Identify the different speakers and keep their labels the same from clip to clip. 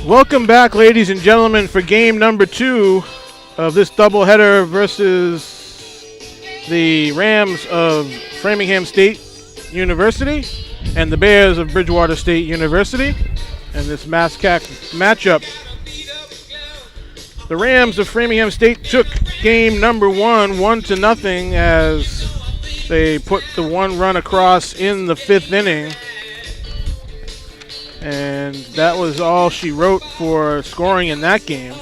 Speaker 1: Welcome back, ladies and gentlemen, for game number 2 of this doubleheader versus the Rams of Framingham State University and the Bears of Bridgewater State University. And this MASCAC matchup, the Rams of Framingham State took game number 1, 1-0, as they put the one run across in the 5th inning. And that was all she wrote for scoring in that game.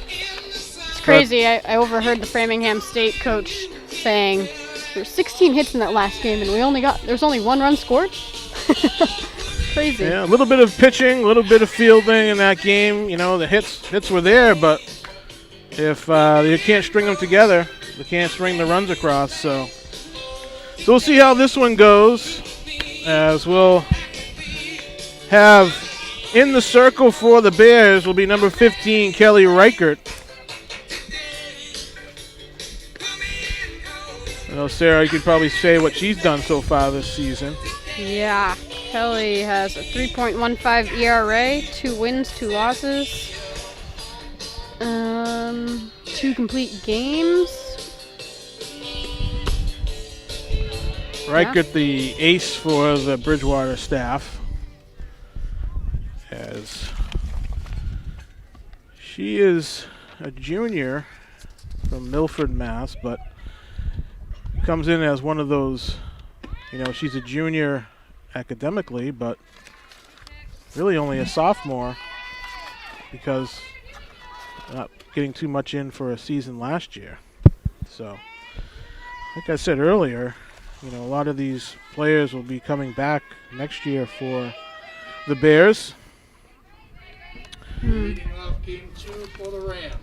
Speaker 2: It's crazy. I overheard the Framingham State coach saying there were 16 hits in that last game, and there's only 1 run scored. Crazy.
Speaker 1: Yeah, a little bit of pitching, a little bit of fielding in that game. You know, the hits were there, but if you can't string them together, you can't string the runs across. So we'll see how this one goes, as we'll have in the circle for the Bears will be number 15, Kelly Reichert. I know, Sarah, you could probably say what she's done so far this season.
Speaker 2: Yeah, Kelly has a 3.15 ERA, 2 wins, 2 losses, 2 complete games.
Speaker 1: Reichert, the ace for the Bridgewater staff, as she is a junior from Milford, Mass, but comes in as one of those, she's a junior academically, but really only a sophomore because not getting too much in for a season last year. So, like I said earlier, a lot of these players will be coming back next year for the Bears.
Speaker 3: Leading off game 2 for the Rams.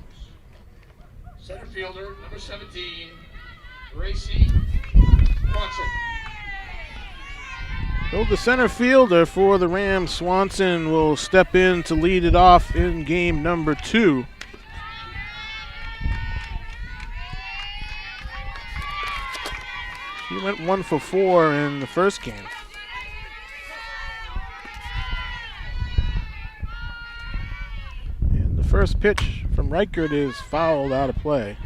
Speaker 3: Center fielder, number 17, Gracie Swanson.
Speaker 1: So the center fielder for the Rams, Swanson, will step in to lead it off in game number 2. She went 1 for 4 in the first game. And the first pitch from Reichert is fouled out of play.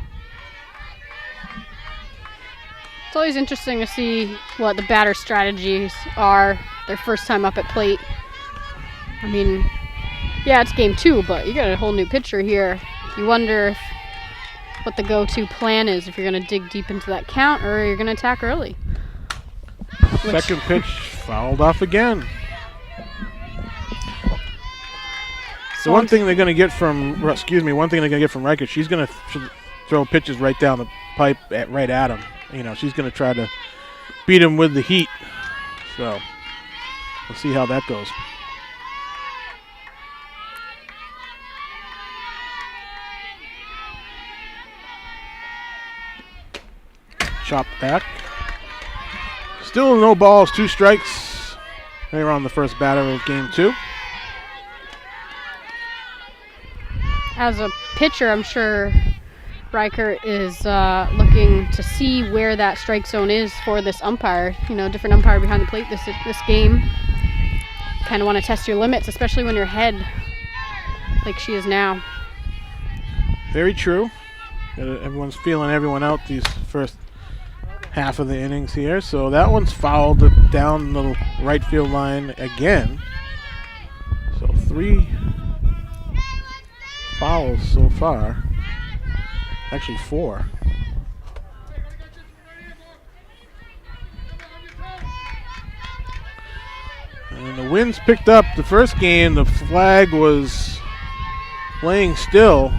Speaker 2: It's always interesting to see what the batter strategies are their first time up at plate. I mean, yeah, it's game 2, but you got a whole new pitcher here. You wonder what the go-to plan is, if you're going to dig deep into that count or you're going to attack early.
Speaker 1: Second pitch fouled off again. So one thing they're going to get from Reichert, she's going to throw pitches right down the pipe right at him. She's going to try to beat him with the heat. So we'll see how that goes. Chop back. Still no balls, 2 strikes. They were on the first batter of game 2.
Speaker 2: As a pitcher, I'm sure Reichert is looking to see where that strike zone is for this umpire. Different umpire behind the plate this game. Kind of want to test your limits, especially when you're ahead like she is now.
Speaker 1: Very true. Everyone's feeling everyone out these first half of the innings here. So that one's fouled down the right field line again. So 3 fouls so far. Actually 4. And the wind's picked up. The first game, the flag was laying still.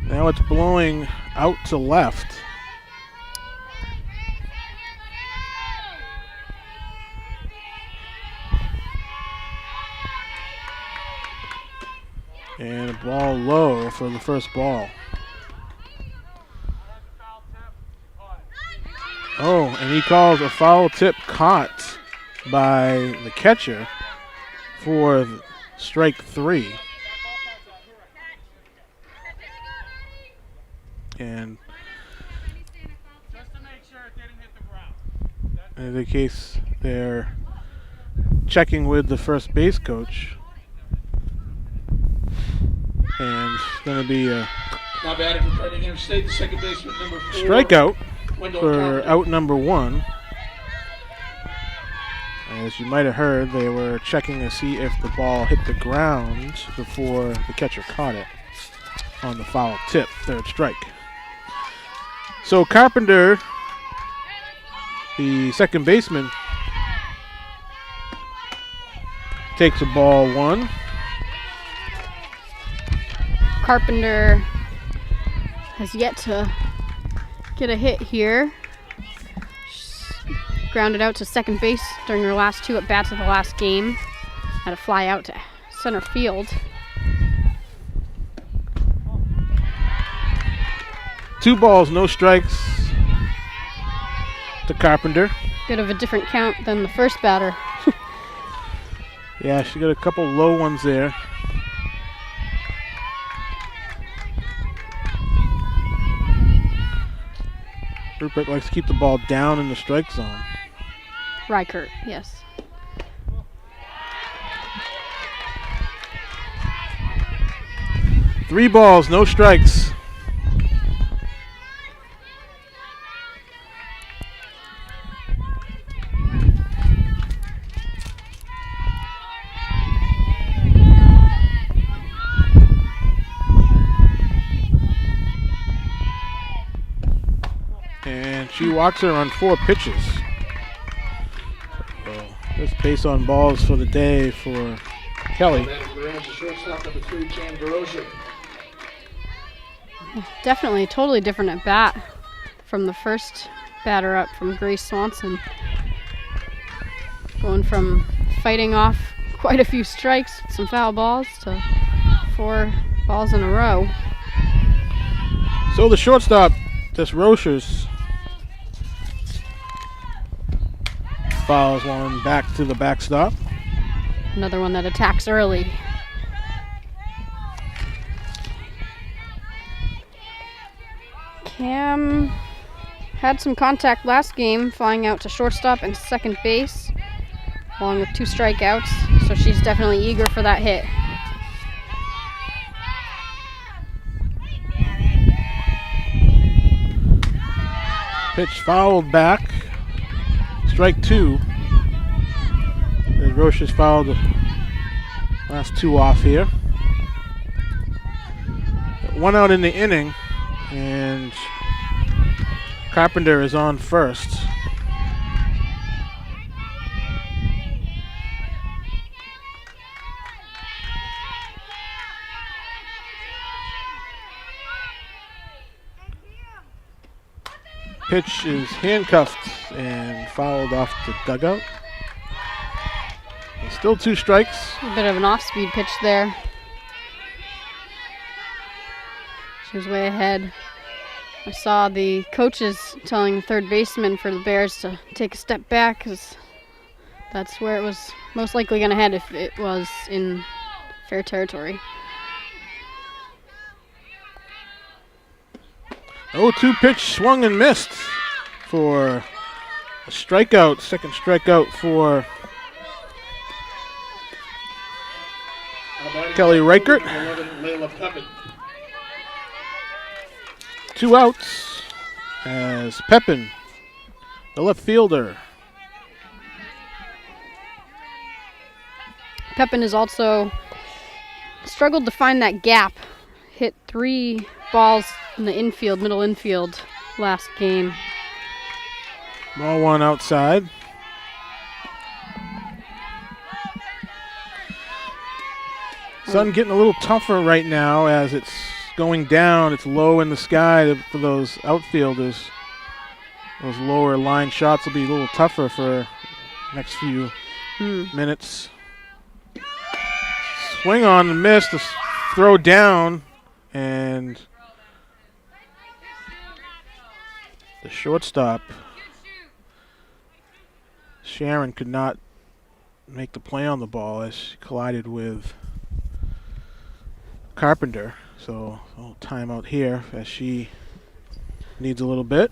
Speaker 1: Now it's blowing out to left. And a ball low for the first ball. Oh, and he calls a foul tip caught by the catcher for strike 3. And in the case they're checking with the first base coach And it's going to be a
Speaker 3: Now batting for Pregame State, the second baseman, number 4.
Speaker 1: strikeout
Speaker 3: Wendell
Speaker 1: for
Speaker 3: Carpenter.
Speaker 1: out number 1. As you might have heard, they were checking to see if the ball hit the ground before the catcher caught it on the foul tip. Third strike. So Carpenter, the second baseman, takes a ball 1.
Speaker 2: Carpenter has yet to get a hit here. She's grounded out to second base during her last 2 at bats of the last game. Had a fly out to center field.
Speaker 1: 2 balls, no strikes to Carpenter.
Speaker 2: Bit of a different count than the first batter.
Speaker 1: Yeah, she got a couple low ones there. Rupert likes to keep the ball down in the strike zone.
Speaker 2: Reichert, yes.
Speaker 1: Three balls, no strikes. And she walks her on 4 pitches. So this pace on balls for the day for Kelly.
Speaker 3: Batting for the Rams, the shortstop, number 3, Cam DeRosa.
Speaker 2: Definitely totally different at bat from the first batter up from Grace Swanson. Going from fighting off quite a few strikes, some foul balls, to 4 balls in a row.
Speaker 1: So the shortstop, this Rochers, fouls one back to the backstop.
Speaker 2: Another one that attacks early. Cam had some contact last game, flying out to shortstop and second base, along with 2 strikeouts, so she's definitely eager for that hit.
Speaker 1: Pitch fouled back. Strike 2. As Rochers fouled the last 2 off here. 1 out in the inning, and Carpenter is on first. Pitch is handcuffed and fouled off the dugout. And still 2 strikes.
Speaker 2: A bit of an off-speed pitch there. She was way ahead. I saw the coaches telling the third baseman for the Bears to take a step back, because that's where it was most likely going to head if it was in fair territory.
Speaker 1: 0-2 pitch swung and missed for a strikeout, second strikeout for Kelly Reichert.
Speaker 3: 11, Layla Pepin.
Speaker 1: 2 outs as Pepin, the left fielder.
Speaker 2: Pepin has also struggled to find that gap. Hit 3 balls in the infield, middle infield last game.
Speaker 1: Ball 1 outside. Sun getting a little tougher right now as it's going down. It's low in the sky for those outfielders. Those lower line shots will be a little tougher for next few minutes. Swing on and miss. The throw down, and the shortstop, Sharon, could not make the play on the ball as she collided with Carpenter. So a little timeout here as she needs a little bit.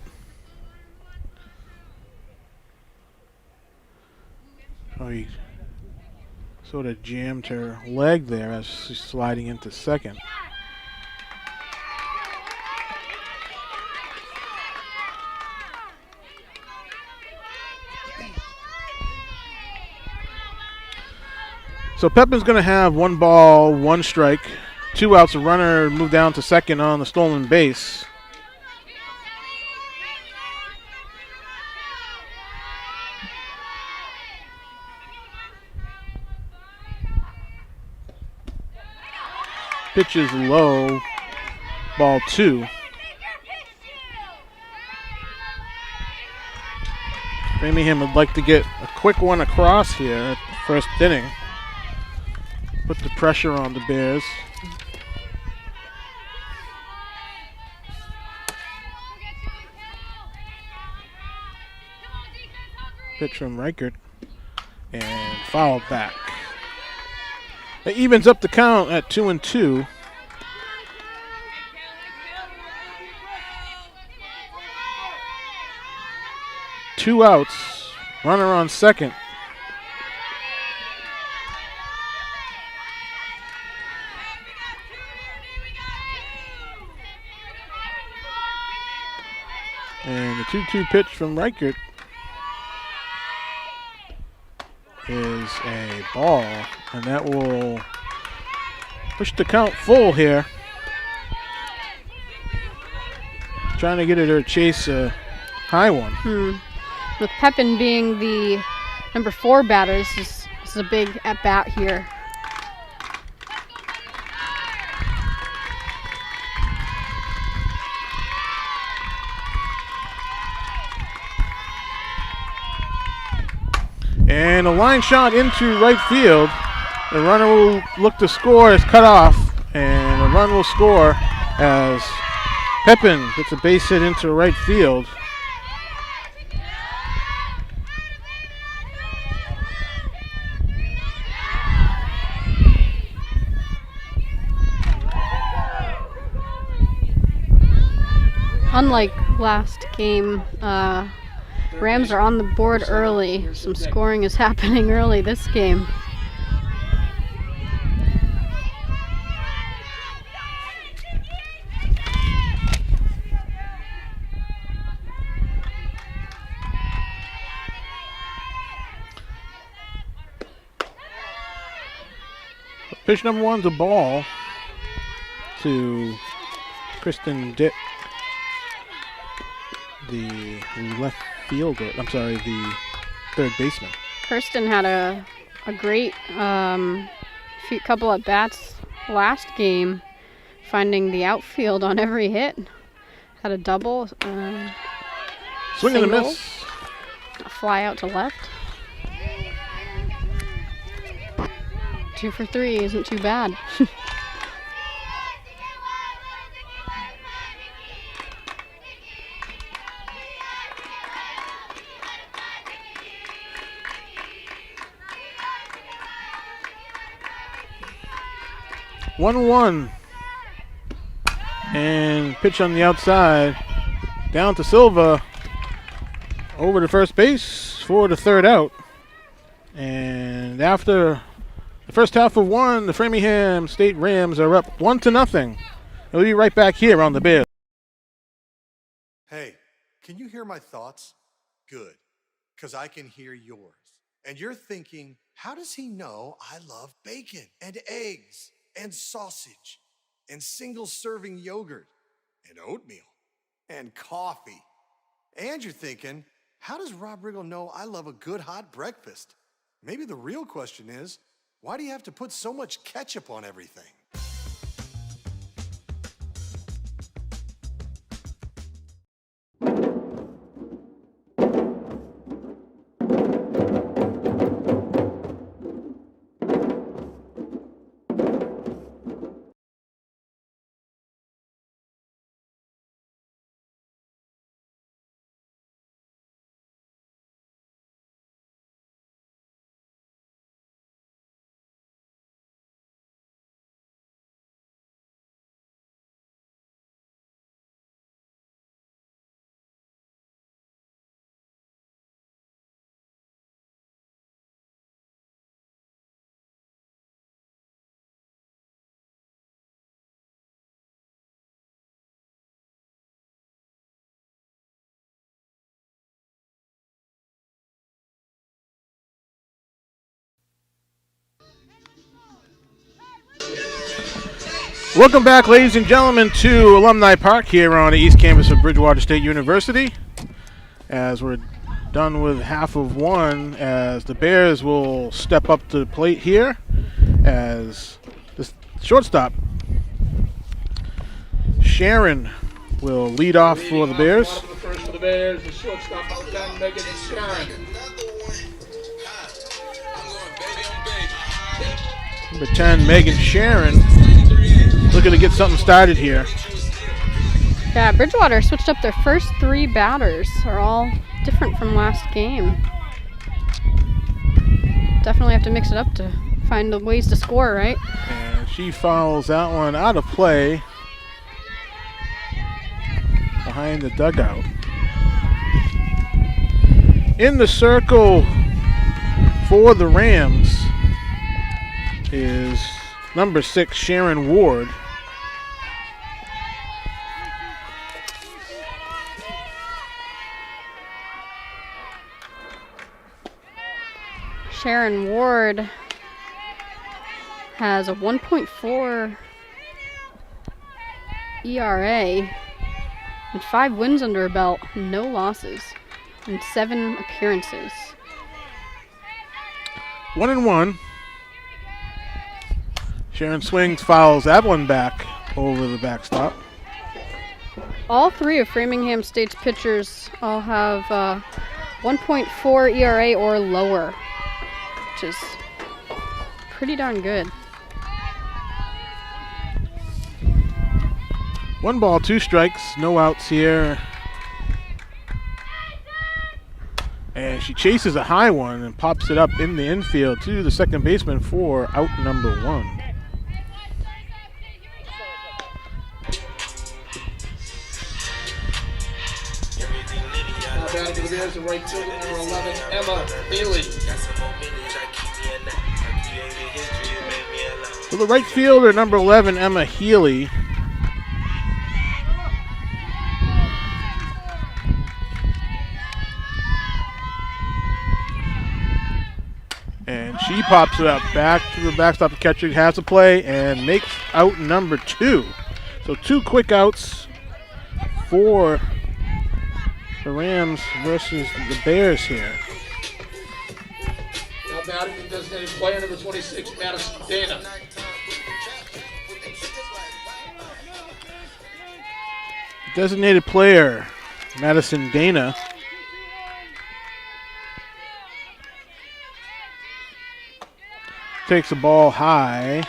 Speaker 1: Probably sort of jammed her leg there as she's sliding into second. So Pepin's going to have 1 ball, 1 strike, 2 outs. A runner move down to second on the stolen base. Pitch is low, ball 2. Framingham would like to get a quick one across here at the first inning. Put the pressure on the Bears. Pitch from Reichert and fouled back. It evens up the count at 2-2. Two outs, runner on second. And the 2-2 pitch from Reichert is a ball, and that will push the count full here. Trying to get it or chase a high one.
Speaker 2: With Pepin being the number 4 batter, this is a big at bat here.
Speaker 1: And a line shot into right field. The runner will look to score. It's cut off, and a run will score as Pepin gets a base hit into right field.
Speaker 2: Unlike last game, Rams are on the board early. Some scoring is happening early this game.
Speaker 1: Pitch number 1's a ball to Kristen Ditt, the left fielder. I'm sorry, the third baseman.
Speaker 2: Kirsten had a great couple at bats last game, finding the outfield on every hit. Had a double,
Speaker 1: Swing and a
Speaker 2: single,
Speaker 1: miss.
Speaker 2: a fly out to left. 2 for 3 isn't too bad.
Speaker 1: One, and pitch on the outside, down to Silva, over to first base for the third out. And after the first half of 1, the Framingham State Rams are up 1-0. We'll be right back here on the Bears.
Speaker 4: Hey, can you hear my thoughts? Good, because I can hear yours. And you're thinking, how does he know I love bacon and eggs and sausage and single-serving yogurt and oatmeal and coffee? And you're thinking, how does Rob Riggle know I love a good hot breakfast? Maybe the real question is, why do you have to put so much ketchup on everything?
Speaker 1: Welcome back, ladies and gentlemen, to Alumni Park here on the East Campus of Bridgewater State University. As we're done with half of one, as the Bears will step up to the plate here as the shortstop, Sharon, will lead off for the Bears.
Speaker 3: Bottom of the first for the Bears, the shortstop, number 10, Megan Sharon.
Speaker 1: Number 10, Megan Sharon, looking to get something started here.
Speaker 2: Yeah, Bridgewater switched up their first 3 batters. Are all different from last game. Definitely have to mix it up to find the ways to score, right?
Speaker 1: And she fouls that one out of play behind the dugout. In the circle for the Rams is number 6, Sharon Ward.
Speaker 2: Sharon Ward has a 1.4 ERA and 5 wins under her belt, no losses, and 7 appearances.
Speaker 1: 1-1. Sharon swings, fouls that one back over the backstop.
Speaker 2: All 3 of Framingham State's pitchers all have 1.4 ERA or lower, which is pretty darn good.
Speaker 1: 1 ball, 2 strikes, no outs here. And she chases a high one and pops it up in the infield to the second baseman for out number 1.
Speaker 3: Now batting for the Bears, the right fielder, number 11, Emma Healy.
Speaker 1: So the right fielder, number 11, Emma Healy. And she pops it up back to the backstop. The catcher has a play and makes out number 2. So 2 quick outs for the Rams versus the Bears here.
Speaker 3: Now batting the designated player, number 26, Madison Dana.
Speaker 1: Designated player, Madison Dana. Takes the ball high.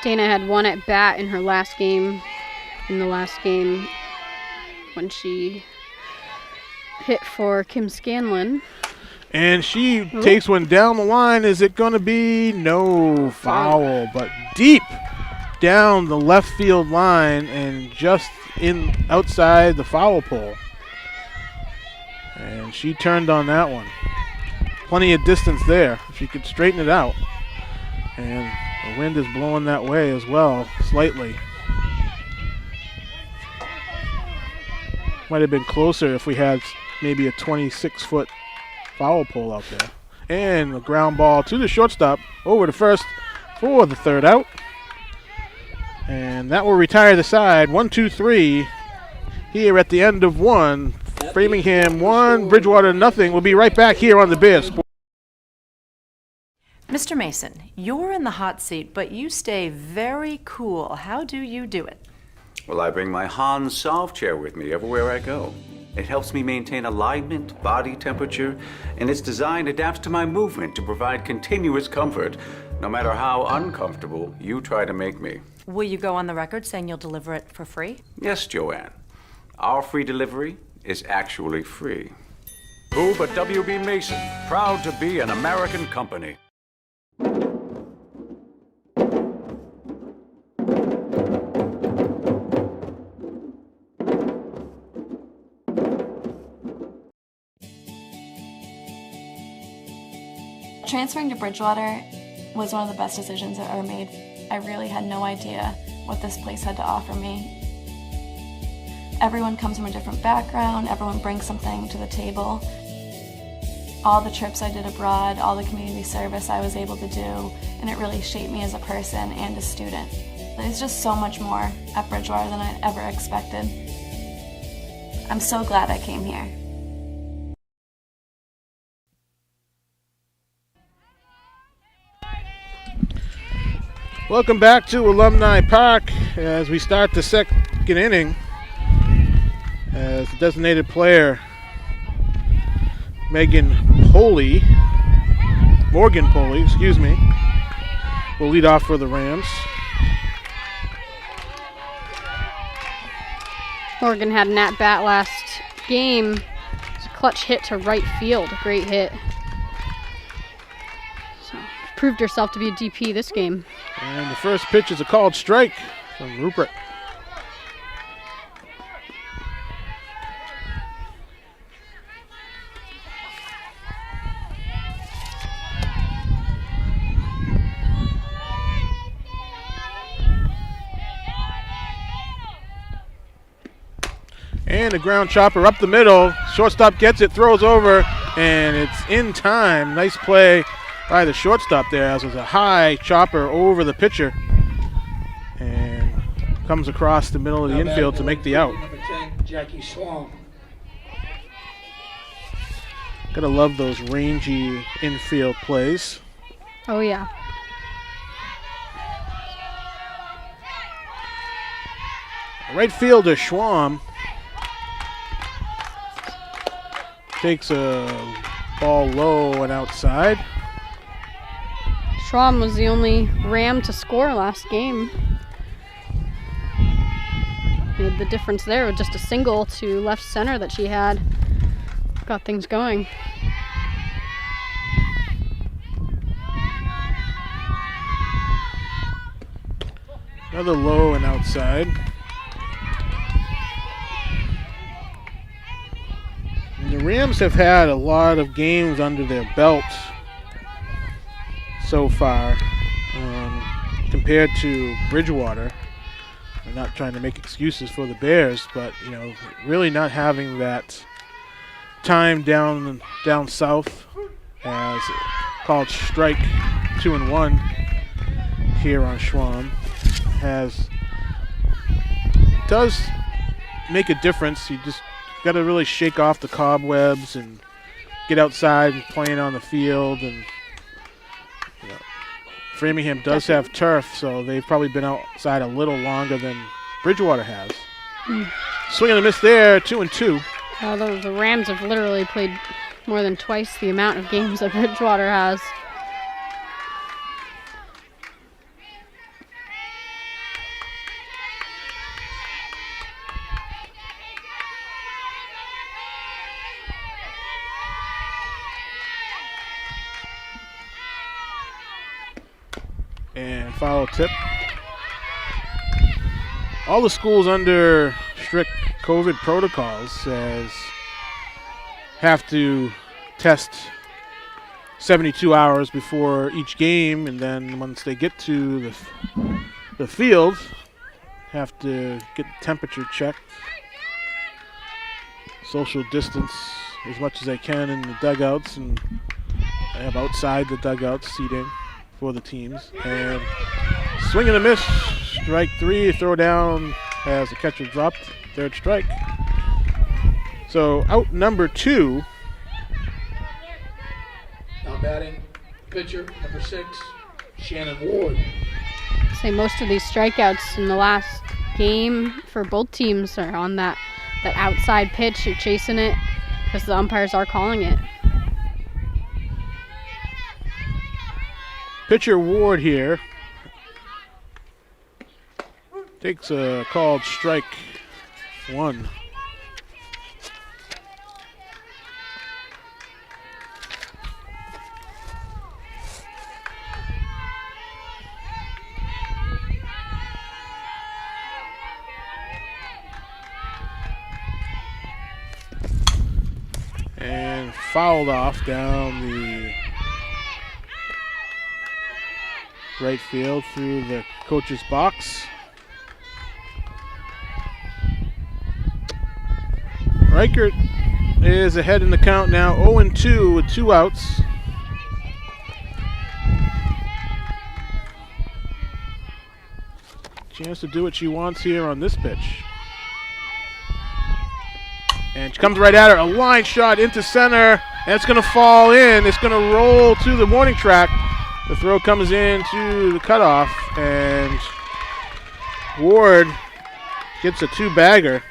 Speaker 2: Dana had 1 at bat in her last game. In the last game, when she hit for Kim Scanlon.
Speaker 1: And she takes one down the line. Is it going to be no foul, but deep down the left field line and just in outside the foul pole. And she turned on that one. Plenty of distance there. She could straighten it out. And the wind is blowing that way as well, slightly. Might have been closer if we had maybe a 26-foot foul pole out there. And a ground ball to the shortstop over to first for the third out. And that will retire the side. 1-2-3 here at the end of 1. Framingham 1, Bridgewater nothing. We'll be right back here on the Bears.
Speaker 5: Mr. Mason, you're in the hot seat, but you stay very cool. How do you do it?
Speaker 6: Well, I bring my Hans Solve chair with me everywhere I go. It helps me maintain alignment, body temperature, and its design adapts to my movement to provide continuous comfort, no matter how uncomfortable you try to make me.
Speaker 5: Will you go on the record saying you'll deliver it for free?
Speaker 6: Yes, Joanne. Our free delivery is actually free. Who but W.B. Mason, proud to be an American company.
Speaker 7: Transferring to Bridgewater was one of the best decisions I ever made. I really had no idea what this place had to offer me. Everyone comes from a different background, everyone brings something to the table. all the trips I did abroad, all the community service I was able to do, and it really shaped me as a person and a student. There's just so much more at Bridgewater than I ever expected. I'm so glad I came here.
Speaker 1: Welcome back to Alumni Park as we start the second inning. As the designated player, Morgan Poley, will lead off for the Rams.
Speaker 2: Morgan had an at-bat last game. It was a clutch hit to right field. A great hit. So, proved herself to be a DP this game.
Speaker 1: And the first pitch is a called strike from Rupert. And a ground chopper up the middle. Shortstop gets it, throws over, and it's in time. Nice play by the shortstop there, as it was a high chopper over the pitcher. And comes across the middle of the infield to make the out.
Speaker 3: Number 10, Jackie Swam.
Speaker 1: Gotta love those rangy infield plays.
Speaker 2: Oh, yeah.
Speaker 1: Right fielder Schwam takes a ball low and outside.
Speaker 2: Schramm was the only Ram to score last game. Made the difference there with just a single to left center that she had. Got things going.
Speaker 1: Another low and outside. And the Rams have had a lot of games under their belt so far compared to Bridgewater. I'm not trying to make excuses for the Bears, but you know, really not having that time down south as called strike 2-1 here on Schwam does make a difference. You just got to really shake off the cobwebs and get outside and playing on the field. And you know, Framingham does have turf, so they've probably been outside a little longer than Bridgewater has. Swing and a miss there, 2-2.
Speaker 2: The Rams have literally played more than twice the amount of games that Bridgewater has.
Speaker 1: And foul tip. All the schools under strict COVID protocols have to test 72 hours before each game, and then once they get to the field, have to get the temperature checked, social distance as much as they can in the dugouts, and they have outside the dugouts seating for the teams. And swing and a miss, strike 3, throw down as the catcher dropped, third strike. So out number 2.
Speaker 3: Now batting, pitcher, number 6, Shannon Ward.
Speaker 2: Say most of these strikeouts in the last game for both teams are on that outside pitch. You're chasing it because the umpires are calling it.
Speaker 1: Pitcher Ward here takes a called strike 1. And fouled off down the right field through the coach's box. Reichert is ahead in the count now, 0-2 with 2 outs. Chance to do what she wants here on this pitch. And she comes right at her, a line shot into center, and it's going to fall in. It's going to roll to the warning track. The throw comes into the cutoff, and Ward gets a 2-bagger.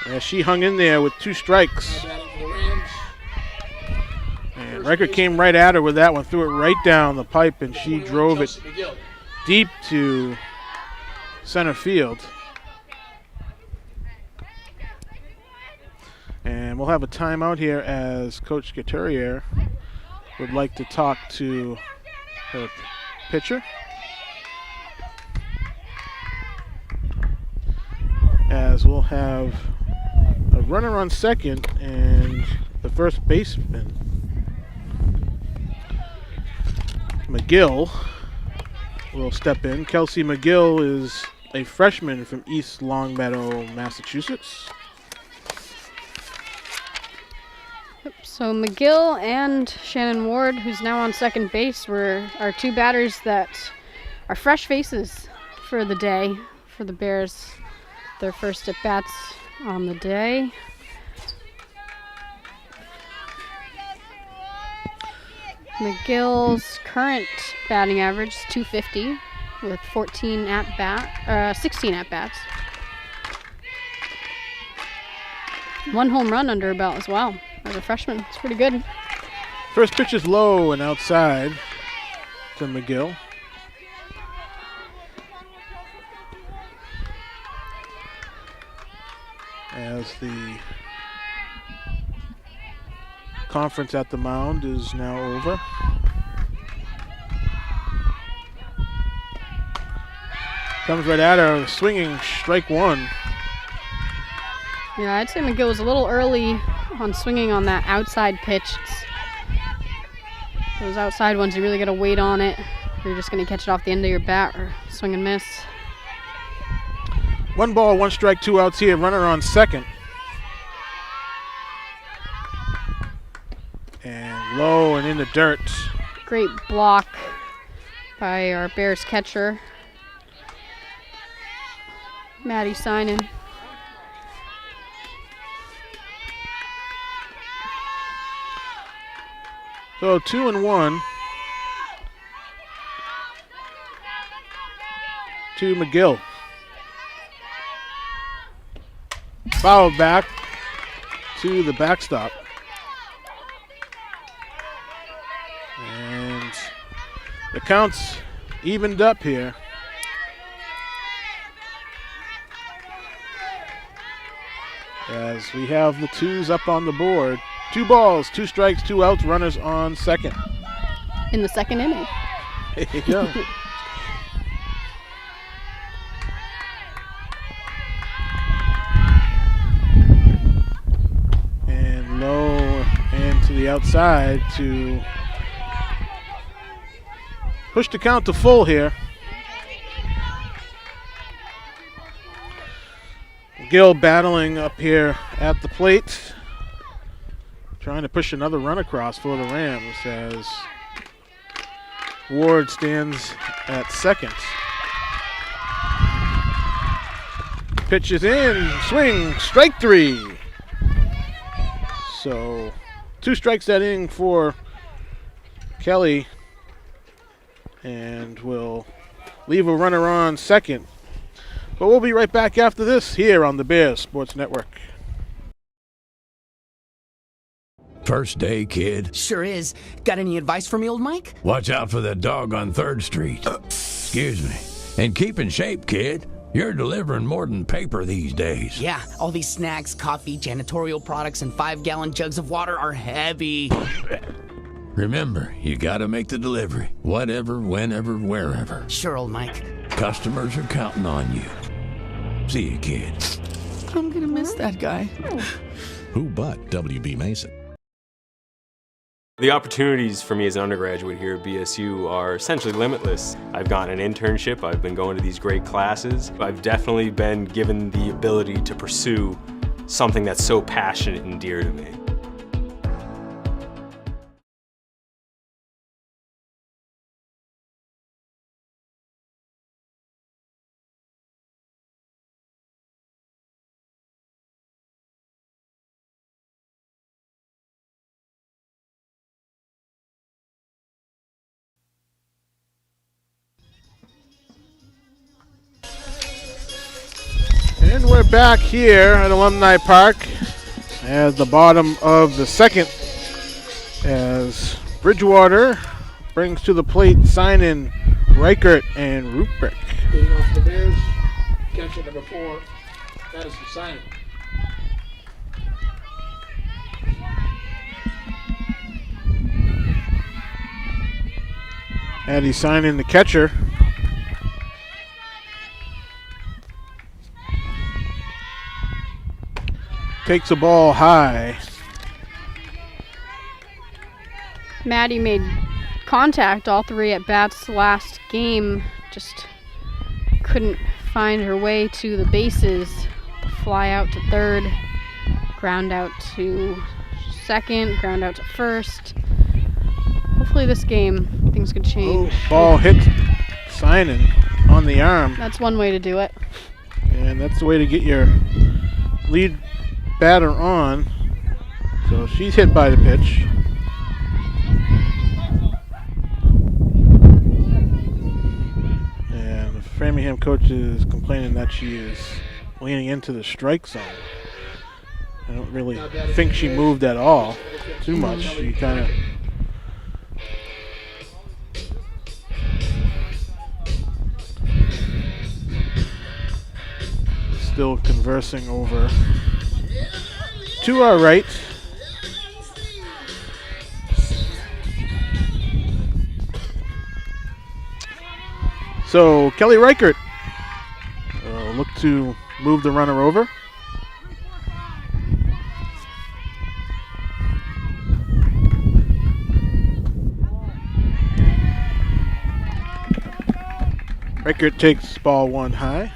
Speaker 1: As she hung in there with 2 strikes.
Speaker 3: Batting for the Rams.
Speaker 1: And Riker came right at her with that one, threw it right down the pipe, and she drove it
Speaker 3: Chelsea McGill.
Speaker 1: deep to center field. And we'll have a timeout here as Coach Couturier would like to talk to her pitcher. As we'll have a runner on second and the first baseman, McGill, will step in. Kelsey McGill is a freshman from East Longmeadow, Massachusetts.
Speaker 2: So McGill and Shannon Ward, who's now on second base, were our 2 batters that are fresh faces for the day for the Bears. Their first at-bats on the day. McGill's current batting average is .250 with 16 at-bats. 1 home run under her belt as well as a freshman. It's pretty good.
Speaker 1: First pitch is low and outside to McGill. As the conference at the mound is now over. Comes right at her, swinging, strike 1.
Speaker 2: Yeah, I'd say McGill was a little early on swinging on that outside pitch. Those outside ones, you really got to wait on it. You're just going to catch it off the end of your bat or swing and miss.
Speaker 1: 1 ball, 1 strike, 2 outs here. Runner on second. And low and in the dirt.
Speaker 2: Great block by our Bears catcher, Maddie Synan.
Speaker 1: So 2-1 to McGill. Foul back to the backstop. And the count's evened up here. As we have the 2s up on the board. 2 balls, 2 strikes, 2 outs, runners on second.
Speaker 2: In the second inning.
Speaker 1: There you go. And low and to the outside to push the count to full here. Gill battling up here at the plate. Trying to push another run across for the Rams as Ward stands at second. Pitch is in, swing, strike 3. So 2 strikes that inning for Kelly, and will leave a runner on second. But we'll be right back after this here on the Bears Sports Network.
Speaker 8: First day, kid.
Speaker 9: Sure is. Got any advice for me, old Mike?
Speaker 8: Watch out for that dog on 3rd Street. Excuse me. And keep in shape, kid. You're delivering more than paper these days.
Speaker 9: Yeah, all these snacks, coffee, janitorial products, and 5-gallon jugs of water are heavy.
Speaker 8: Remember, you gotta make the delivery. Whatever, whenever, wherever.
Speaker 9: Sure, old Mike.
Speaker 8: Customers are counting on you. See you, kid.
Speaker 9: I'm gonna miss that guy.
Speaker 10: Who but W.B. Mason?
Speaker 11: The opportunities for me as an undergraduate here at BSU are essentially limitless. I've gotten an internship, I've been going to these great classes. I've definitely been given the ability to pursue something that's so passionate and dear to me.
Speaker 1: And we're back here at Alumni Park at the bottom of the second as Bridgewater brings to the plate sign-in Reichert and Ruprecht.
Speaker 3: Leading off the Bears, catcher number 4, Madison Simon.
Speaker 1: And he's signing the catcher. Takes the ball high.
Speaker 2: Maddie made contact all 3 at bats last game. Just couldn't find her way to the bases. The fly out to third, ground out to second, ground out to first. Hopefully this game things could change.
Speaker 1: Oh, ball hit signing on the arm.
Speaker 2: That's one way to do it.
Speaker 1: And that's the way to get your lead batter on. So she's hit by the pitch. And the Framingham coach is complaining that she is leaning into the strike zone. I don't really think she moved at all too much. She kind of still conversing over to our right. So Kelly Reichert look to move the runner over. Reichert takes ball 1 high.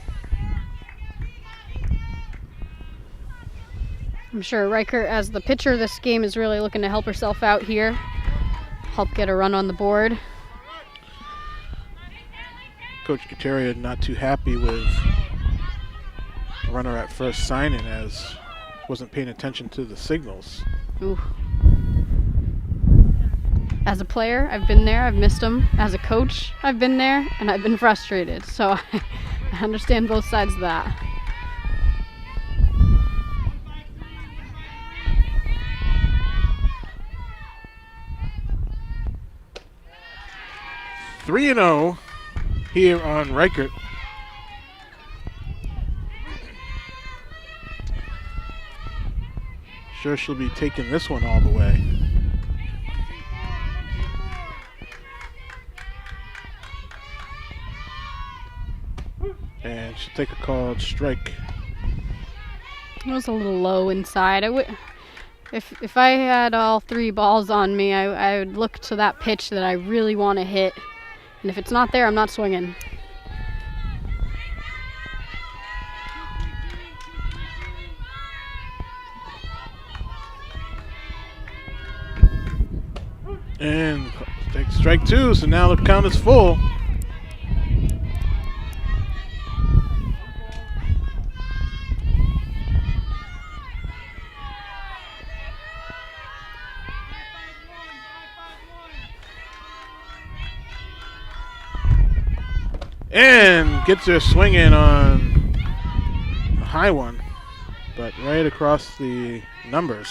Speaker 2: I'm sure Reichert, as the pitcher this game, is really looking to help herself out here. Help get a run on the board.
Speaker 1: Coach Kateria not too happy with runner at first signing, as wasn't paying attention to the signals.
Speaker 2: Ooh. As a player, I've been there, I've missed them. As a coach, I've been there, and I've been frustrated. So I understand both sides of that.
Speaker 1: Three 3-0 here on Reichert. Sure she'll be taking this one all the way. And she'll take a called strike.
Speaker 2: It was a little low inside. If I had all 3 balls on me, I would look to that pitch that I really want to hit. And if it's not there, I'm not swinging.
Speaker 1: And take strike 2, so now the count is full. And gets her swinging on a high one, but right across the numbers.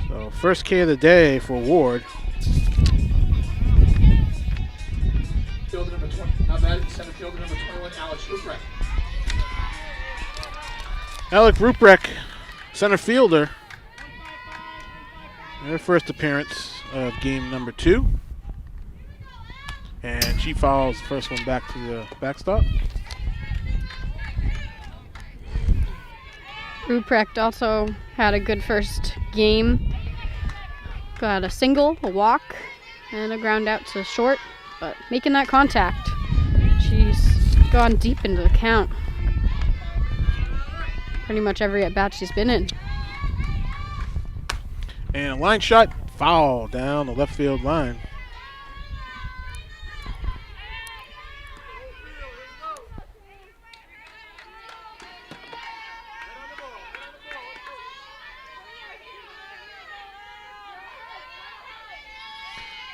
Speaker 1: So first K of the day for Ward.
Speaker 3: Fielder number 20, now batting center fielder number 21, Alex Ruprecht.
Speaker 1: Alec Ruprecht, center fielder. Her first appearance of game number 2. And she fouls the first one back to the backstop.
Speaker 2: Ruprecht also had a good first game. Got a single, a walk, and a ground out to short, but making that contact. She's gone deep into the count. pretty much every at-bat she's been in.
Speaker 1: And a line shot, foul down the left field line.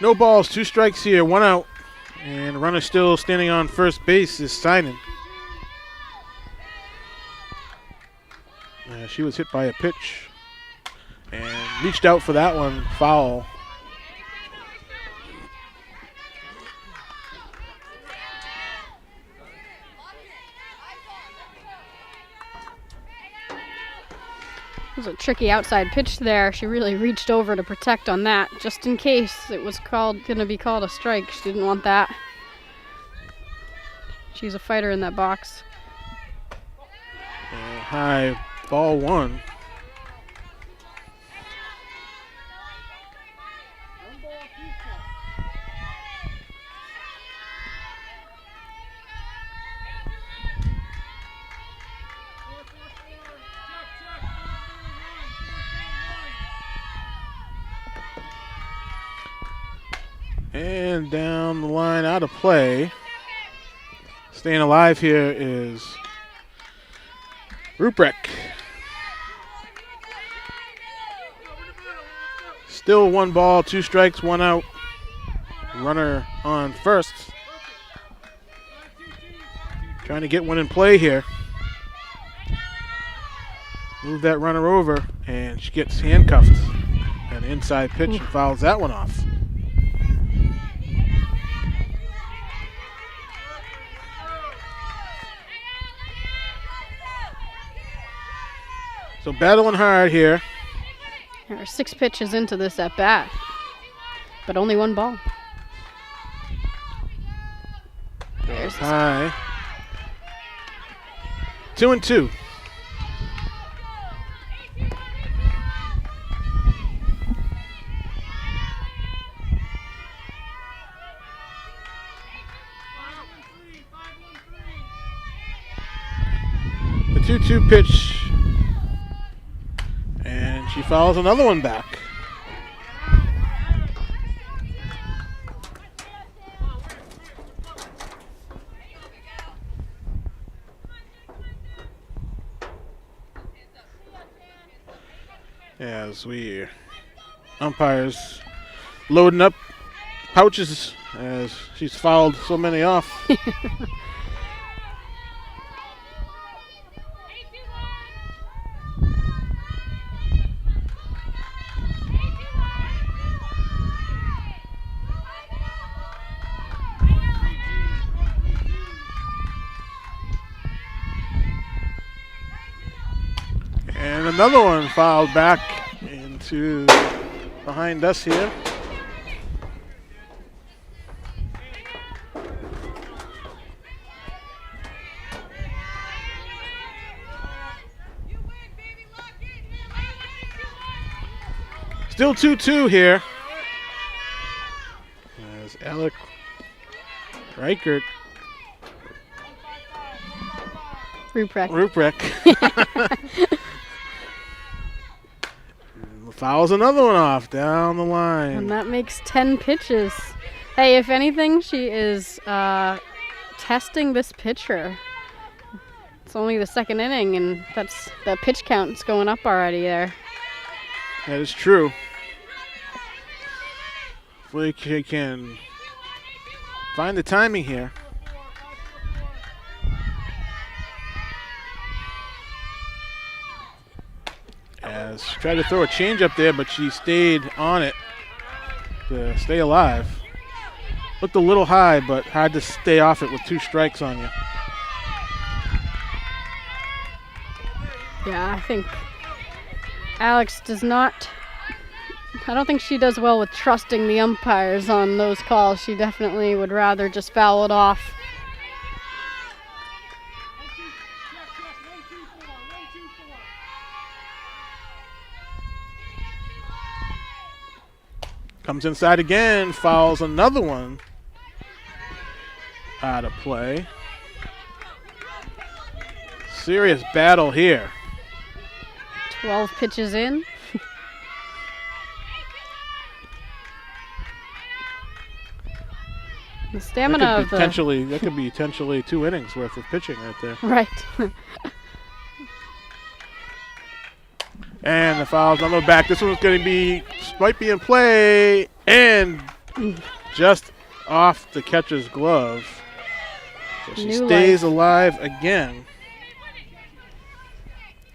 Speaker 1: No balls, 2 strikes here, 1 out. And the runner still standing on first base is Simon. She was hit by a pitch and reached out for that one, foul.
Speaker 2: It was a tricky outside pitch there. She really reached over to protect on that, just in case it was going to be called a strike. She didn't want that. She's a fighter in that box.
Speaker 1: And high, ball 1. And down the line, out of play. Staying alive here is Ruprecht. Still 1 ball, 2 strikes, 1 out. Runner on first. Trying to get one in play here. Move that runner over, and she gets handcuffed. An inside pitch and fouls that one off. So battling hard here.
Speaker 2: There are 6 pitches into this at bat, but only 1 ball. There's
Speaker 1: high. 2-2. The 2-2 pitch. And she fouls another one back. As we umpires loading up pouches as she's fouled so many off. And another one fouled back into behind us here. Still 2-2 here. As Alec Reichert. Ruprecht. Fouls another one off down the line.
Speaker 2: And that makes 10 pitches. Hey, if anything, she is testing this pitcher. It's only the 2nd inning, and that's the pitch count's going up already there.
Speaker 1: That is true. Hopefully she can find the timing here. As she tried to throw a changeup there, but she stayed on it to stay alive. Looked a little high, but hard to stay off it with 2 strikes on you.
Speaker 2: Yeah, I think Alex does not. I don't think she does well with trusting the umpires on those calls. She definitely would rather just foul it off.
Speaker 1: Comes inside again, fouls another one out of play. Serious battle here.
Speaker 2: 12 pitches in. The stamina of the...
Speaker 1: That could be potentially 2 innings worth of pitching right there.
Speaker 2: Right.
Speaker 1: And the foul's on the back. This one's going to be, might be in play, and just off the catcher's glove. So she stays alive again.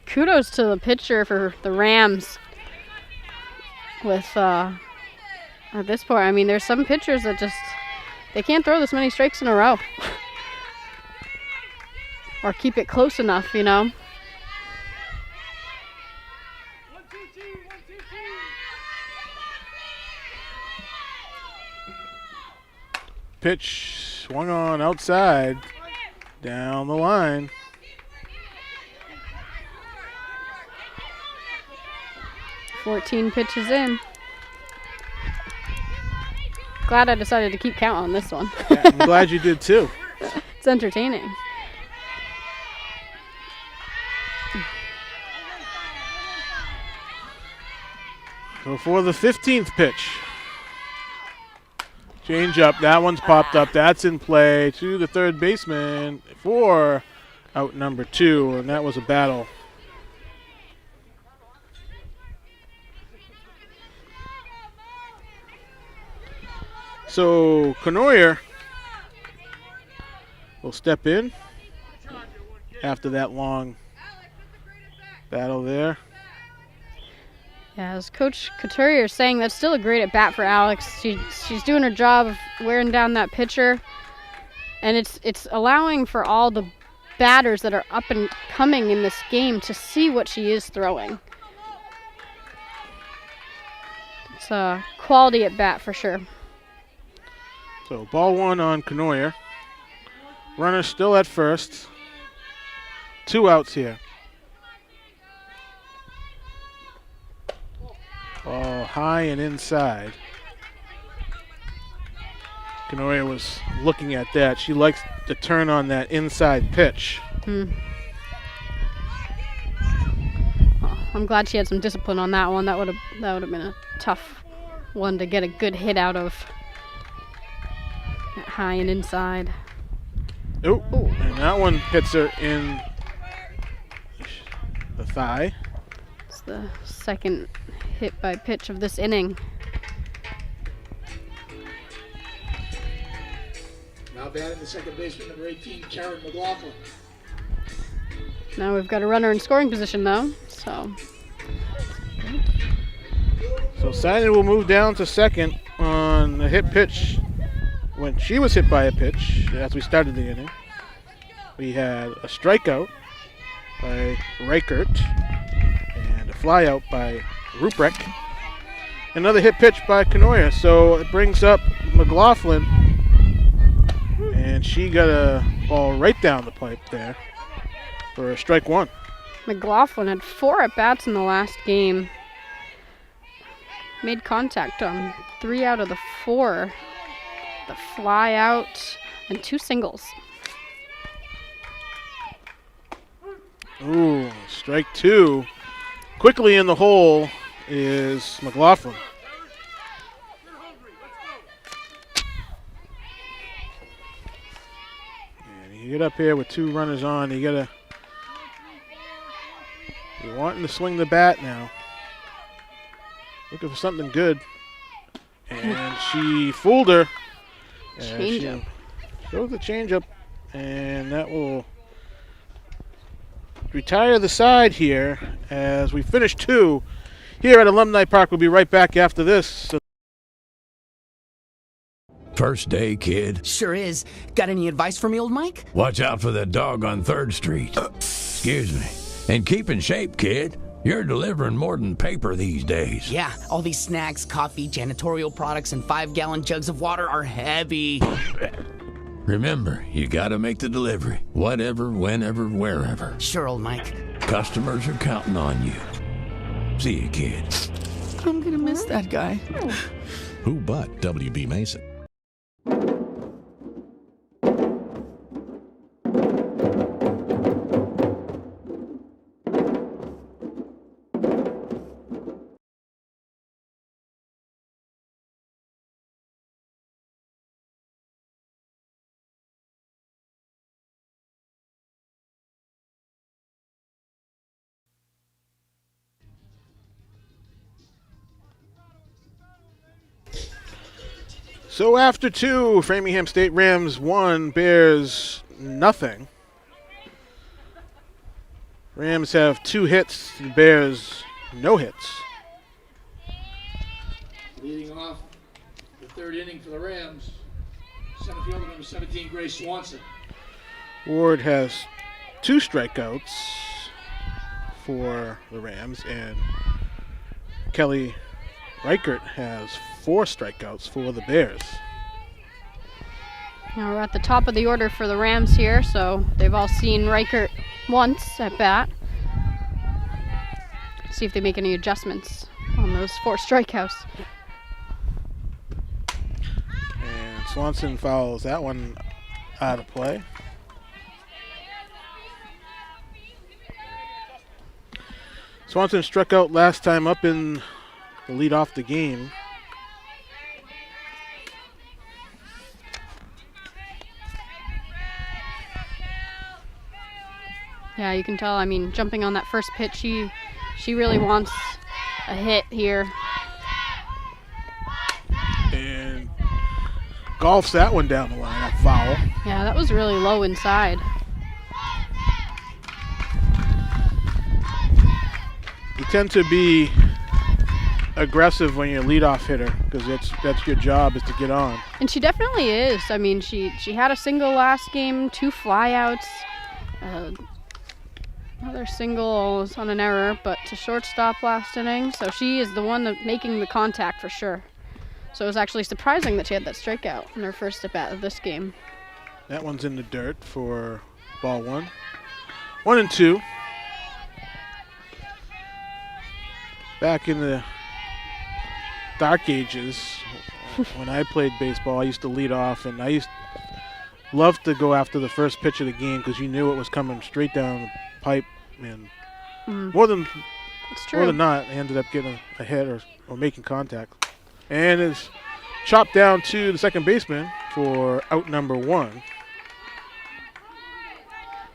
Speaker 2: Kudos to the pitcher for the Rams. With, at this point, I mean, there's some pitchers that just, they can't throw this many strikes in a row. Or keep it close enough, you know.
Speaker 1: Pitch swung on outside, down the line.
Speaker 2: $14 pitches in. Glad I decided to keep count on this one.
Speaker 1: Yeah, I'm glad you did too.
Speaker 2: It's entertaining.
Speaker 1: So for the 15th pitch. Change up. That one's popped up. That's in play to the third baseman for out number 2, and that was a battle. So Conoyer will step in after that long battle there.
Speaker 2: Yeah, as Coach Couturier is saying, that's still a great at bat for Alex. She's doing her job of wearing down that pitcher, and it's allowing for all the batters that are up and coming in this game to see what she is throwing. It's a quality at bat for sure.
Speaker 1: So ball 1 on Conoyer. Runner still at first. 2 outs here. Ball high and inside. Conoyer was looking at that. She likes to turn on that inside pitch.
Speaker 2: Oh, I'm glad she had some discipline on that one. That would have been a tough one to get a good hit out of. That high and inside.
Speaker 1: Oh, and that one hits her in the thigh.
Speaker 2: It's the second hit by pitch of this inning.
Speaker 3: Now batting the second baseman, number 18, Karen McLaughlin.
Speaker 2: Now we've got a runner in scoring position though, so.
Speaker 1: So Simon will move down to second on a hit pitch. When she was hit by a pitch, as we started the inning, we had a strikeout by Reichert and a flyout by Ruprecht. Another hit pitch by Conoyer, so it brings up McLaughlin, and she got a ball right down the pipe there for a strike 1.
Speaker 2: McLaughlin had 4 at-bats in the last game. Made contact on 3 out of the 4. The fly out and 2 singles.
Speaker 1: Ooh, strike 2. Quickly in the hole is McLaughlin. And you get up here with 2 runners on, you're wanting to swing the bat now. Looking for something good. And she fooled her.
Speaker 2: Change-up.
Speaker 1: Shows the change-up, and that will retire the side here as we finish 2 here at Alumni Park. We'll be right back after this.
Speaker 8: First day, kid.
Speaker 9: Sure is. Got any advice for me, old Mike?
Speaker 8: Watch out for that dog on 3rd Street. Excuse me. And keep in shape, kid. You're delivering more than paper these days.
Speaker 9: Yeah, all these snacks, coffee, janitorial products, and 5-gallon jugs of water are heavy.
Speaker 8: Remember, you gotta make the delivery. Whatever, whenever, wherever.
Speaker 9: Sure, old Mike.
Speaker 8: Customers are counting on you. See you, kid.
Speaker 9: I'm gonna miss that guy.
Speaker 10: Who but WB Mason?
Speaker 1: So after 2, Framingham State Rams 1, Bears nothing. Rams have 2 hits, the Bears no hits.
Speaker 3: Leading off the third inning for the Rams, center fielder number 17, Grace Swanson.
Speaker 1: Ward has 2 strikeouts for the Rams, and Kelly Reichert has 4 strikeouts for the Bears.
Speaker 2: Now we're at the top of the order for the Rams here, so they've all seen Reichert once at bat. See if they make any adjustments on those 4 strikeouts.
Speaker 1: And Swanson fouls that one out of play. Swanson struck out last time up in the lead off the game.
Speaker 2: Yeah, you can tell, I mean, jumping on that first pitch, she really wants a hit here.
Speaker 1: And golfs that one down the line, a foul.
Speaker 2: Yeah, that was really low inside.
Speaker 1: You tend to be aggressive when you're a leadoff hitter because that's your job, is to get on.
Speaker 2: And she definitely is. I mean, she had a single last game, 2 flyouts, another single was on an error, but to shortstop last inning. So she is the one making the contact for sure. So it was actually surprising that she had that strikeout in her first at bat of this game.
Speaker 1: That one's in the dirt for ball 1. 1-2. Back in the dark ages, when I played baseball, I used to lead off, and I used to love to go after the first pitch of the game because you knew it was coming straight down the pipe, and more than not, I ended up getting a hit or making contact. And it's chopped down to the second baseman for out number 1.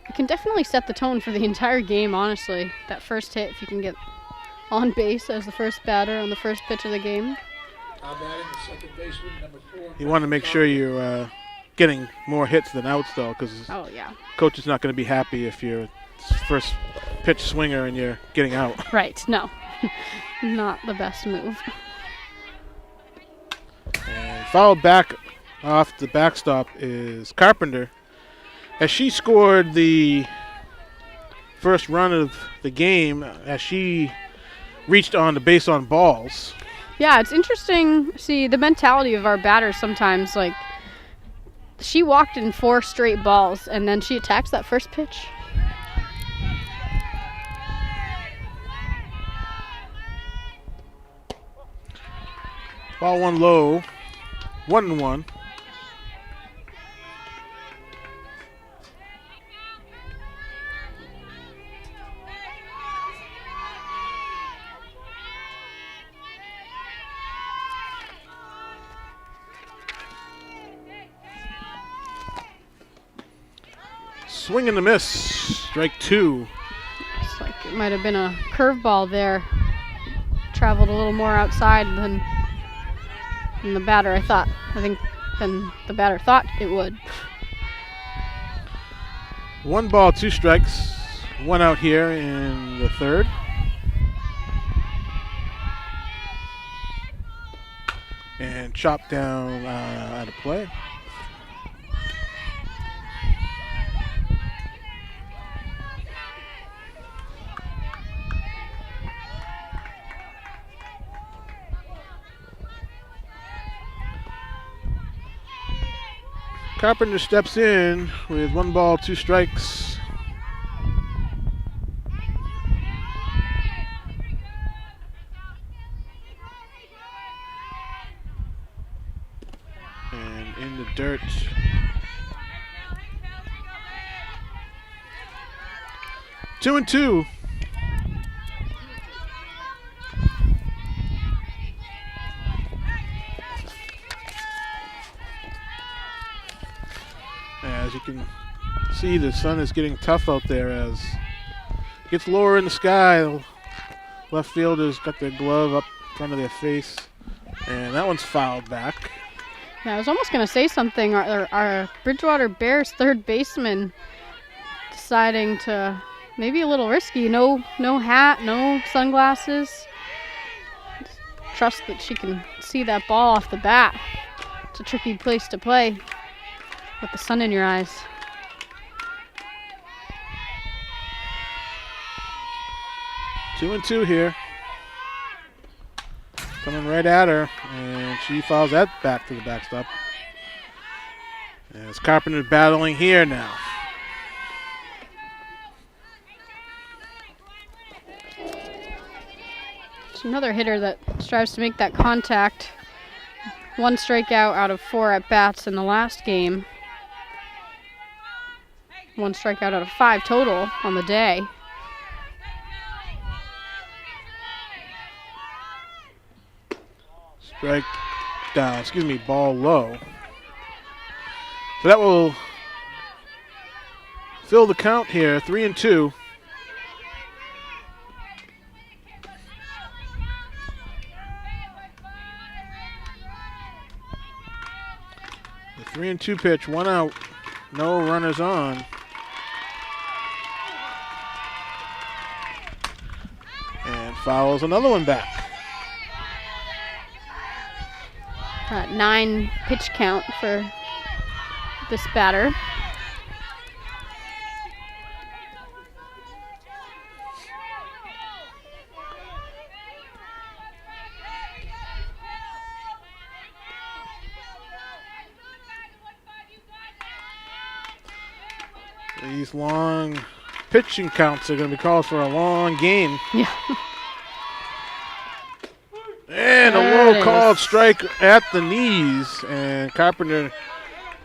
Speaker 2: It can definitely set the tone for the entire game, honestly. That first hit, if you can get on base as the first batter on the first pitch of the game.
Speaker 3: Batting the second baseman, number 4.
Speaker 1: You want to make sure you're getting more hits than outs, though, because coach is not going to be happy if you're first pitch swinger and you're getting out.
Speaker 2: Right, no. Not the best move.
Speaker 1: And fouled back off the backstop is Carpenter, as she scored the first run of the game, as she reached on the base on balls.
Speaker 2: Yeah, it's interesting to see the mentality of our batters sometimes. Like, she walked in 4 straight balls, and then she attacks that first pitch.
Speaker 1: Ball 1 low, 1-1. Swing and a miss, strike 2.
Speaker 2: It's like it might have been a curveball there. Traveled a little more outside than the batter than the batter thought it would.
Speaker 1: 1 ball, 2 strikes, 1 out here in the third. And chopped down out of play. Carpenter steps in with 1 ball, 2 strikes. And in the dirt. Two and two. As you can see, the sun is getting tough out there as it gets lower in the sky. Left fielders got their glove up in front of their face, and that one's fouled back.
Speaker 2: Yeah, I was almost going to say something. Our Bridgewater Bears third baseman deciding to maybe a little risky. No hat, no sunglasses. Just trust that she can see that ball off the bat. It's a tricky place to play with the sun in your eyes.
Speaker 1: Two and two here. Coming right at her, and she fouls that back to the backstop. As Carpenter battling here now.
Speaker 2: It's another hitter that strives to make that contact. 1 strikeout out of 4 at-bats in the last game. 1 strikeout out of 5 total on the day.
Speaker 1: Ball low. So that will fill the count here, 3 and 2. The 3 and 2 pitch, 1 out, no runners on. And fouls another one back.
Speaker 2: 9 pitch count for this batter.
Speaker 1: These long pitching counts are going to be called for a long game.
Speaker 2: Yeah.
Speaker 1: And a low-called strike at the knees, and Carpenter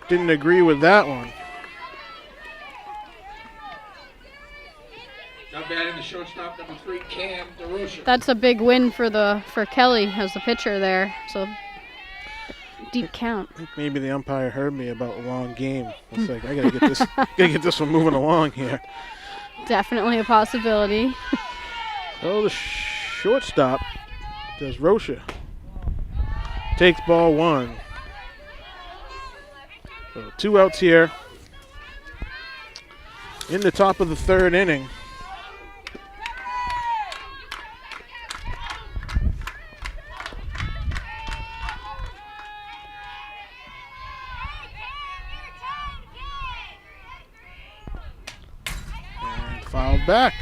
Speaker 1: didn't agree with that one.
Speaker 3: Now batting the shortstop, number 3, Cam DeRocha.
Speaker 2: That's a big win for Kelly as the pitcher there. So deep count.
Speaker 1: I think maybe the umpire heard me about a long game. It's like I gotta get this one moving along here.
Speaker 2: Definitely a possibility.
Speaker 1: Oh, the shortstop does Rocha. Takes ball 1. So 2 outs here in the top of the 3rd inning. And fouled back.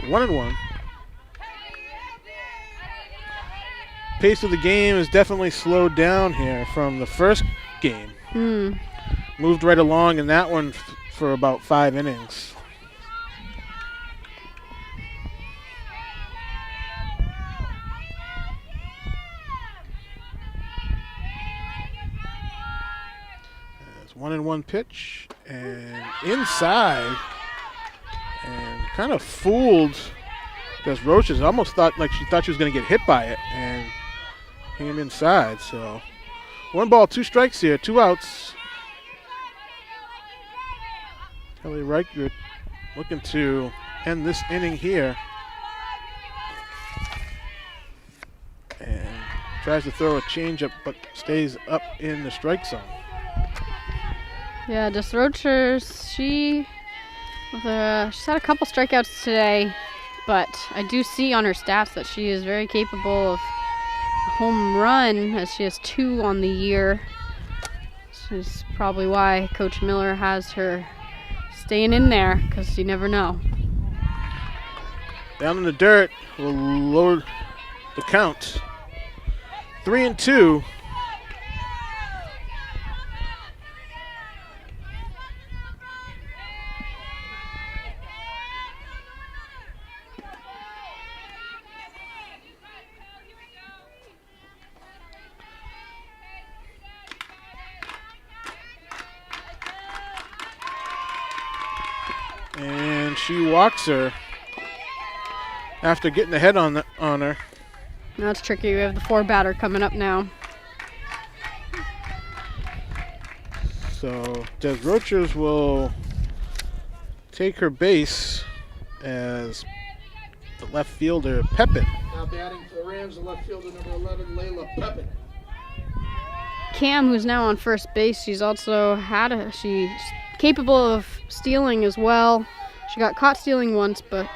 Speaker 1: 1-1. Pace of the game is definitely slowed down here from the first game. Moved right along in that one for about 5 innings. There's 1-1 pitch and inside, and kind of fooled because Roches almost thought she was going to get hit by it and came inside. So 1 ball, 2 strikes here, 2 outs. Kelly Reichert looking to end this inning here. And tries to throw a changeup, but stays up in the strike zone.
Speaker 2: Yeah, just Rochers, she's had a couple strikeouts today, but I do see on her stats that she is very capable of a home run, as she has 2 on the year. This is probably why Coach Miller has her staying in there, because you never know.
Speaker 1: Down in the dirt will lower the count. 3 and 2. And she walks her after getting the head on her.
Speaker 2: That's tricky. We have the 4 batter coming up now.
Speaker 1: So Des Rochers will take her base as the left fielder Pepin.
Speaker 3: Now batting for the Rams, the left fielder, number 11, Layla Pepin.
Speaker 2: Cam, who's now on first base, she's capable of stealing as well. She got caught stealing once, but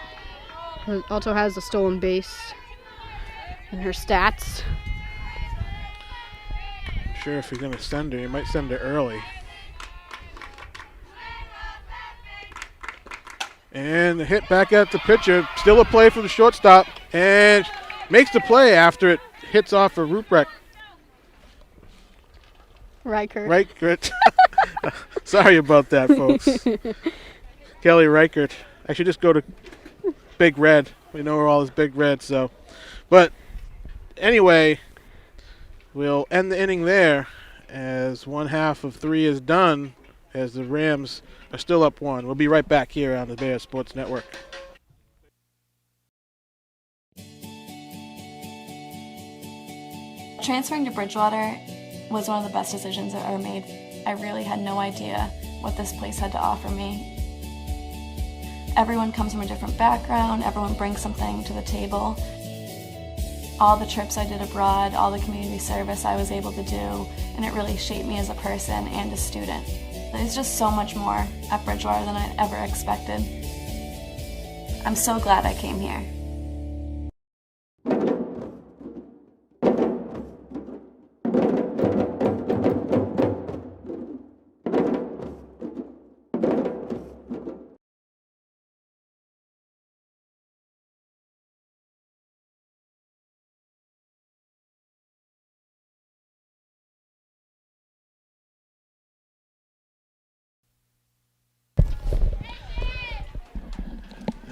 Speaker 2: also has a stolen base in her stats.
Speaker 1: Sure, if you're going to send her, you might send her early. And the hit back at the pitcher. Still a play for the shortstop. And makes the play after it hits off a Ruprecht. Reichert. Sorry about that, folks. Kelly Reichert. I should just go to Big Red. We know we're all as Big Red, so. But anyway, we'll end the inning there as 1/2 of 3 is done, as the Rams are still up 1. We'll be right back here on the Bears Sports Network.
Speaker 7: Transferring to Bridgewater was one of the best decisions I've ever made. I really had no idea what this place had to offer me. Everyone comes from a different background, everyone brings something to the table. All the trips I did abroad, all the community service I was able to do, and it really shaped me as a person and a student. There's just so much more at Bridgewater than I ever expected. I'm so glad I came here.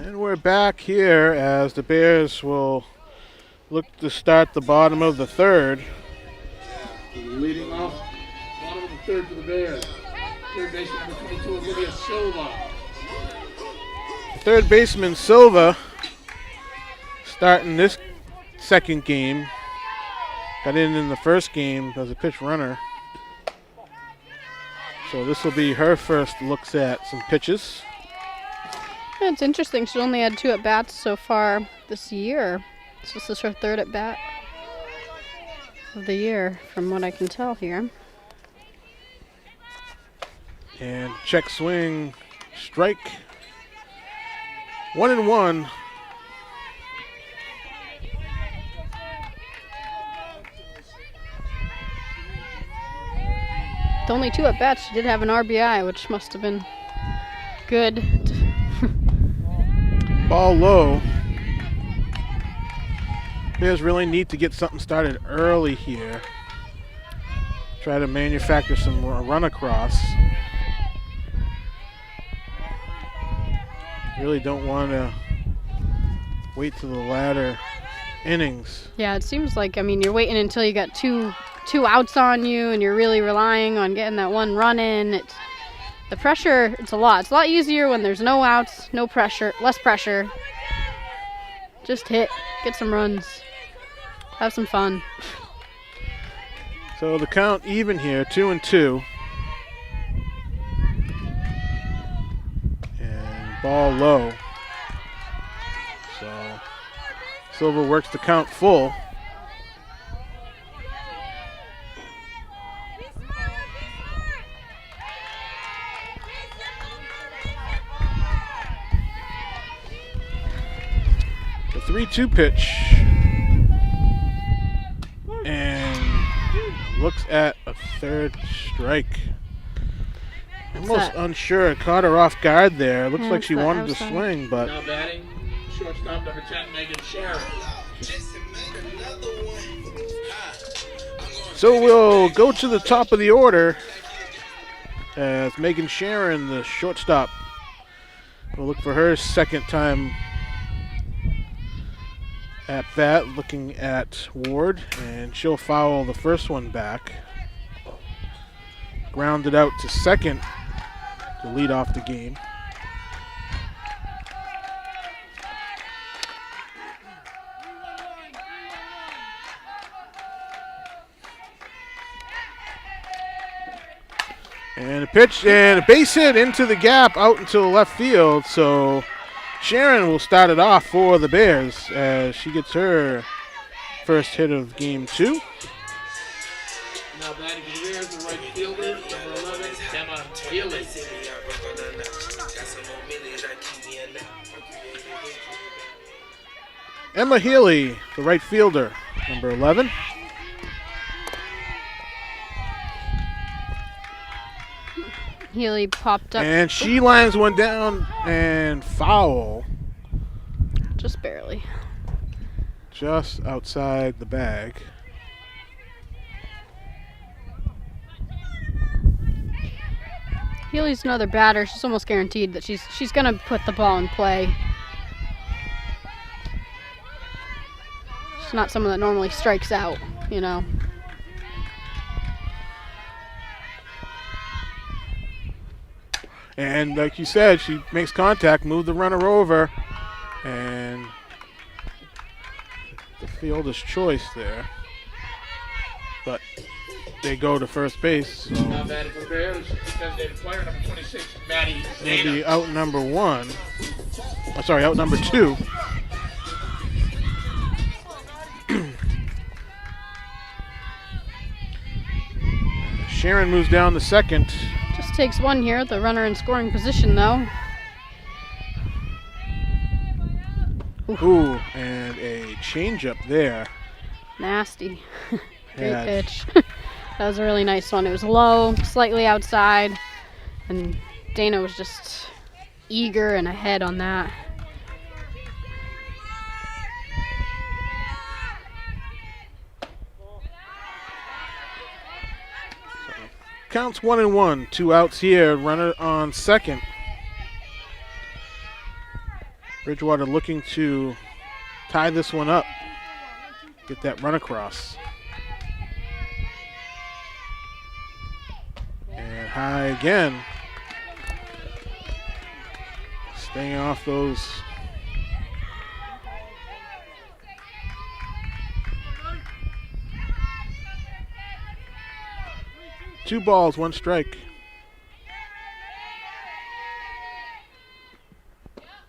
Speaker 1: And we're back here as the Bears will look to start the bottom of the third.
Speaker 3: Leading off, bottom of the third for the Bears. Third baseman number 22, Olivia Silva.
Speaker 1: Third baseman Silva starting this second game. Got in the first game as a pitch runner. So this will be her first looks at some pitches.
Speaker 2: Yeah, it's interesting. She's only had 2 at-bats so far this year. This is her 3rd at-bat of the year, from what I can tell here.
Speaker 1: And check swing, strike. 1-1.
Speaker 2: With only 2 at-bats, she did have an RBI, which must have been good.
Speaker 1: Ball low. Bears really need to get something started early here. Try to manufacture some run across. Really don't want to wait to the latter innings.
Speaker 2: Yeah, it seems like, you're waiting until you got two outs on you and you're really relying on getting that one run in. The pressure, it's a lot. It's a lot easier when there's no outs, no pressure, less pressure. Just hit, get some runs, have some fun.
Speaker 1: So the count even here, 2-2. And ball low. So Silva works the count full. The 3-2 pitch. And looks at a third strike. Almost unsure. Caught her off guard there. Looks like she wanted to swing, but.
Speaker 3: Now batting, shortstop number 10, Megan Sharon.
Speaker 1: So we'll go to the top of the order as Megan Sharon, the shortstop, will look for her second time at bat, looking at Ward, and she'll foul the first one back. Grounded out to second to lead off the game. And a pitch and a base hit into the gap out into the left field. So Sharon will start it off for the Bears as she gets her first hit of game 2.
Speaker 3: Now batting for the Bears, the right fielder, number 11, Emma Healy.
Speaker 1: Emma Healy, the right fielder, number 11.
Speaker 2: Healy popped up.
Speaker 1: And she lines one down and foul.
Speaker 2: Just barely.
Speaker 1: Just outside the bag.
Speaker 2: Healy's another batter. She's almost guaranteed that she's gonna put the ball in play. She's not someone that normally strikes out, you know.
Speaker 1: And like you said, she makes contact, moved the runner over, and the fielder's choice there. But they go to first base. So
Speaker 3: Now batting for the Bears, designated player, number 26, Maddie
Speaker 1: they'll be
Speaker 3: Dana.
Speaker 1: out number 1. Oh, sorry, out number 2. Sharon moves down to second.
Speaker 2: Just takes one here, the runner in scoring position though.
Speaker 1: Ooh, and a changeup there.
Speaker 2: Nasty. Great
Speaker 1: Yeah.
Speaker 2: pitch. That was a really nice one. It was low, slightly outside, and Dana was just eager and ahead on that.
Speaker 1: Counts 1-1, 2 outs here, runner on second. Bridgewater looking to tie this one up, get that run across. And high again. Staying off those. Two balls, one strike.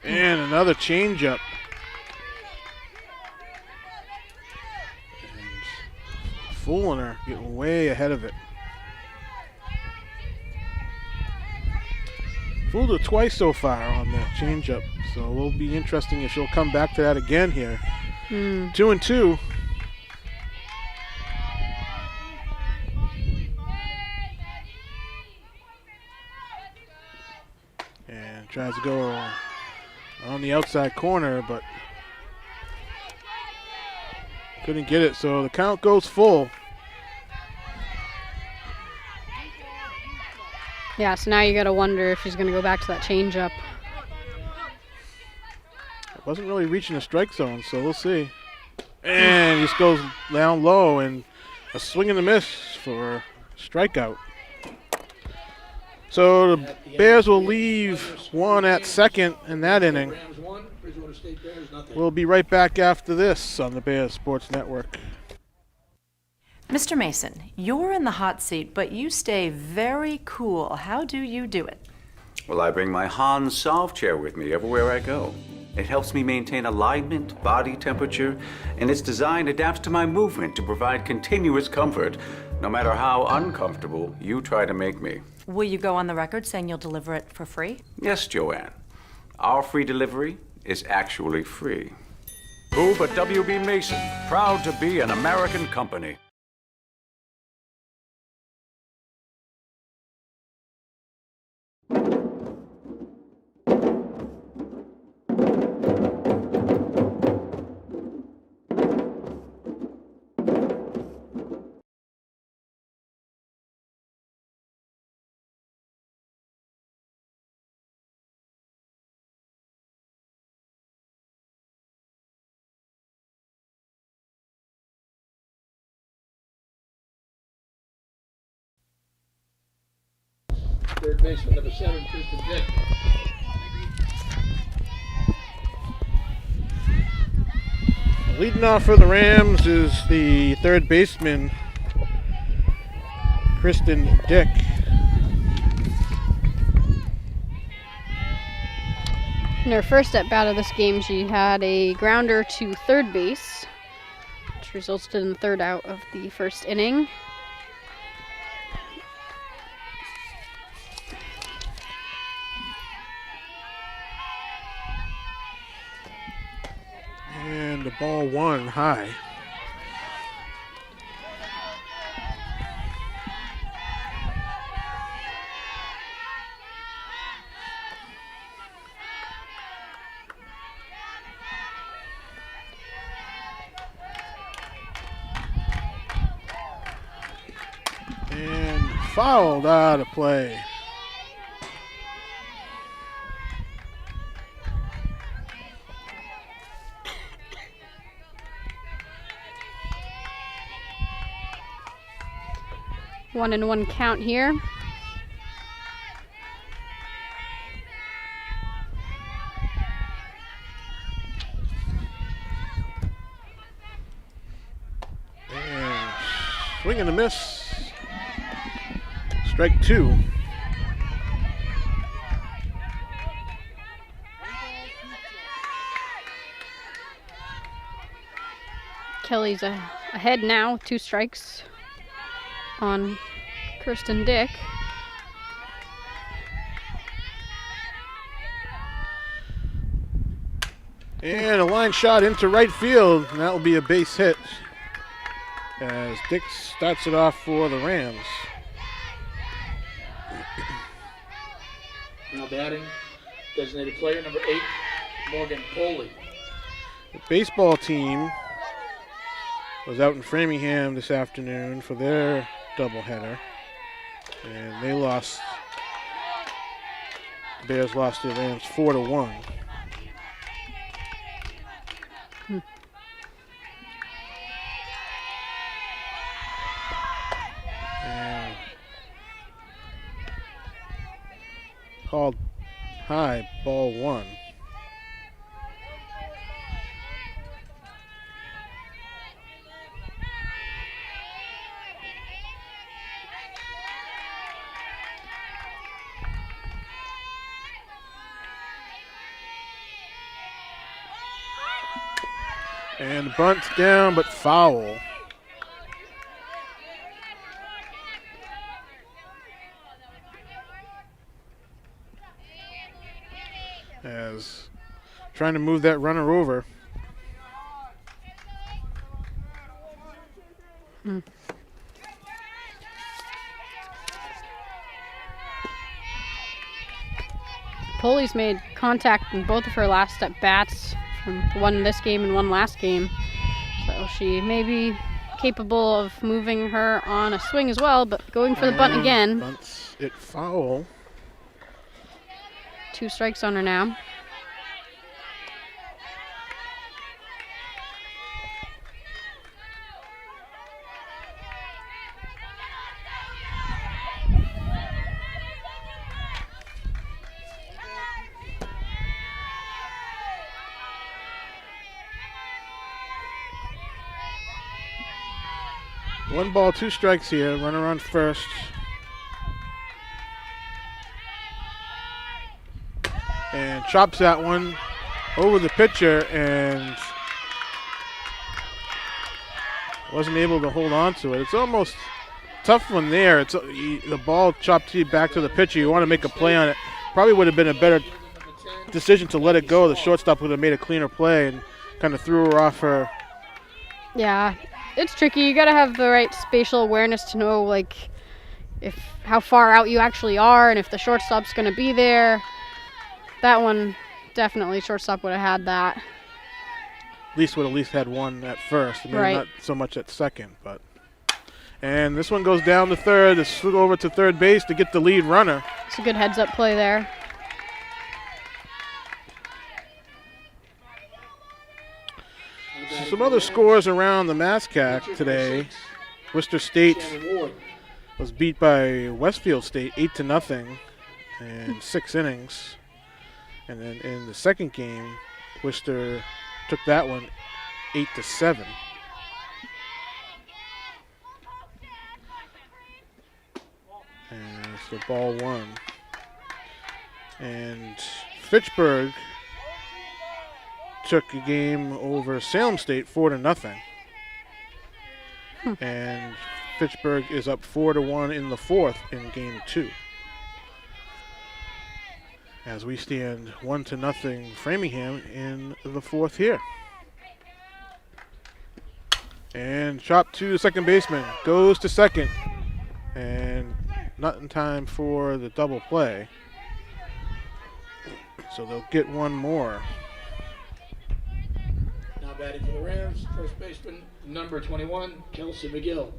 Speaker 1: And another changeup. And fooling her, getting way ahead of it. Fooled her twice so far on the changeup, so it will be interesting if she'll come back to that again here. 2-2. And tries to go on the outside corner, but couldn't get it, so the count goes full.
Speaker 2: Yeah, so now you gotta wonder if she's gonna go back to that changeup.
Speaker 1: It wasn't really reaching the strike zone, so we'll see. And he just goes down low, and a swing and a miss for strikeout. So the Bears will leave one at second in that inning.
Speaker 3: Rams 1, Bridgewater State Bears nothing.
Speaker 1: We'll be right back after this on the Bears Sports Network.
Speaker 5: Mr. Mason, you're in the hot seat, but you stay very cool. How do you do it?
Speaker 6: Well, I bring my Hans Solve chair with me everywhere I go. It helps me maintain alignment, body temperature, and its design adapts to my movement to provide continuous comfort, no matter how uncomfortable you try to make me.
Speaker 5: Will you go on the record saying you'll deliver it for free?
Speaker 6: Yes, Joanne. Our free delivery is actually free. Who but W.B. Mason, proud to be an American company.
Speaker 3: Third baseman, number 7, Kristen Dick.
Speaker 1: Leading off for the Rams is the third baseman, Kristen Dick.
Speaker 2: In her first at bat of this game, she had a grounder to third base, which resulted in the third out of the first inning.
Speaker 1: And ball 1 high. And fouled out of play.
Speaker 2: One and one count here.
Speaker 1: And swing and a miss. Strike 2.
Speaker 2: Kelly's ahead now, 2 strikes on Kirsten Dick.
Speaker 1: And a line shot into right field, and that will be a base hit as Dick starts it off for the Rams.
Speaker 3: Now batting, designated player number 8, Morgan Poley.
Speaker 1: The baseball team was out in Framingham this afternoon for their doubleheader, and they lost. The Bears lost to the Rams 4-1. And called high, ball 1. And bunt down, but foul. As trying to move that runner over.
Speaker 2: Poley's made contact in both of her last at bats, from one this game and one last game. So she may be capable of moving her on a swing as well, but going for the bunt again.
Speaker 1: Bunts it foul.
Speaker 2: 2 strikes on her now.
Speaker 1: One ball, 2 strikes here. Runner on first. And chops that one over the pitcher and wasn't able to hold on to it. It's almost tough one there. It's the ball chopped back to the pitcher. You want to make a play on it. Probably would have been a better decision to let it go. The shortstop would have made a cleaner play and kind of threw her off her.
Speaker 2: Yeah, it's tricky. You got to have the right spatial awareness to know, like, how far out you actually are and if the shortstop's going to be there. That one, definitely shortstop would have had that.
Speaker 1: At least would at least had one at first. Maybe
Speaker 2: right.
Speaker 1: Not so much at second, but. And this one goes down to third. It's over to third base to get the lead runner.
Speaker 2: It's a good heads-up play there.
Speaker 1: Some other scores around the MASCAC today. Worcester State was beat by Westfield State 8-0 in 6 innings. And then in the second game, Worcester took that one 8-7. And it's the ball 1. And Fitchburg took a game over Salem State 4-0. And Fitchburg is up 4-1 in the 4th in game 2. As we stand 1-0 Framingham in the 4th here. And chop to the second baseman. Goes to second. And not in time for the double play. So they'll get one more.
Speaker 3: Now batting for the Rams, first baseman, number 21, Kelsey McGill.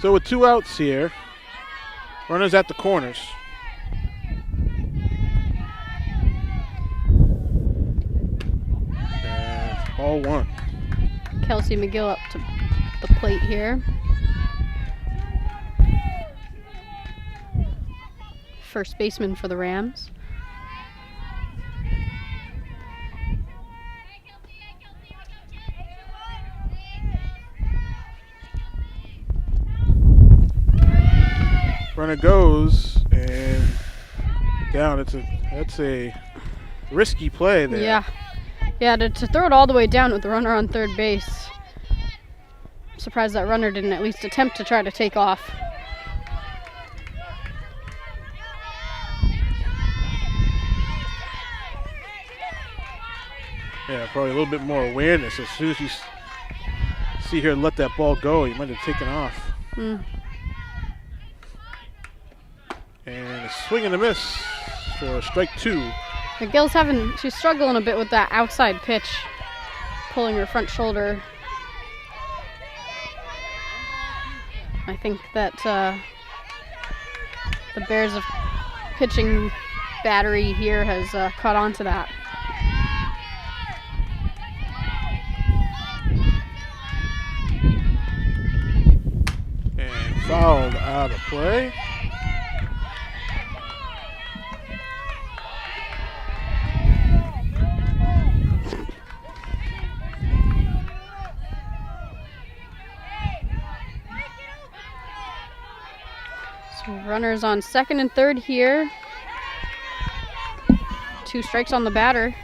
Speaker 1: So with 2 outs here, runners at the corners. And ball 1.
Speaker 2: Kelsey McGill up to the plate here. First baseman for the Rams.
Speaker 1: Runner goes and down. That's a risky play there.
Speaker 2: Yeah. Yeah, to throw it all the way down with the runner on third base. I'm surprised that runner didn't at least attempt to try to take off.
Speaker 1: Yeah, probably a little bit more awareness. As soon as you see her let that ball go, you might have taken off. And a swing and a miss for strike 2.
Speaker 2: McGill's she's struggling a bit with that outside pitch, pulling her front shoulder. I think that the Bears' pitching battery here has caught on to that.
Speaker 1: And fouled out of play.
Speaker 2: So runners on second and third here. 2 strikes on the batter.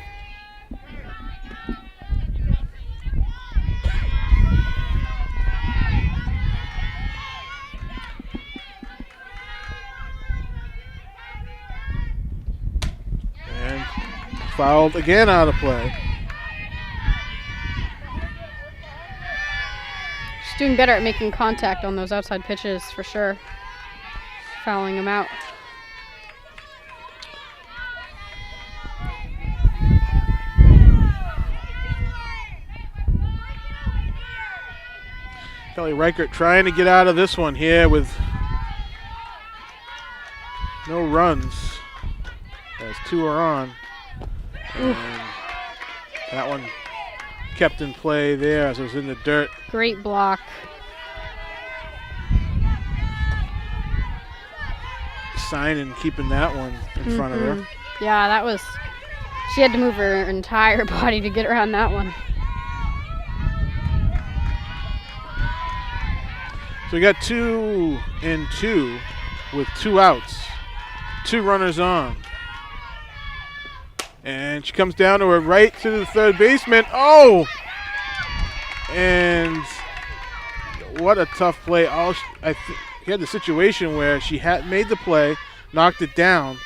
Speaker 1: And fouled again out of play.
Speaker 2: She's doing better at making contact on those outside pitches for sure. Fouling him out.
Speaker 1: Kelly Reichert trying to get out of this one here with no runs as 2 are on. And that one kept in play there as it was in the dirt.
Speaker 2: Great block.
Speaker 1: Signing, keeping that one in front of her.
Speaker 2: Yeah, she had to move her entire body to get around that one.
Speaker 1: So we got 2 and 2 with 2 outs. 2 runners on. And she comes down to her right to the third baseman. Oh! And what a tough play. He had the situation where she had made the play, knocked it down,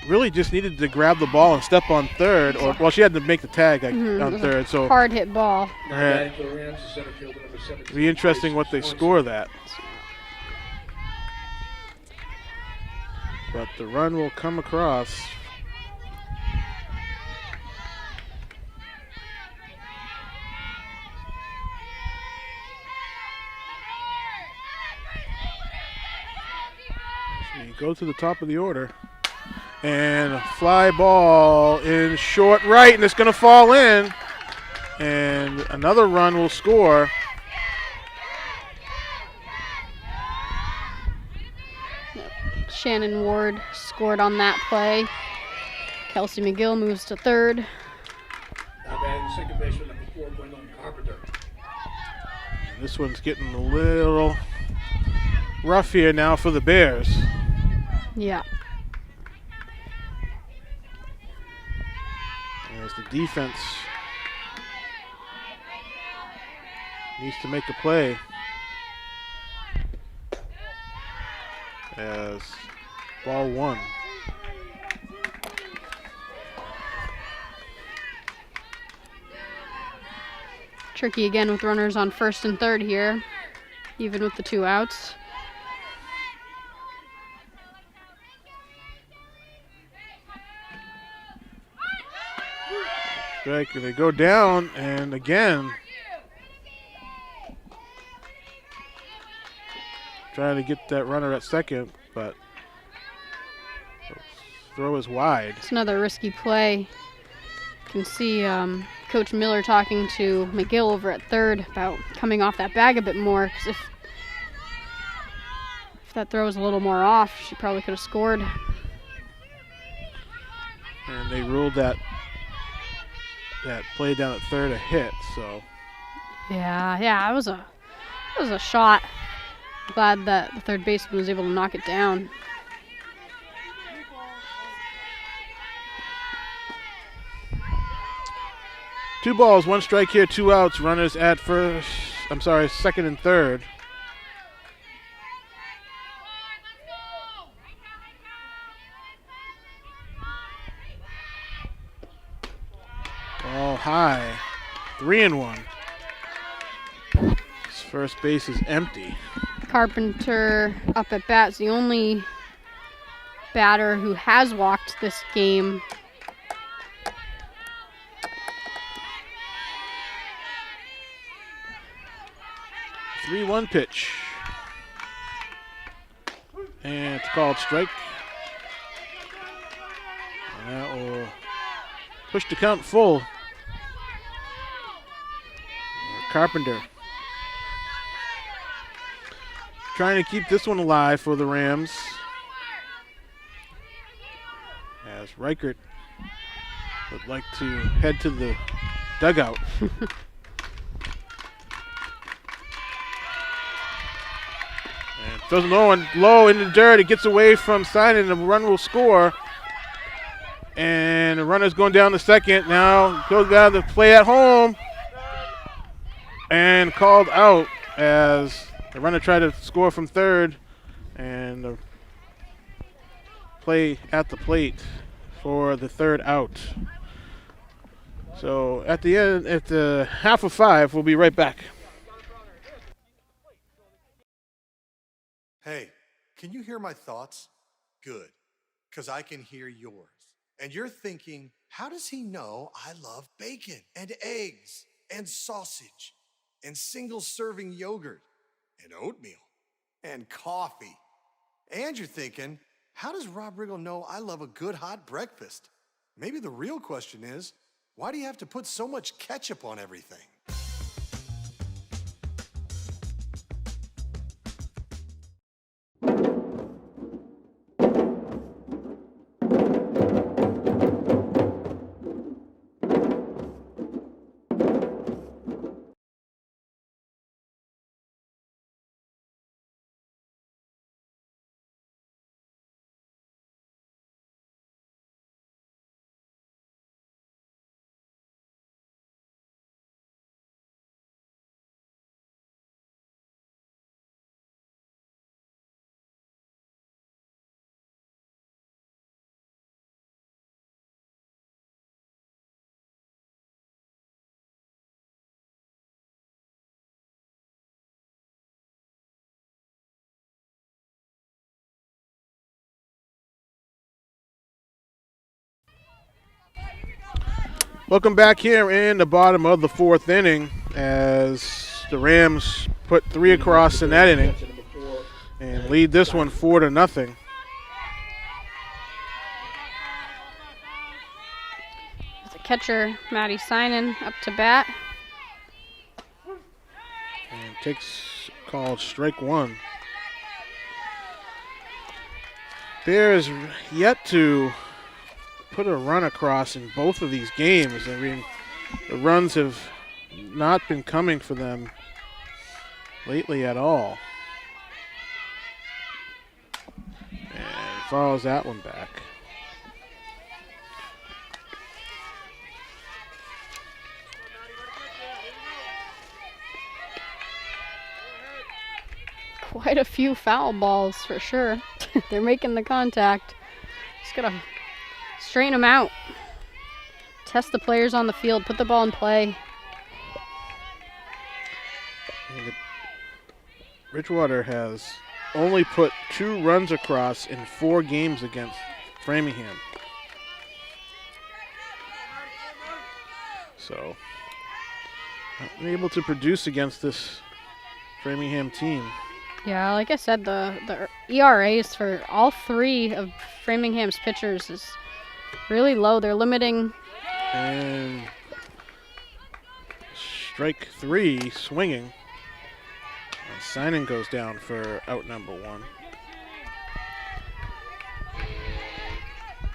Speaker 1: really just needed to grab the ball and step on third, or she had to make the tag on third. So
Speaker 2: hard hit ball.
Speaker 1: It'll be interesting what they score that. But the run will come across. Go to the top of the order. And a fly ball in short right, and it's going to fall in. And another run will score.
Speaker 2: Shannon Ward scored on that play. Kelsey McGill moves to third.
Speaker 3: Now batting second baseman, number 4, Gwendolyn Carpenter.
Speaker 1: And this one's getting a little rough here now for the Bears.
Speaker 2: Yeah.
Speaker 1: As the defense needs to make a play. as ball one.
Speaker 2: Tricky again with runners on first and third here, even with the 2 outs.
Speaker 1: Strike, they go down, and again, trying to get that runner at second, but throw is wide.
Speaker 2: It's another risky play. You can see Coach Miller talking to McGill over at third about coming off that bag a bit more, because if that throw was a little more off, she probably could have scored.
Speaker 1: And they ruled that play down at third a hit, so.
Speaker 2: Yeah, that was a shot. Glad that the third baseman was able to knock it down.
Speaker 1: Two balls, 1 strike here, 2 outs. Runners at second and third. Ball high, 3-1. His first base is empty.
Speaker 2: Carpenter up at bat is the only batter who has walked this game.
Speaker 1: Three-one pitch. And it's called strike. And that will push the count full. Carpenter trying to keep this one alive for the Rams, as Reichert would like to head to the dugout. And throws low and low in the dirt. It gets away from Simon, and the run will score. And the runner's going down the second. Now goes down to play at home. And called out as the runner tried to score from third. And the play at the plate for the third out. So at the end, at the half of 5, we'll be right back.
Speaker 4: Hey, can you hear my thoughts? Good, because I can hear yours. And you're thinking, how does he know I love bacon and eggs and sausage and single-serving yogurt and oatmeal and coffee? And you're thinking, how does Rob Riggle know I love a good hot breakfast? Maybe the real question is, why do you have to put so much ketchup on everything?
Speaker 1: Welcome back here in the bottom of the 4th inning as the Rams put 3 across in that inning and lead this one 4-0.
Speaker 2: The catcher, Maddie Sinan, up to bat.
Speaker 1: And takes called strike 1. Bears yet to put a run across in both of these games. I mean, the runs have not been coming for them lately at all. And follows that one back.
Speaker 2: Quite a few foul balls for sure. They're making the contact. Just gotta straighten them out. Test the players on the field. Put the ball in play.
Speaker 1: Bridgewater has only put 2 runs across in 4 games against Framingham. So, not able to produce against this Framingham team.
Speaker 2: Yeah, like I said, the ERAs for all 3 of Framingham's pitchers is really low. They're limiting.
Speaker 1: And strike 3, swinging. Signing goes down for out number 1.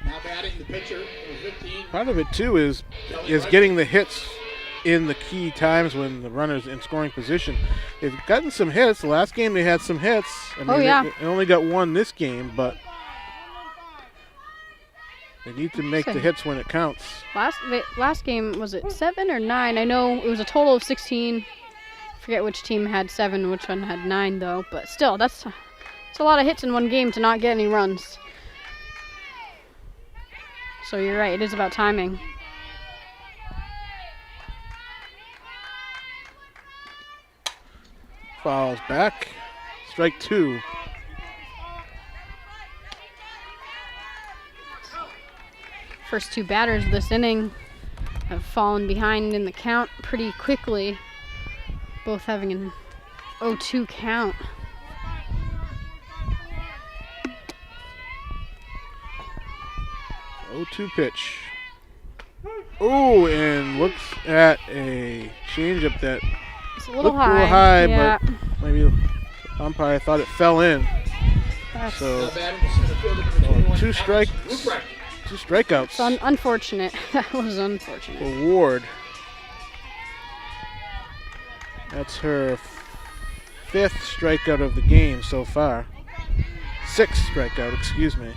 Speaker 3: Now batting the pitcher, number 15.
Speaker 1: Part of it too is getting the hits in the key times when the runner's in scoring position. They've gotten some hits. The last game they had some hits. I mean, they only got 1 this game, but they need to make the hits when it counts.
Speaker 2: Last game, was it 7 or 9? I know it was a total of 16. Forget which team had 7, which one had 9 though. But still, that's a lot of hits in one game to not get any runs. So you're right, it is about timing.
Speaker 1: Fouls back. Strike 2.
Speaker 2: First 2 batters this inning have fallen behind in the count pretty quickly, both having an 0-2 count.
Speaker 1: Pitch. Oh, and looks at a changeup that
Speaker 2: it's a little
Speaker 1: looked a little high,
Speaker 2: yeah.
Speaker 1: but maybe the umpire thought it fell in. So, 2 strikeouts.
Speaker 2: It's unfortunate. That was unfortunate.
Speaker 1: For Ward. That's her 5th strikeout of the game so far. 6th strikeout, excuse me.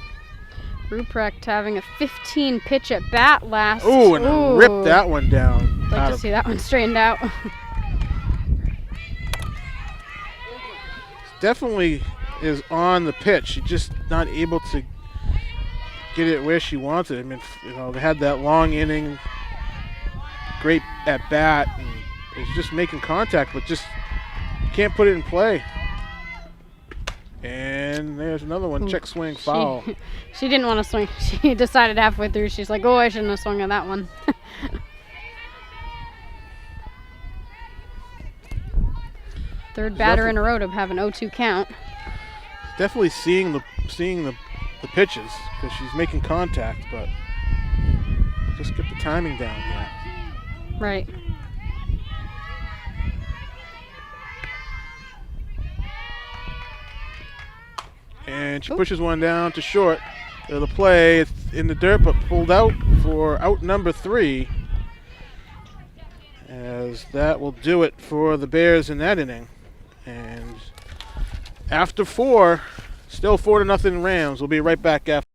Speaker 2: Ruprecht having a 15 pitch at bat last.
Speaker 1: Oh, and ripped that one down.
Speaker 2: I'd like to see that one straightened out.
Speaker 1: Definitely is on the pitch. She's just not able to get it where she wants it. I mean, they had that long inning, great at bat, and is just making contact, but just can't put it in play. And there's another one, check swing foul.
Speaker 2: She didn't want to swing. She decided halfway through, she's like, oh, I shouldn't have swung at that one. Third batter in a row to have an 0-2 count.
Speaker 1: Definitely seeing the pitches because she's making contact, but just get the timing down here.
Speaker 2: Right.
Speaker 1: And she pushes one down to short. The play, it's in the dirt, but pulled out for out number 3. As that will do it for the Bears in that inning. And after 4, still 4-0 Rams. We'll be right back after.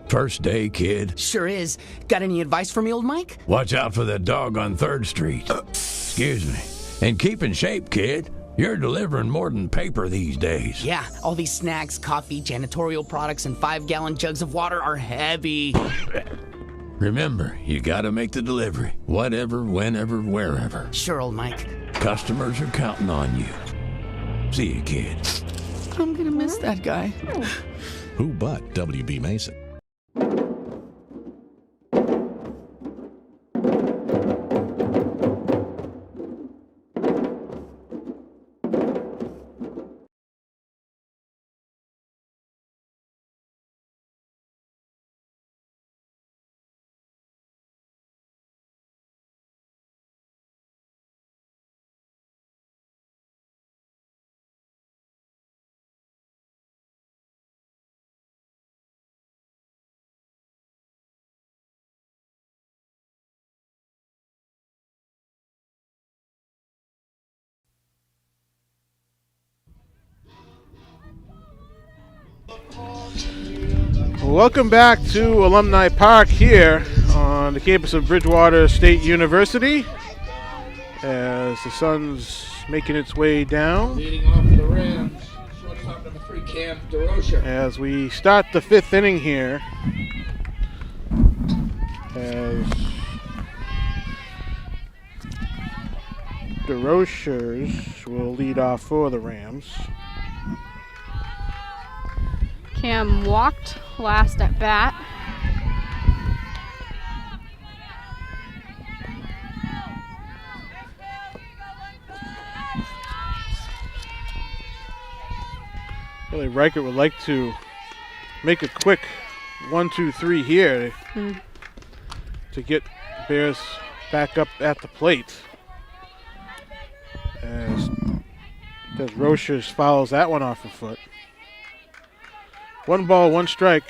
Speaker 8: First day, kid.
Speaker 9: Sure is. Got any advice for me, old Mike?
Speaker 8: Watch out for that dog on 3rd Street. Excuse me. And keep in shape, kid. You're delivering more than paper these days.
Speaker 9: Yeah, all these snacks, coffee, janitorial products, and 5-gallon jugs of water are heavy.
Speaker 8: Remember, you gotta make the delivery. Whatever, whenever, wherever.
Speaker 9: Sure, old Mike.
Speaker 8: Customers are counting on you. See you, kid.
Speaker 9: I'm gonna miss that guy.
Speaker 10: Who but WB Mason?
Speaker 1: Welcome back to Alumni Park here on the campus of Bridgewater State University as the sun's making its way down.
Speaker 3: Leading off for the Rams, shortstop number 3, Cam DeRocher.
Speaker 1: As we start the 5th inning here, as DeRochers will lead off for the Rams.
Speaker 2: Cam walked last at bat.
Speaker 1: Really, Reichert would like to make a quick 1-2-3 here to get Bears back up at the plate. As Rochers fouls that one off the foot. 1 ball, 1 strike.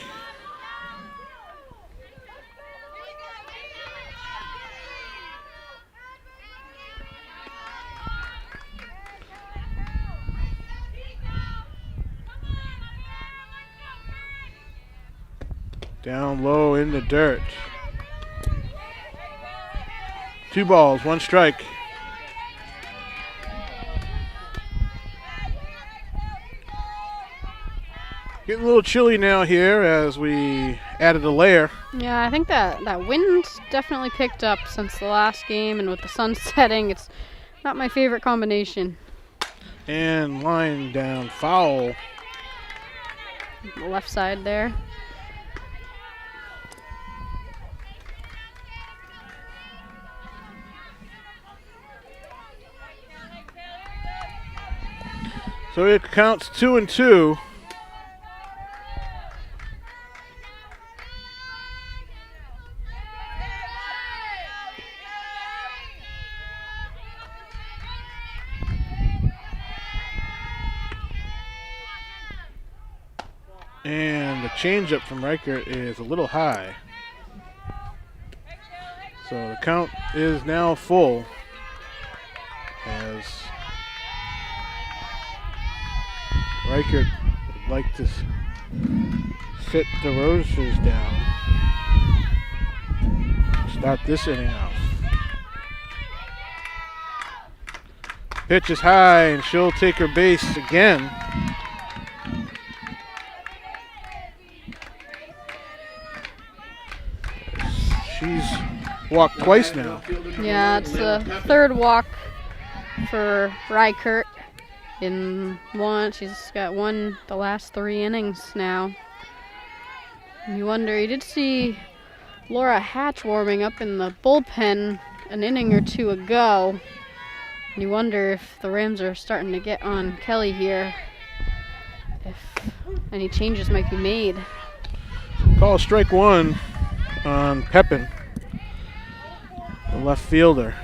Speaker 1: Down low in the dirt. 2 balls, 1 strike. Getting a little chilly now here as we added a layer.
Speaker 2: Yeah, I think that wind definitely picked up since the last game, and with the sun setting, it's not my favorite combination.
Speaker 1: And line down foul.
Speaker 2: The left side there.
Speaker 1: So it counts 2-2. And the changeup from Reichert is a little high. So the count is now full as Reichert would like to sit the Roses down. Start this inning off. Pitch is high and she'll take her base again. She's walked twice now.
Speaker 2: Yeah, it's the 3rd walk for Reichert in one. She's got won the last 3 innings now. And you wonder, you did see Laura Hatch warming up in the bullpen an inning or 2 ago. And you wonder if the Rams are starting to get on Kelly here, if any changes might be made.
Speaker 1: Call strike 1 on Pepin, the left fielder.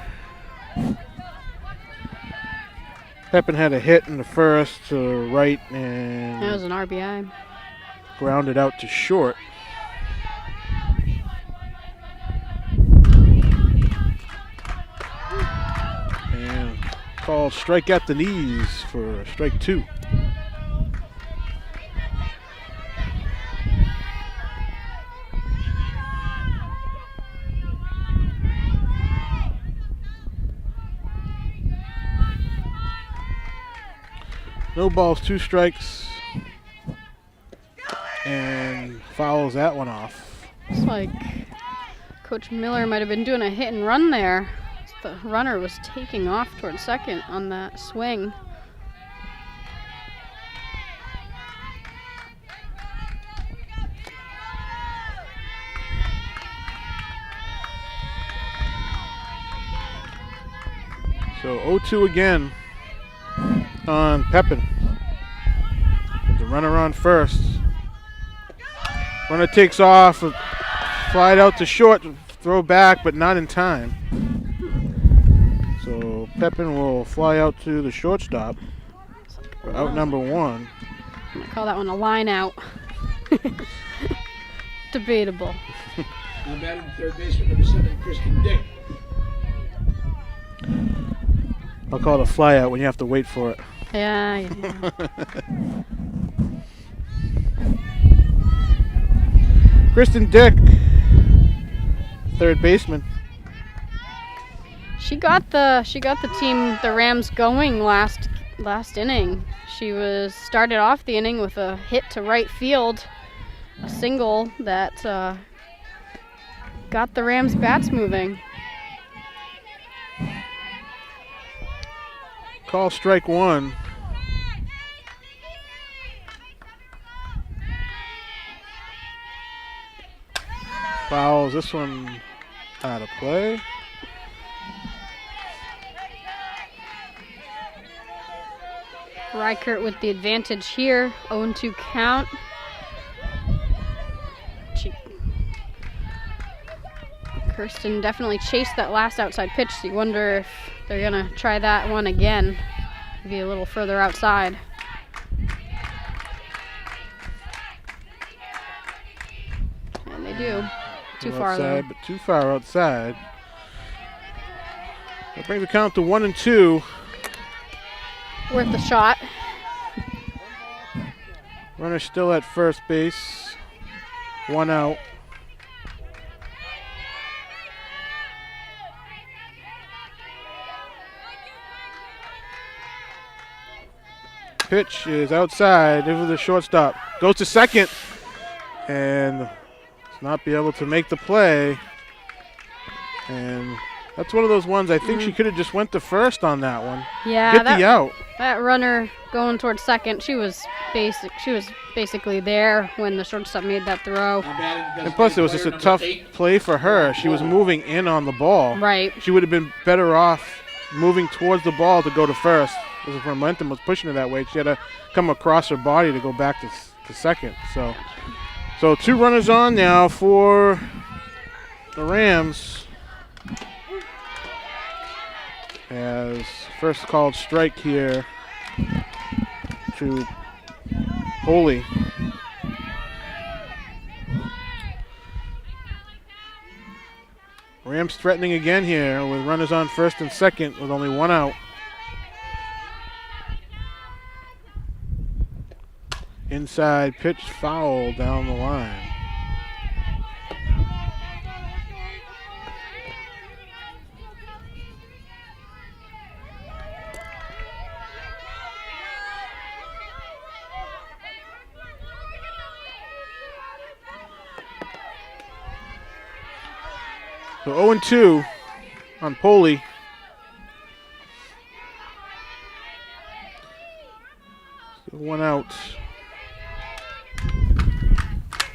Speaker 1: Pepin had a hit in the first to right and
Speaker 2: That was an RBI.
Speaker 1: grounded out to short. And called strike at the knees for strike 2. No balls, 2 strikes, and fouls that one off.
Speaker 2: Looks like Coach Miller might have been doing a hit and run there. The runner was taking off towards second on that swing.
Speaker 1: So 0-2 again on Pepin. The runner on first. Runner takes off, flied out to short, throw back, but not in time. So Pepin will fly out to the shortstop for out number 1.
Speaker 2: I call that one a line out. Debatable.
Speaker 3: Now batting third baseman number 7, Kristen Dick.
Speaker 1: I'll call it a fly out when you have to wait for it.
Speaker 2: Yeah.
Speaker 1: Kristen Dick, third baseman.
Speaker 2: She got the team, the Rams, going last last inning. She started off the inning with a hit to right field, a single that got the Rams bats moving.
Speaker 1: Call strike one. Fouls this one out of play.
Speaker 2: Reichert with the advantage here, 0-2 count. Kirsten definitely chased that last outside pitch, so you wonder if they're gonna try that one again, maybe a little further outside. And they do. Too far
Speaker 1: outside,
Speaker 2: though.
Speaker 1: but too far outside. That brings the count to 1-2.
Speaker 2: Worth a shot.
Speaker 1: Runner still at first base. 1 out. Pitch is outside. Over the shortstop. Goes to second. And does not be able to make the play. And that's one of those ones I think she could have just went to first on that one.
Speaker 2: Yeah,
Speaker 1: Get the out.
Speaker 2: That runner going towards second, she was basically there when the shortstop made that throw.
Speaker 1: And plus, it was just a tough play for her. She was moving in on the ball.
Speaker 2: Right.
Speaker 1: She would have been better off moving towards the ball to go to first. Because her momentum was pushing her that way. She had to come across her body to go back to second. So 2 runners on now for the Rams. As first called strike here to Holy. Rams threatening again here with runners on first and second with only 1 out. Inside pitch foul down the line. So 0-2 on Poli. So 1 out.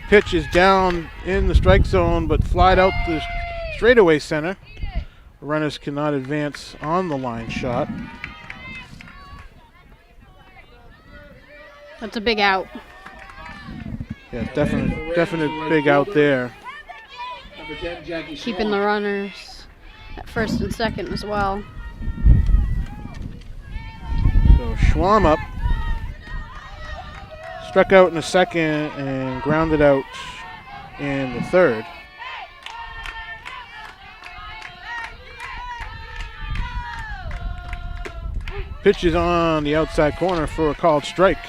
Speaker 1: Pitch is down in the strike zone, but flied out the straightaway center. Runners cannot advance on the line shot.
Speaker 2: That's a big out.
Speaker 1: Yeah, definite big out there.
Speaker 2: Keeping the runners at first and second as well.
Speaker 1: So Schwam up. Struck out in the second and grounded out in the third. Pitch is on the outside corner for a called strike.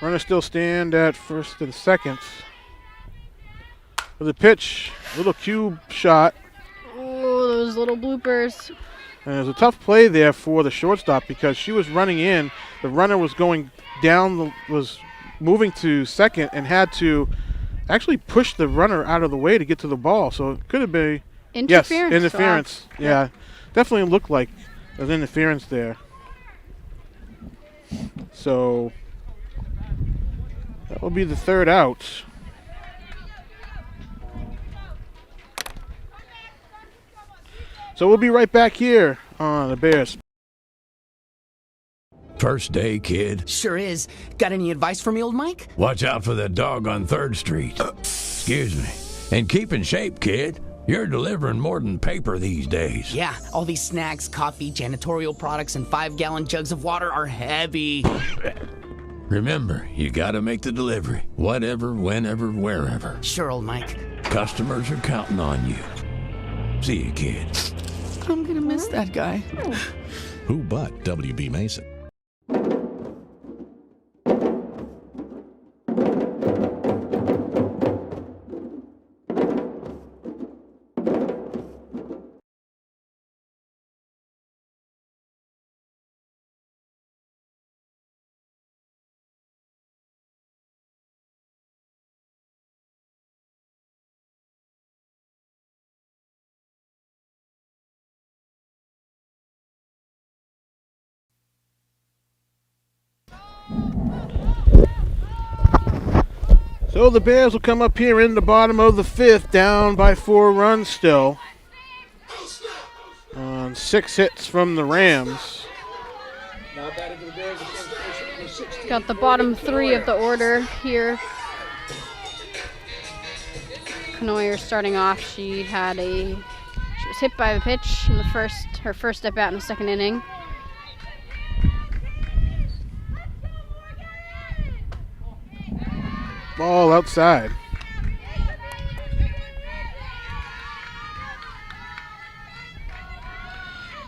Speaker 1: Runners still stand at first and second. With a pitch, little cube shot.
Speaker 2: Oh, those little bloopers.
Speaker 1: And it was a tough play there for the shortstop because she was running in. The runner was going down, was moving to second and had to actually push the runner out of the way to get to the ball. So it could have been
Speaker 2: interference.
Speaker 1: Yes, interference. Yeah, definitely looked like there's interference there. So that will be the third out. So we'll be right back here on the Bears.
Speaker 8: First day, kid.
Speaker 9: Sure is. Got any advice for me, old Mike?
Speaker 8: Watch out for the dog on 3rd Street. Excuse me. And keep in shape, kid. You're delivering more than paper these days.
Speaker 9: Yeah, all these snacks, coffee, janitorial products, and 5-gallon jugs of water are heavy.
Speaker 8: Remember, you gotta make the delivery. Whatever, whenever, wherever.
Speaker 9: Sure, old Mike.
Speaker 8: Customers are counting on you. See you, kid.
Speaker 9: I'm gonna miss that guy.
Speaker 10: Who but WB Mason?
Speaker 1: So the Bears will come up here in the bottom of the 5th, down by 4 runs still. On 6 hits from the Rams.
Speaker 3: Now batting for the Bears against pitcher number 16.
Speaker 2: Got the bottom 3 of the order here. Knoyer starting off. She was hit by the pitch in her first at bat in the 2nd inning.
Speaker 1: Ball outside.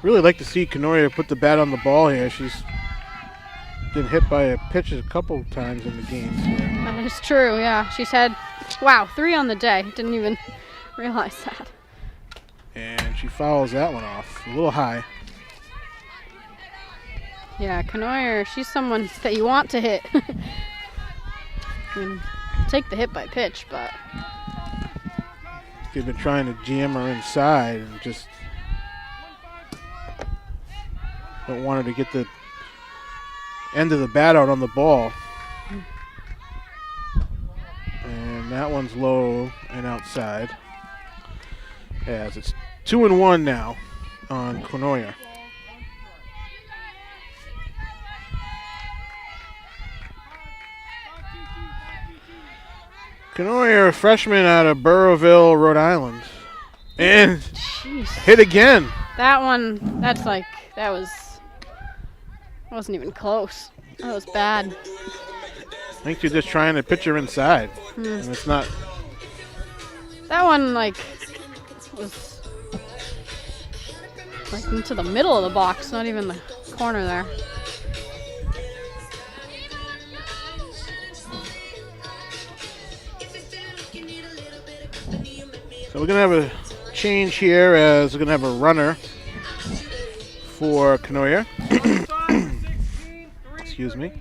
Speaker 1: Really like to see Knoyer put the bat on the ball here. She's been hit by a pitch a couple times in the game. So.
Speaker 2: That is true, yeah. She's had, 3 on the day. Didn't even realize that.
Speaker 1: And she fouls that one off. A little high.
Speaker 2: Yeah, Knoyer, she's someone that you want to hit. I mean, take the hit by pitch, but
Speaker 1: they've been trying to jam her inside and just don't want her to get the end of the bat out on the ball. And that one's low and outside. As it's 2-1 now on Knoyer. Knoyer, a freshman out of Burrowville, Rhode Island. And hit again.
Speaker 2: That one, wasn't even close. That was bad.
Speaker 1: I think you're just trying to pitch her inside. And it's not.
Speaker 2: That one, was into the middle of the box, not even the corner there.
Speaker 1: So we're going to have a change here as we're going to have a runner for Knoyer. Excuse me.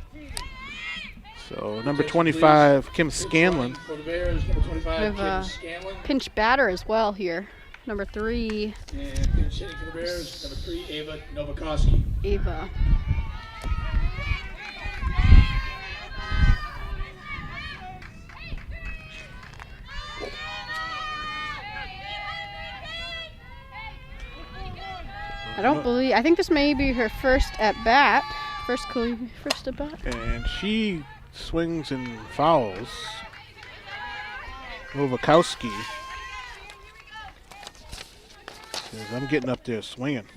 Speaker 1: So number 25, Kim Scanlon.
Speaker 3: For the Bears, number 25,
Speaker 2: We have
Speaker 3: Kim Scanlon.
Speaker 2: Pinch batter as well here. Number 3.
Speaker 3: And pinch hitting for the Bears, number 3, Ava Novakoski.
Speaker 2: Ava. I think this may be her first at bat. First at bat.
Speaker 1: And she swings and fouls. Novakoski says, I'm getting up there swinging.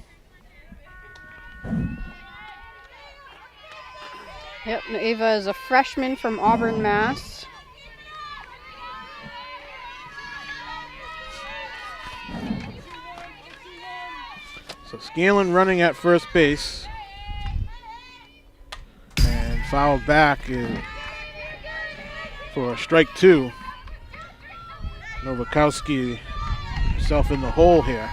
Speaker 2: Yep, Ava is a freshman from Auburn, Mass.
Speaker 1: So Scanlon running at first base. And fouled back for a strike 2. Novakoski himself in the hole here.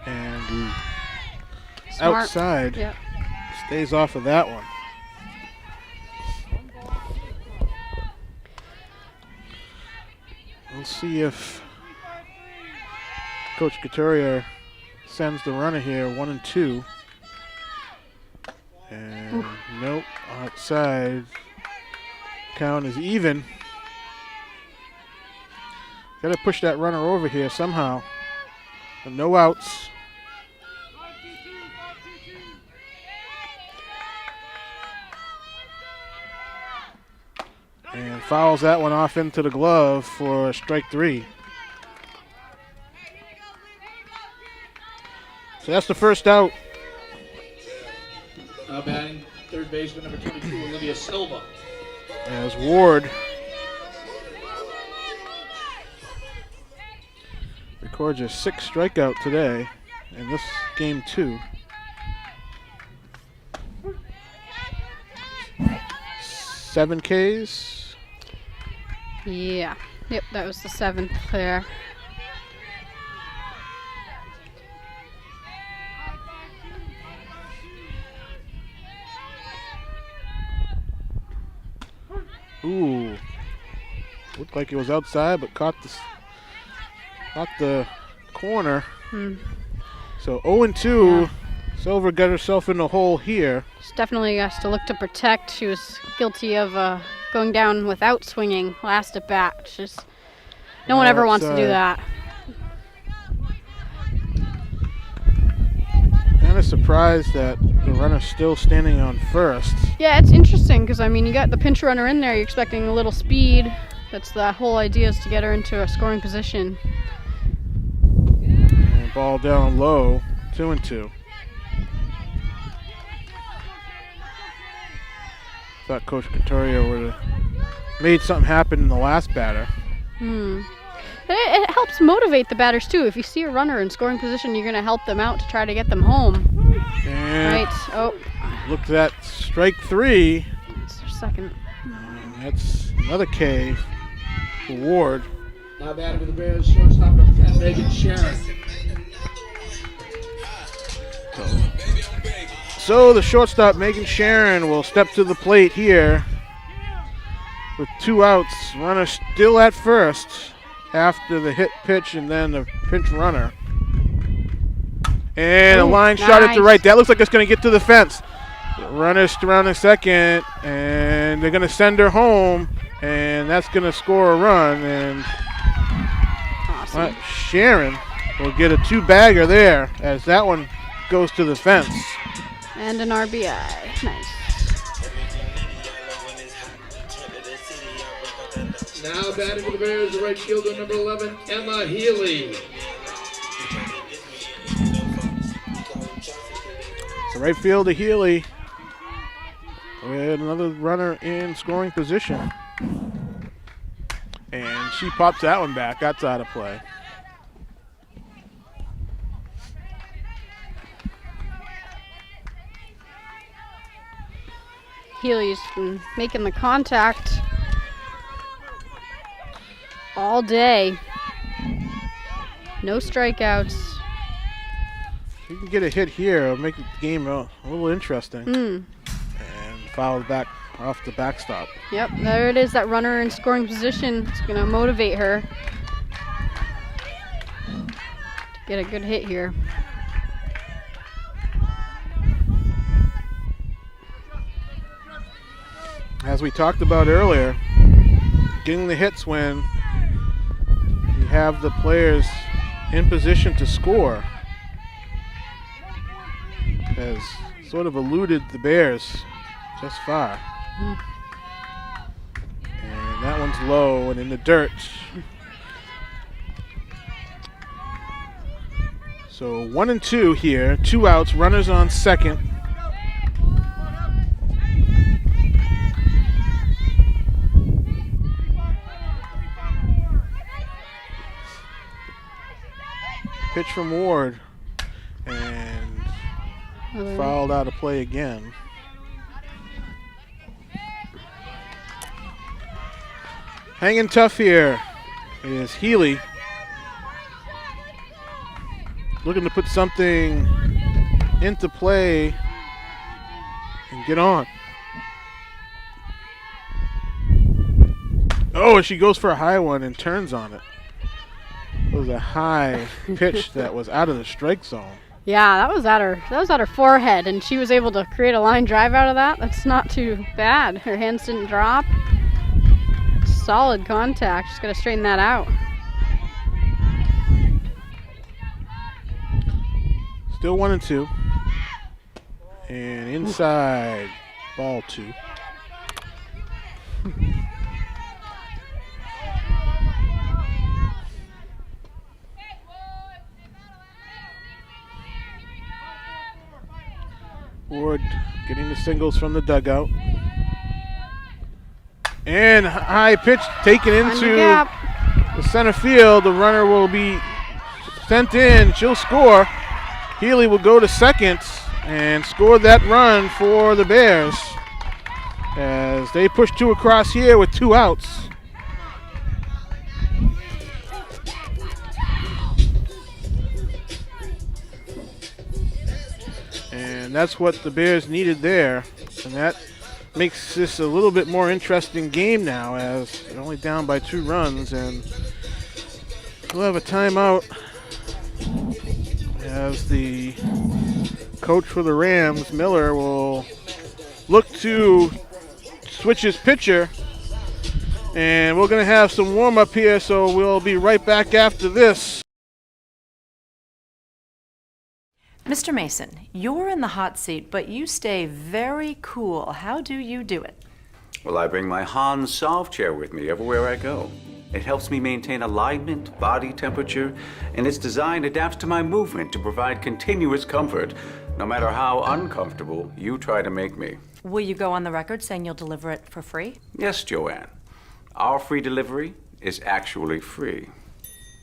Speaker 1: And outside.
Speaker 2: Yep.
Speaker 1: Stays off of that one. We'll see if Coach Couturier sends the runner here, 1 and 2. And nope, outside. Count is even. Got to push that runner over here somehow. But no outs. And fouls that one off into the glove for strike 3. So that's the first out.
Speaker 3: Now batting third baseman number 22, Olivia Silva.
Speaker 1: As Ward records a 6th strikeout today in this game 2. 7 Ks.
Speaker 2: Yeah. Yep, that was the 7th there.
Speaker 1: Ooh. Looked like it was outside, but caught the corner. So 0-2.
Speaker 2: Yeah.
Speaker 1: Silver got herself in the hole here.
Speaker 2: She definitely has to look to protect. She was guilty of going down without swinging last at bat. Just no one ever wants to do that.
Speaker 1: Kind of surprised that the runner's still standing on first.
Speaker 2: Yeah, it's interesting because, I mean, you got the pinch runner in there. You're expecting a little speed. That's the whole idea, is to get her into a scoring position.
Speaker 1: And ball down low, 2-2. Thought Coach Couturier would have made something happen in the last batter.
Speaker 2: It helps motivate the batters too. If you see a runner in scoring position, you're going to help them out to try to get them home.
Speaker 1: And
Speaker 2: Right. Oh,
Speaker 1: look at that, strike 3.
Speaker 2: it's their second.
Speaker 1: And that's another K for Ward.
Speaker 3: Now batting for the Bears, shortstop number 10, Megan Sharon.
Speaker 1: So the shortstop, Megan Sharon, will step to the plate here with 2 outs. Runner still at first after the hit pitch and then the pinch runner. And a line shot at the right. That looks like it's going to get to the fence. The runner's surrounding second, and they're going to send her home, and that's going to score a run. And
Speaker 2: Awesome.
Speaker 1: Sharon will get a 2-bagger there as that one goes to the fence.
Speaker 2: And an RBI. Nice.
Speaker 3: Now batting for the Bears, the right fielder number 11, Emma Healy.
Speaker 1: So right fielder Healy with another runner in scoring position. And she pops that one back. That's out of play.
Speaker 2: Healy's been making the contact all day. No strikeouts.
Speaker 1: If you can get a hit here, it'll make the game a little interesting. And foul back off the backstop.
Speaker 2: Yep, there it is, that runner in scoring position. It's going to motivate her to get a good hit here.
Speaker 1: As we talked about earlier, getting the hits when you have the players in position to score has sort of eluded the Bears just far. And that one's low and in the dirt. So 1-2 here, 2 outs, runners on second. Pitch from Ward, and fouled out of play again. Hanging tough here is Healy. Looking to put something into play and get on. Oh, and she goes for a high one and turns on it. It was a high pitch that was out of the strike zone.
Speaker 2: Yeah, that was at her forehead, and she was able to create a line drive out of that. That's not too bad. Her hands didn't drop. Solid contact. Just got to straighten that out.
Speaker 1: Still 1-2. And inside, ball 2. Ward getting the singles from the dugout. And high pitch taken into the center field. The runner will be sent in. She'll score. Healy will go to second and score that run for the Bears as they push 2 across here with 2 outs. And that's what the Bears needed there. And that makes this a little bit more interesting game now, as they're only down by 2 runs, and we'll have a timeout as the coach for the Rams, Miller, will look to switch his pitcher, and we're going to have some warm-up here, so we'll be right back after this.
Speaker 5: Mr. Mason, you're in the hot seat, but you stay very cool. How do you do it?
Speaker 6: Well, I bring my Hans Solve chair with me everywhere I go. It helps me maintain alignment, body temperature, and its design adapts to my movement to provide continuous comfort, no matter how uncomfortable you try to make me.
Speaker 5: Will you go on the record saying you'll deliver it for free?
Speaker 6: Yes, Joanne. Our free delivery is actually free.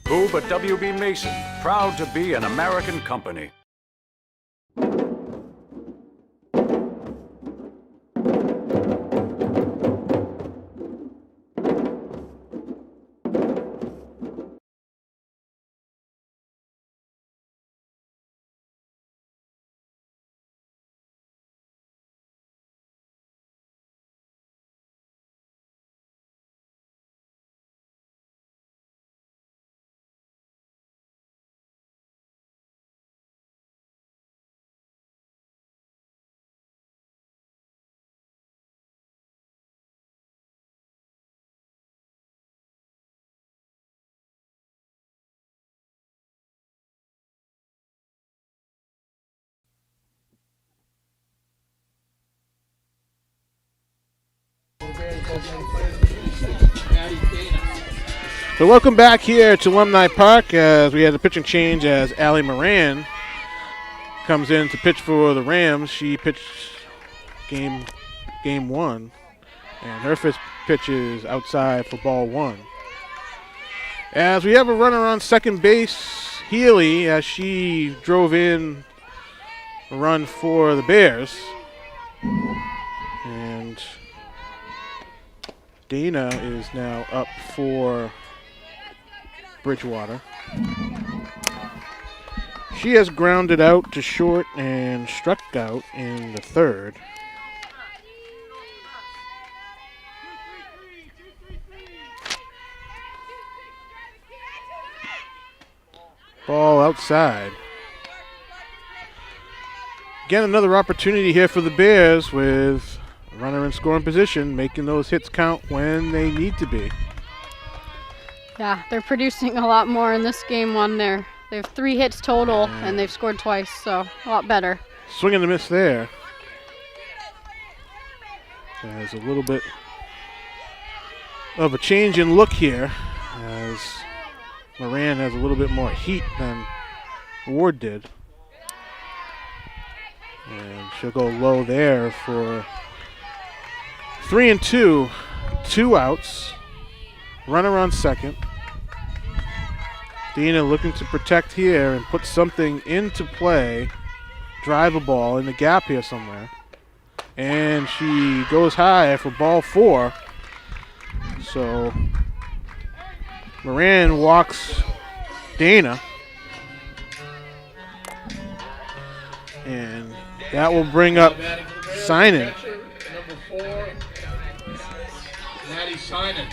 Speaker 6: Who but WB Mason, proud to be an American company.
Speaker 1: So welcome back here to Alumni Park, as we had a pitching change as Allie Moran comes in to pitch for the Rams. She pitched game 1, and her first pitch is outside for ball 1. As we have a runner on second base, Healy, as she drove in a run for the Bears. And Dana is now up for Bridgewater. She has grounded out to short and struck out in the third. Ball outside. Again, another opportunity here for the Bears with a runner in scoring position, making those hits count when they need to be.
Speaker 2: Yeah, they're producing a lot more in this game 1 there. They have 3 hits total, and they've scored twice, so a lot better.
Speaker 1: Swing and a miss there. There's a little bit of a change in look here, as Moran has a little bit more heat than Ward did. And she'll go low there for 3-2, 2 outs. Runner on second. Dina looking to protect here and put something into play. Drive a ball in the gap here somewhere. And she goes high for ball 4. So Moran walks Dana. And that will bring up Sinan.
Speaker 3: Number 4, Maddie Sinan.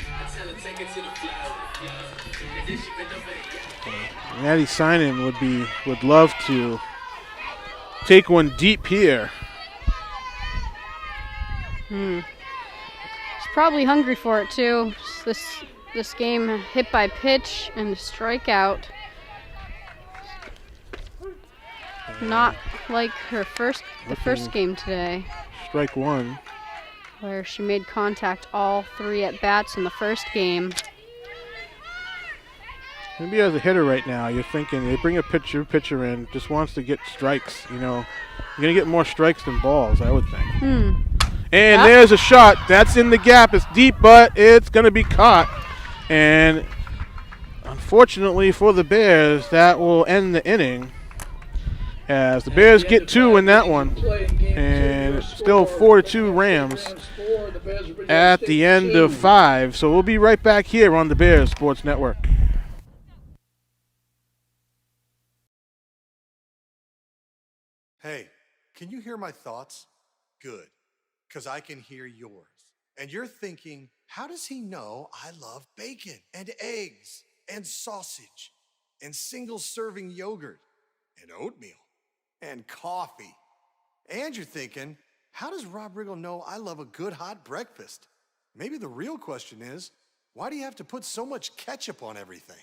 Speaker 1: Maddie Sinan would love to take one deep here.
Speaker 2: She's probably hungry for it too. This game, hit by pitch and strikeout. Not like the first game today,
Speaker 1: Strike 1.
Speaker 2: where she made contact all 3 at bats in the first game.
Speaker 1: Maybe as a hitter right now, you're thinking they bring a pitcher in, just wants to get strikes. You know, you're gonna get more strikes than balls, I would think. And there's a shot. That's in the gap. It's deep, but it's gonna be caught. And unfortunately for the Bears, that will end the inning, as the Bears get 2 in that one, and it's still 4-2 Rams at the end of 5. So we'll be right back here on the Bears Sports Network.
Speaker 4: Hey, can you hear my thoughts? Good. because I can hear yours. And you're thinking, how does he know I love bacon and eggs and sausage and single-serving yogurt and oatmeal and coffee? And you're thinking, how does Rob Riggle know I love a good hot breakfast? Maybe the real question is, why do you have to put so much ketchup on everything?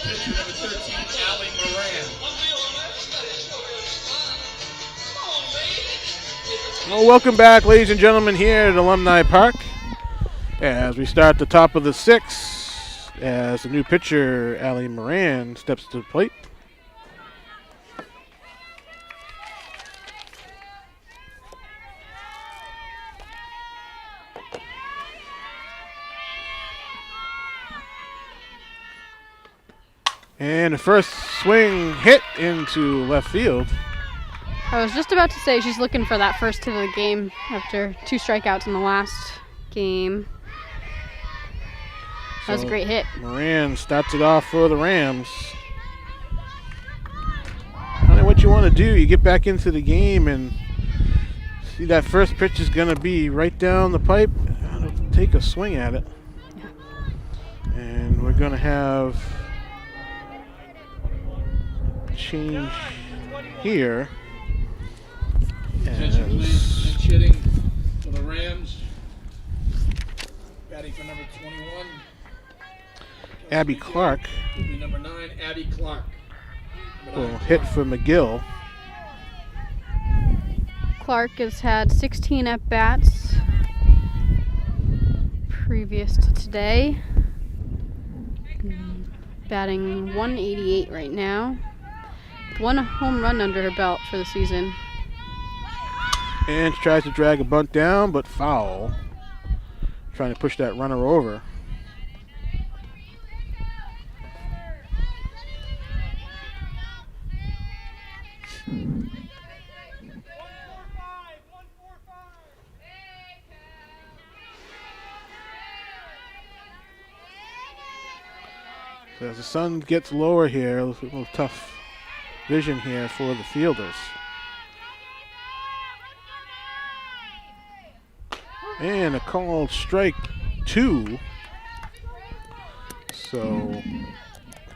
Speaker 3: Pitcher number 13, Allie Moran.
Speaker 1: Well, welcome back, ladies and gentlemen, here at Alumni Park as we start the top of the sixth as the new pitcher, Allie Moran, steps to the plate. And the first swing hit into left field.
Speaker 2: I was just about to say she's looking for that first hit of the game after 2 strikeouts in the last game. That was a great hit.
Speaker 1: Moran starts it off for the Rams. I don't know what you want to do. You get back into the game and see that first pitch is going to be right down the pipe. Take a swing at it. Yeah. And we're going to have change here.
Speaker 3: Attention please, pinch hitting for the Rams. Batting for number 21.
Speaker 1: Abby Clark.
Speaker 3: Will be number 9, Abby Clark.
Speaker 1: Will hit for McGill.
Speaker 2: Clark has had 16 at-bats previous to today. Batting 188 right now. 1 home run under her belt for the season.
Speaker 1: And she tries to drag a bunt down, but foul. Trying to push that runner over. So as the sun gets lower here, a little tough vision here for the fielders. And a called strike 2. So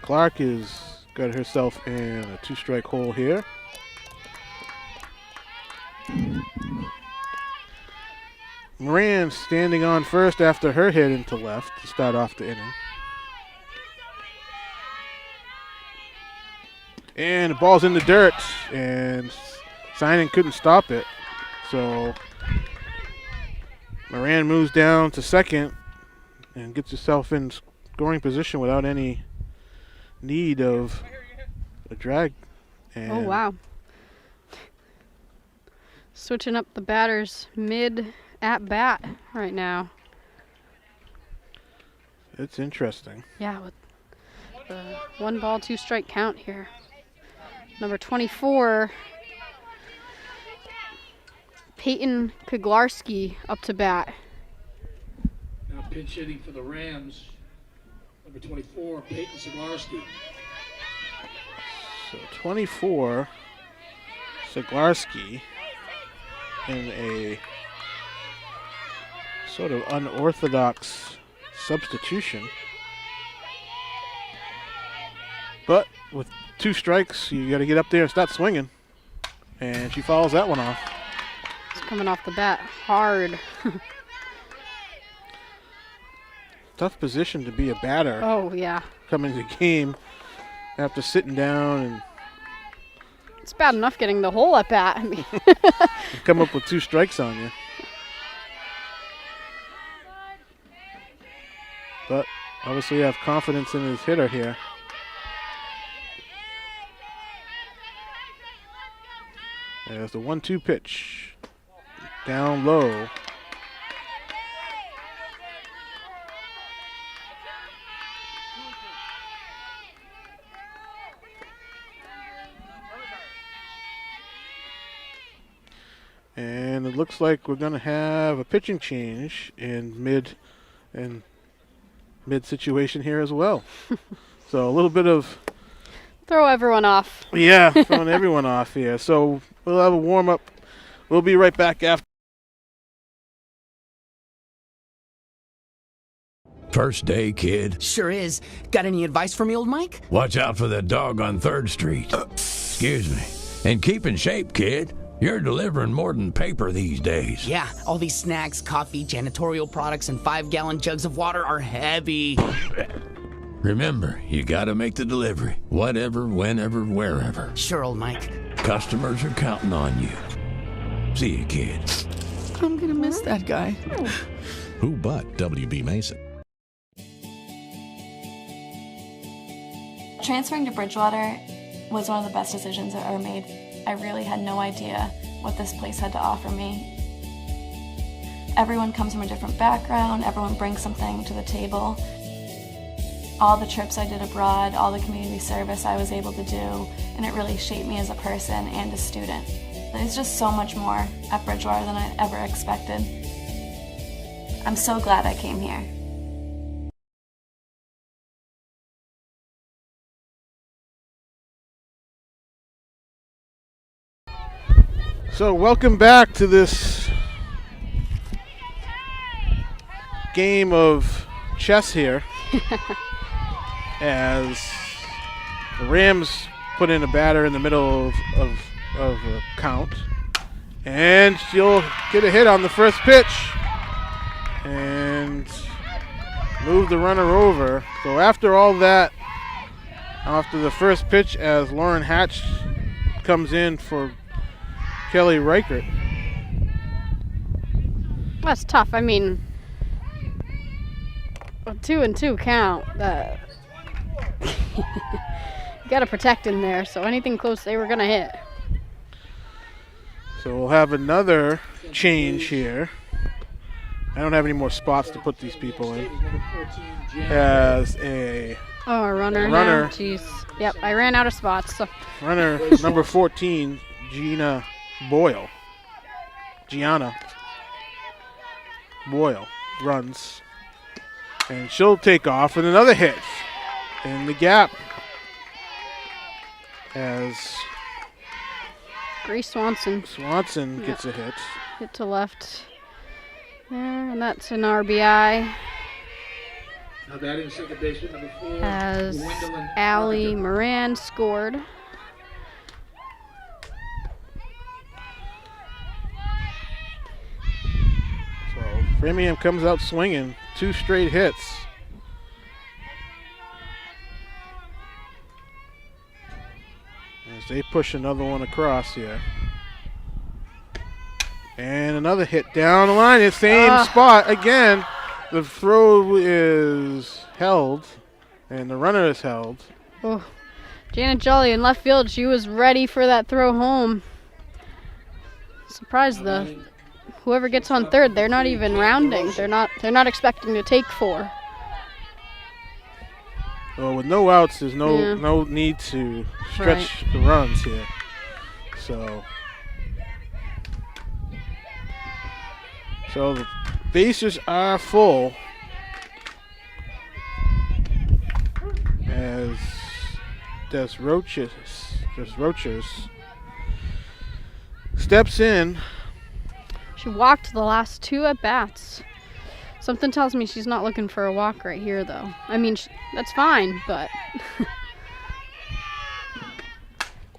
Speaker 1: Clark has got herself in a 2-strike hole here. Moran standing on first after her hit into left to start off the inning. And the ball's in the dirt, and Sinan couldn't stop it. So Moran moves down to second and gets herself in scoring position without any need of a drag. And
Speaker 2: oh, wow. Switching up the batters mid at bat right now.
Speaker 1: It's interesting.
Speaker 2: Yeah, with the 1 ball, 2 strike count here. Number 24, Peyton Kuglarski up to bat.
Speaker 3: Now pinch hitting for the Rams. Number 24, Peyton Siglarski.
Speaker 1: So 24, Siglarski in a sort of unorthodox substitution. But with 2 strikes, you got to get up there and start swinging. And she fouls that one off.
Speaker 2: It's coming off the bat hard.
Speaker 1: Tough position to be a batter.
Speaker 2: Oh, yeah.
Speaker 1: Coming to the game after sitting down and
Speaker 2: It's bad enough getting the whole at bat. I mean,
Speaker 1: come up with 2 strikes on you. But obviously have confidence in his hitter here. There's the 1-2 pitch. Down low. And it looks like we're going to have a pitching change in mid situation here as well. So a little bit of
Speaker 2: throw everyone off.
Speaker 1: Yeah, throwing everyone off here. So we'll have a warm up. We'll be right back after.
Speaker 8: First day, kid.
Speaker 9: Sure is. Got any advice for me, old Mike?
Speaker 8: Watch out for the dog on 3rd Street. Excuse me. And keep in shape, kid. You're delivering more than paper these days.
Speaker 9: Yeah, all these snacks, coffee, janitorial products, and 5-gallon jugs of water are heavy.
Speaker 8: Remember, you gotta make the delivery. Whatever, whenever, wherever.
Speaker 9: Sure, old Mike.
Speaker 8: Customers are counting on you. See you, kid.
Speaker 9: I'm gonna miss that guy.
Speaker 10: Who but WB Mason?
Speaker 7: Transferring to Bridgewater was one of the best decisions I ever made. I really had no idea what this place had to offer me. Everyone comes from a different background, everyone brings something to the table. All the trips I did abroad, all the community service I was able to do, and it really shaped me as a person and a student. There's just so much more at Bridgewater than I ever expected. I'm so glad I came here.
Speaker 1: So welcome back to this game of chess here. As the Rams put in a batter in the middle of a count. And she'll get a hit on the first pitch. And move the runner over. So after all that, after the first pitch, as Lauren Hatch comes in for Kelly Reichert.
Speaker 2: That's tough. I mean, a 2-2 count. You got to protect in there, so anything close they were going to hit.
Speaker 1: So we'll have another change here. I don't have any more spots to put these people in. As a
Speaker 2: runner.
Speaker 1: Runner.
Speaker 2: Jeez. Yep, I ran out of spots. So.
Speaker 1: Runner number 14, Gianna Boyle runs. And she'll take off with another hit in the gap. As
Speaker 2: Grace Swanson
Speaker 1: gets a hit.
Speaker 2: Hit to left there, and that's an RBI.
Speaker 3: Now batting second baseman number 4.
Speaker 2: As
Speaker 3: Gwendolyn
Speaker 2: Allie
Speaker 3: Parker.
Speaker 2: Moran scored.
Speaker 1: So Framingham comes out swinging, 2 straight hits. As they push another one across here. And another hit down the line, the same spot again. The throw is held, and the runner is held.
Speaker 2: Oh, Janet Jolly in left field. She was ready for that throw home. Surprised whoever gets on third, they're not even rounding. They're not expecting to take 4.
Speaker 1: Well, with no outs, there's no need to stretch the runs here. So the bases are full as Des Roches steps in.
Speaker 2: She walked the last 2 at bats. Something tells me she's not looking for a walk right here, though. I mean, that's fine, but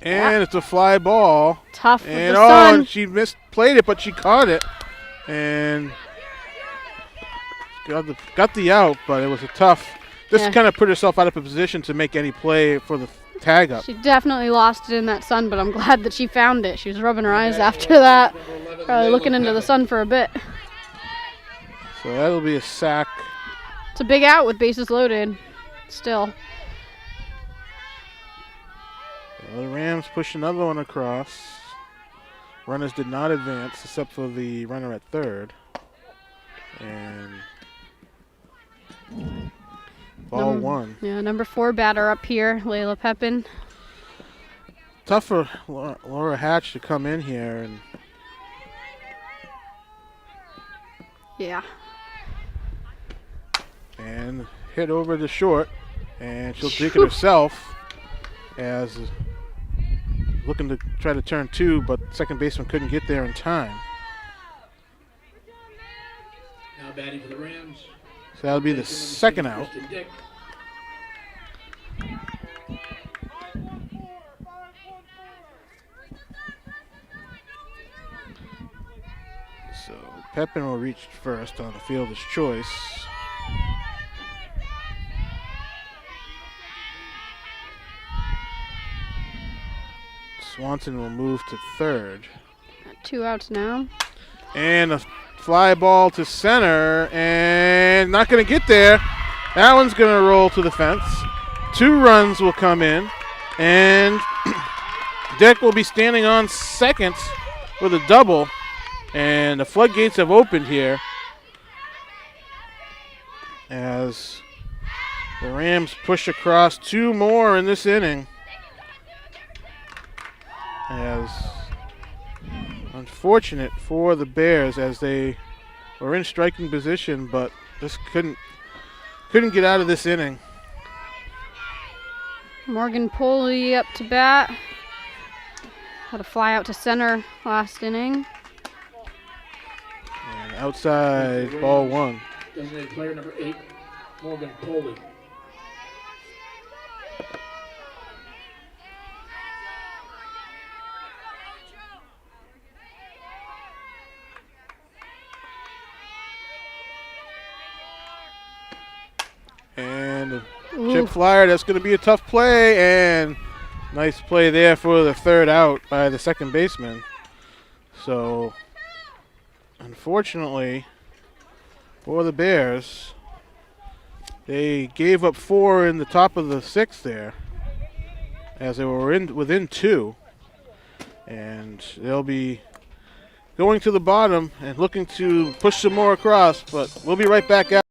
Speaker 1: And it's a fly ball.
Speaker 2: Tough with
Speaker 1: and
Speaker 2: the
Speaker 1: oh,
Speaker 2: sun.
Speaker 1: and she misplayed it, but she caught it. And got the out, but it was a tough. Just
Speaker 2: Yeah.
Speaker 1: kind of put herself out of a position to make any play for the tag up.
Speaker 2: She definitely lost it in that sun, but I'm glad that she found it. She was rubbing her eyes after that, probably looking into the sun for a bit.
Speaker 1: So that'll be a sack.
Speaker 2: It's a big out with bases loaded. Still.
Speaker 1: Well, the Rams push another one across. Runners did not advance except for the runner at third. And ball one.
Speaker 2: Yeah, number 4 batter up here, Layla Pepin.
Speaker 1: Tough for Laura Hatch to come in here and
Speaker 2: Yeah.
Speaker 1: hit over the short, and she'll take it herself as looking to try to turn 2, but second baseman couldn't get there in time.
Speaker 3: Now batting for the Rams.
Speaker 1: So that'll be the second out.
Speaker 3: Kristen Dick.
Speaker 1: So Pepin will reach first on the fielder's choice. Swanson will move to third.
Speaker 2: 2 outs now.
Speaker 1: And a fly ball to center, and not going to get there. That one's going to roll to the fence. 2 runs will come in, and Dick will be standing on second with a double, and the floodgates have opened here as the Rams push across 2 more in this inning. As unfortunate for the Bears as they were in striking position, but just couldn't get out of this inning.
Speaker 2: Morgan Poley up to bat. Had a fly out to center last inning.
Speaker 1: And outside, ball 1.
Speaker 3: Designated player number 8, Morgan Poley.
Speaker 1: And a chip flyer, that's going to be a tough play, and nice play there for the third out by the second baseman. So, unfortunately for the Bears, they gave up 4 in the top of the 6th there as they were within 2. And they'll be going to the bottom and looking to push some more across, but we'll be right back out.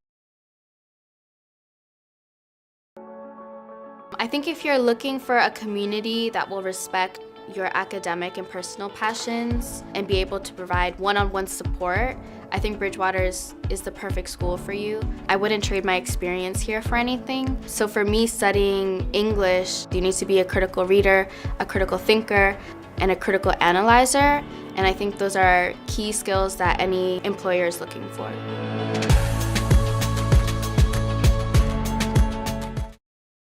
Speaker 12: I think if you're looking for a community that will respect your academic and personal passions and be able to provide one-on-one support, I think Bridgewater is the perfect school for you. I wouldn't trade my experience here for anything. So for me, studying English, you need to be a critical reader, a critical thinker, and a critical analyzer. And I think those are key skills that any employer is looking for.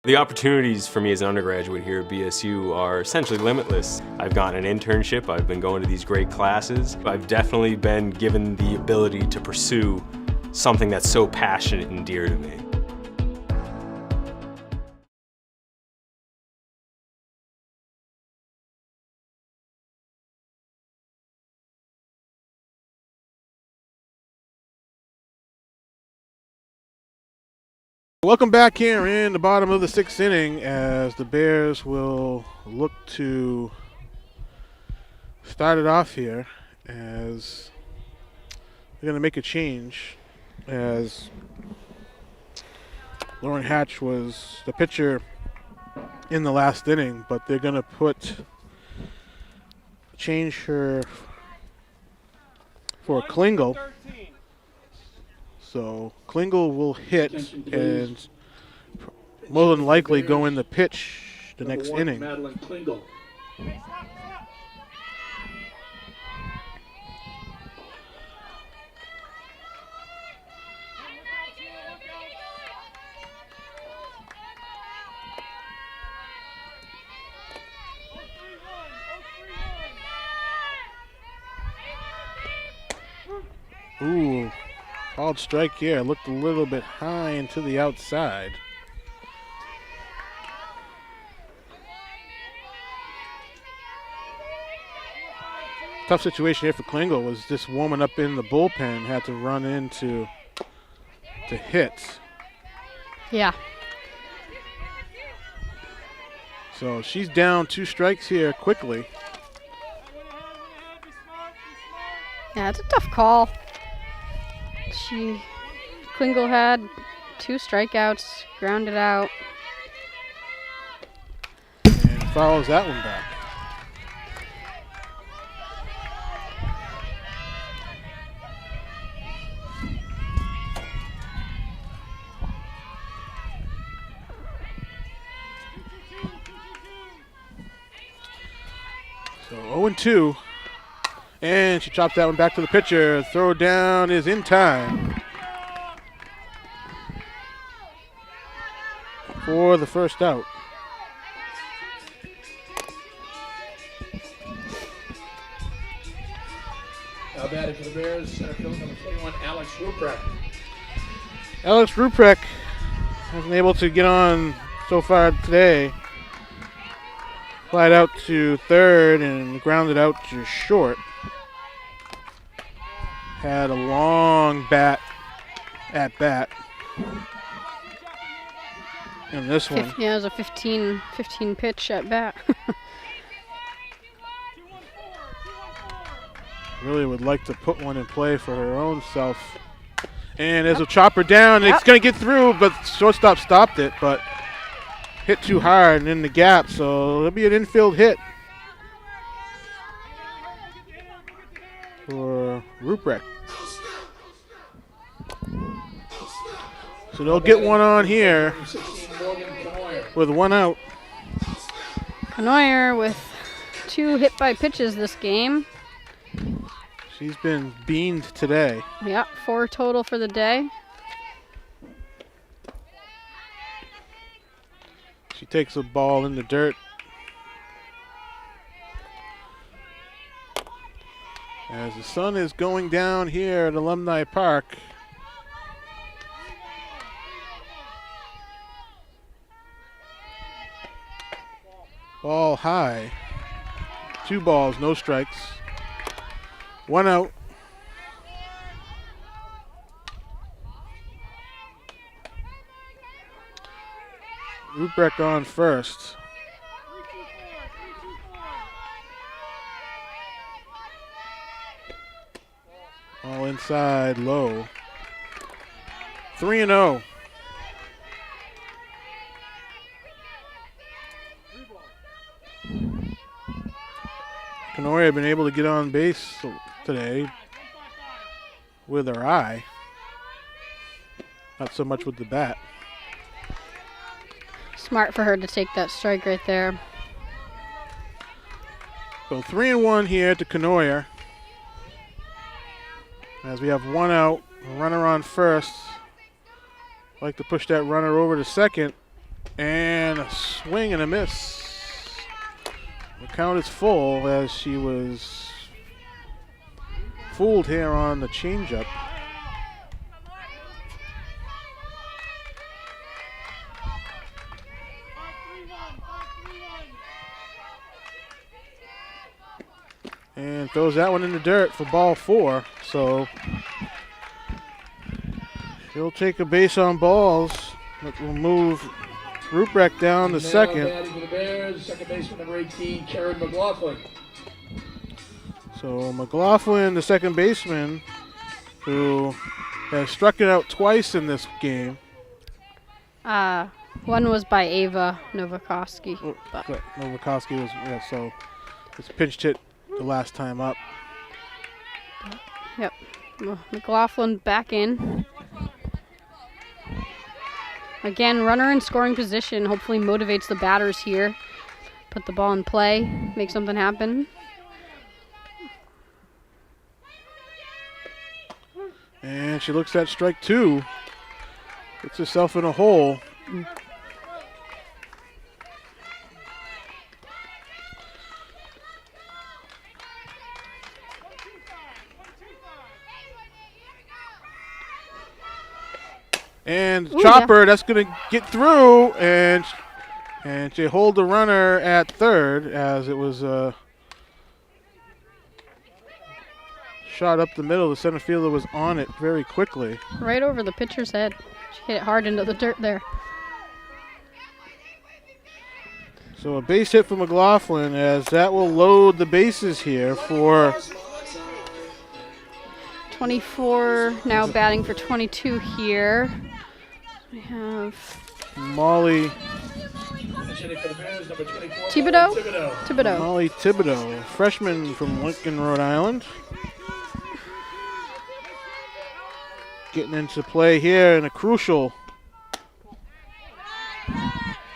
Speaker 11: The opportunities for me as an undergraduate here at BSU are essentially limitless. I've gotten an internship, I've been going to these great classes. I've definitely been given the ability to pursue something that's so passionate and dear to me.
Speaker 1: Welcome back here in the bottom of the 6th inning as the Bears will look to start it off here as they're going to make a change as Lauren Hatch was the pitcher in the last inning, but they're going to change her for Klingel. So Klingel will hit and more than likely go in the pitch the next inning.
Speaker 3: Madeline Klingel.
Speaker 1: Ooh, called strike here. Looked a little bit high and to the outside. Tough situation here for Klingel. Was just warming up in the bullpen. Had to run in to hit.
Speaker 2: Yeah.
Speaker 1: So she's down 2 strikes here quickly.
Speaker 2: Yeah, it's a tough call. Klingel had 2 strikeouts, grounded out.
Speaker 1: And follows that one back. So 0-2. And she chopped that one back to the pitcher. Throw down is in time for the first out.
Speaker 3: Now batting for the Bears, center field number 21, Alex Ruprecht.
Speaker 1: Alex Ruprecht hasn't been able to get on so far today. Flied out to third and grounded out to short. Had a long at bat in this one.
Speaker 2: Yeah, it was a 15 pitch at bat.
Speaker 1: Really would like to put one in play for her own self. And as a chopper down, it's going to get through, but shortstop stopped it, but hit too hard and in the gap, so it'll be an infield hit for Ruprecht. So they'll get one on here with 1 out.
Speaker 2: Canoyer with 2 hit by pitches this game.
Speaker 1: She's been beamed today.
Speaker 2: Yeah, 4 total for the day.
Speaker 1: She takes a ball in the dirt. As the sun is going down here at Alumni Park. Ball high. 2 balls, no strikes. 1 out. Ruprecht on first. All inside, low. 3-0. Canoyer had been able to get on base today with her eye. Not so much with the bat.
Speaker 2: Smart for her to take that strike right there.
Speaker 1: So 3-1 here to Canoyer. As we have 1 out, a runner on first. Like to push that runner over to second. And a swing and a miss. The count is full as she was fooled here on the changeup. And throws that one in the dirt for ball 4. So she'll take a base on balls. That will move Ruprecht down to second.
Speaker 3: Batting for the Bears, second baseman number 18, Karen McLaughlin.
Speaker 1: So McLaughlin, the second baseman, who has struck it out twice in this game.
Speaker 2: One was by Ava Novakovsky.
Speaker 1: Novakovsky was, so it's pinched hit the last time up.
Speaker 2: Yep. McLaughlin back in. Again, runner in scoring position. Hopefully motivates the batters here. Put the ball in play. Make something happen.
Speaker 1: And she looks at strike 2. Gets herself in a hole. And
Speaker 2: Ooh,
Speaker 1: Chopper, that's going to get through, and they hold the runner at third as it was shot up the middle. The center fielder was on it very quickly.
Speaker 2: Right over the pitcher's head. She hit it hard into the dirt there.
Speaker 1: So a base hit for McLaughlin as that will load the bases here for
Speaker 2: 24 now batting for 22 here. We have
Speaker 1: Molly
Speaker 2: Thibodeau.
Speaker 1: Molly Thibodeau, freshman from Lincoln, Rhode Island. Getting into play here in a crucial.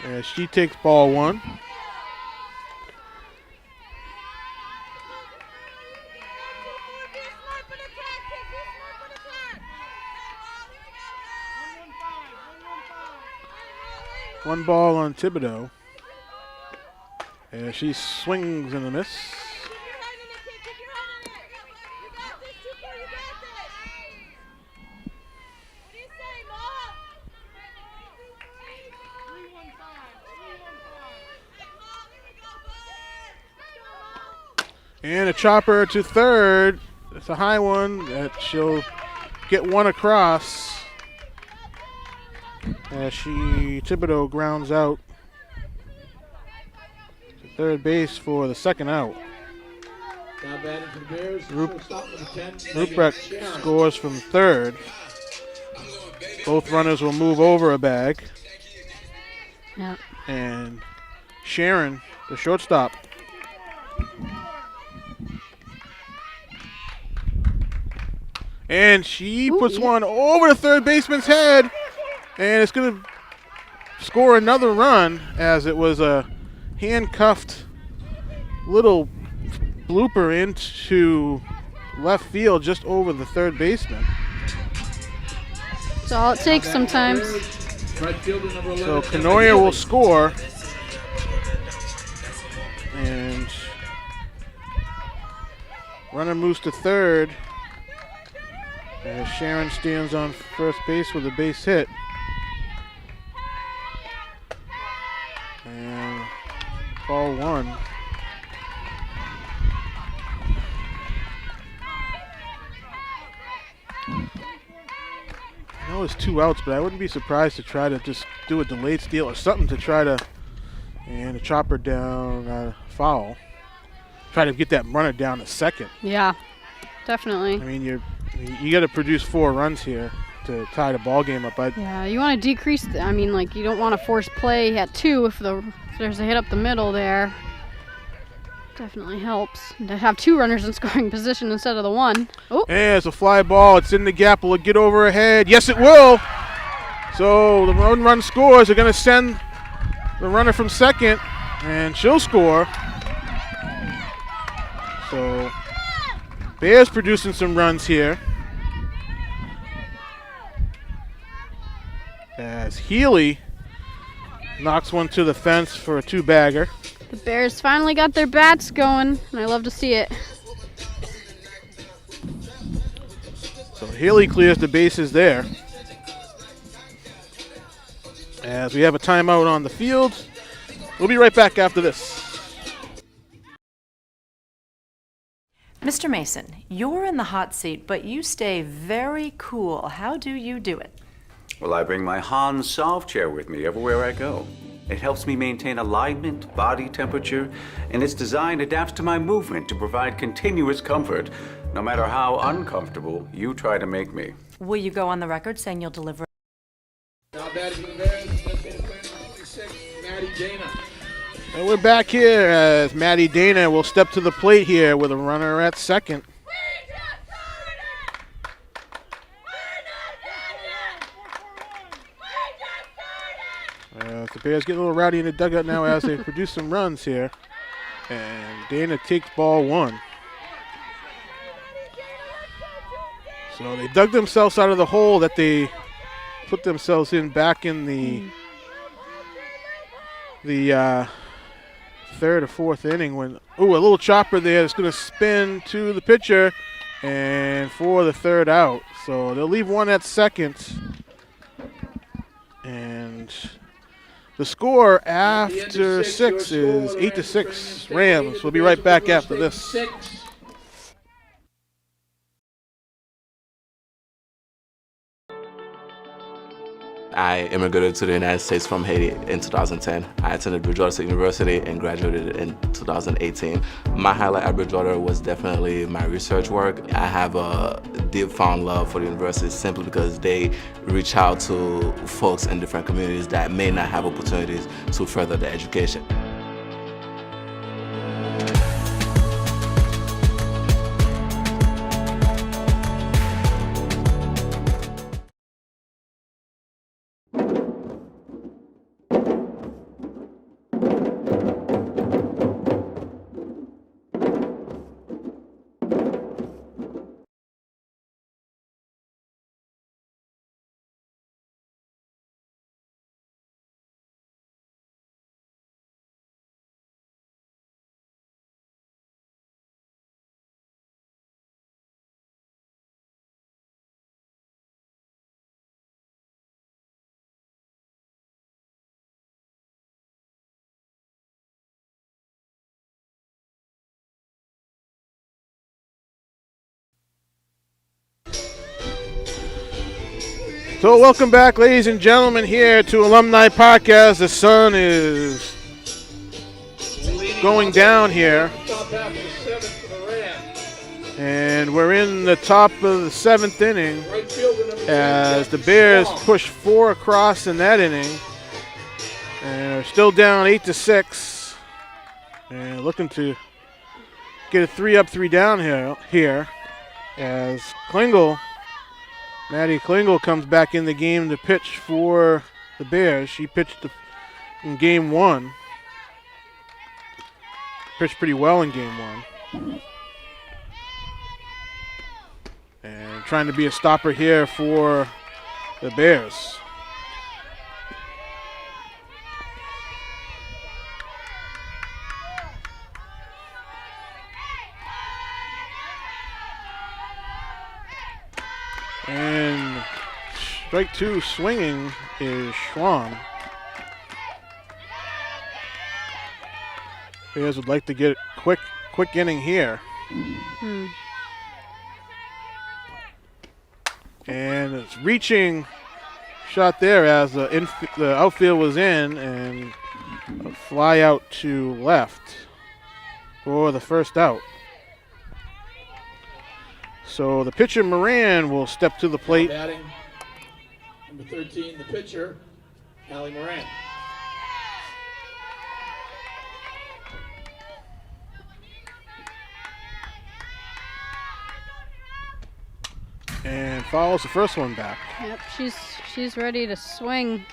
Speaker 1: As she takes ball one. One ball on Thibodeau. As she swings and a miss. And a chopper to third. It's a high one that she'll get one across. As Thibodeau grounds out to third base for the second out.
Speaker 3: Now batting for the Bears.
Speaker 1: Ruprecht scores from third. Both runners will move over a bag.
Speaker 2: Yeah.
Speaker 1: And Sharon, the shortstop. And she puts one over the third baseman's head. And it's going to score another run as it was a handcuffed little blooper into left field just over the third baseman.
Speaker 2: That's all it takes sometimes.
Speaker 1: So Canoyer will score. And runner moves to third. As Sharon stands on first base with a base hit. And ball one. I know it's 2 outs, but I wouldn't be surprised to try to just do a delayed steal or something to try to, and a chopper down foul. Try to get that runner down to second.
Speaker 2: Yeah, definitely.
Speaker 1: I mean, you got to produce 4 runs here to tie the ball game up.
Speaker 2: Yeah, you want to decrease. You don't want to force play at 2 if there's a hit up the middle there. Definitely helps to have 2 runners in scoring position instead of the 1. Oh,
Speaker 1: and it's a fly ball. It's in the gap. Will it get over ahead? Yes, it will. So the run scores. They're going to send the runner from second, and she'll score. So Bears producing some runs here. As Healy knocks one to the fence for a 2-bagger.
Speaker 2: the Bears finally got their bats going, and I love to see it.
Speaker 1: So Healy clears the bases there. As we have a timeout on the field. We'll be right back after this.
Speaker 5: Mr. Mason, you're in the hot seat, but you stay very cool. How do you do it?
Speaker 6: Well, I bring my Hans soft chair with me everywhere I go. It helps me maintain alignment, body temperature, and its design adapts to my movement to provide continuous comfort, no matter how uncomfortable you try to make me.
Speaker 5: Will you go on the record saying you'll deliver?
Speaker 3: Now batting for the Bears, designated player number 26, Maddie Dana.
Speaker 1: And we're back here as Maddie Dana will step to the plate here with a runner at second. The Bears get a little rowdy in the dugout now as they produce some runs here. And Dana takes ball one. So they dug themselves out of the hole that they put themselves in back in the third or fourth inning when, a little chopper there that's going to spin to the pitcher and for the third out. So they'll leave one at second And the score after 6 is 8-6 Rams. We'll be right back after this.
Speaker 13: I immigrated to the United States from Haiti in 2010. I attended Bridgewater State University and graduated in 2018. My highlight at Bridgewater was definitely my research work. I have a deep fond love for the university simply because they reach out to folks in different communities that may not have opportunities to further their education.
Speaker 1: So welcome back, ladies and gentlemen, here to Alumni Podcast. The sun is going down here. And we're in the top of the 7th inning as the Bears push 4 across in that inning. And are still down 8-6. And looking to get a 3 up, 3 down here as Maddie Klingel comes back in the game to pitch for the Bears. She pitched in game 1. Pitched pretty well in game 1. And trying to be a stopper here for the Bears. And strike 2 swinging is Schwann. Bears would like to get a quick inning here. And it's reaching shot there as the outfield was in, and a fly out to left for the first out. So the pitcher Moran will step to the plate.
Speaker 3: Batting, number 13, the pitcher, Allie Moran.
Speaker 1: And follows the first one back.
Speaker 2: Yep, she's ready to swing.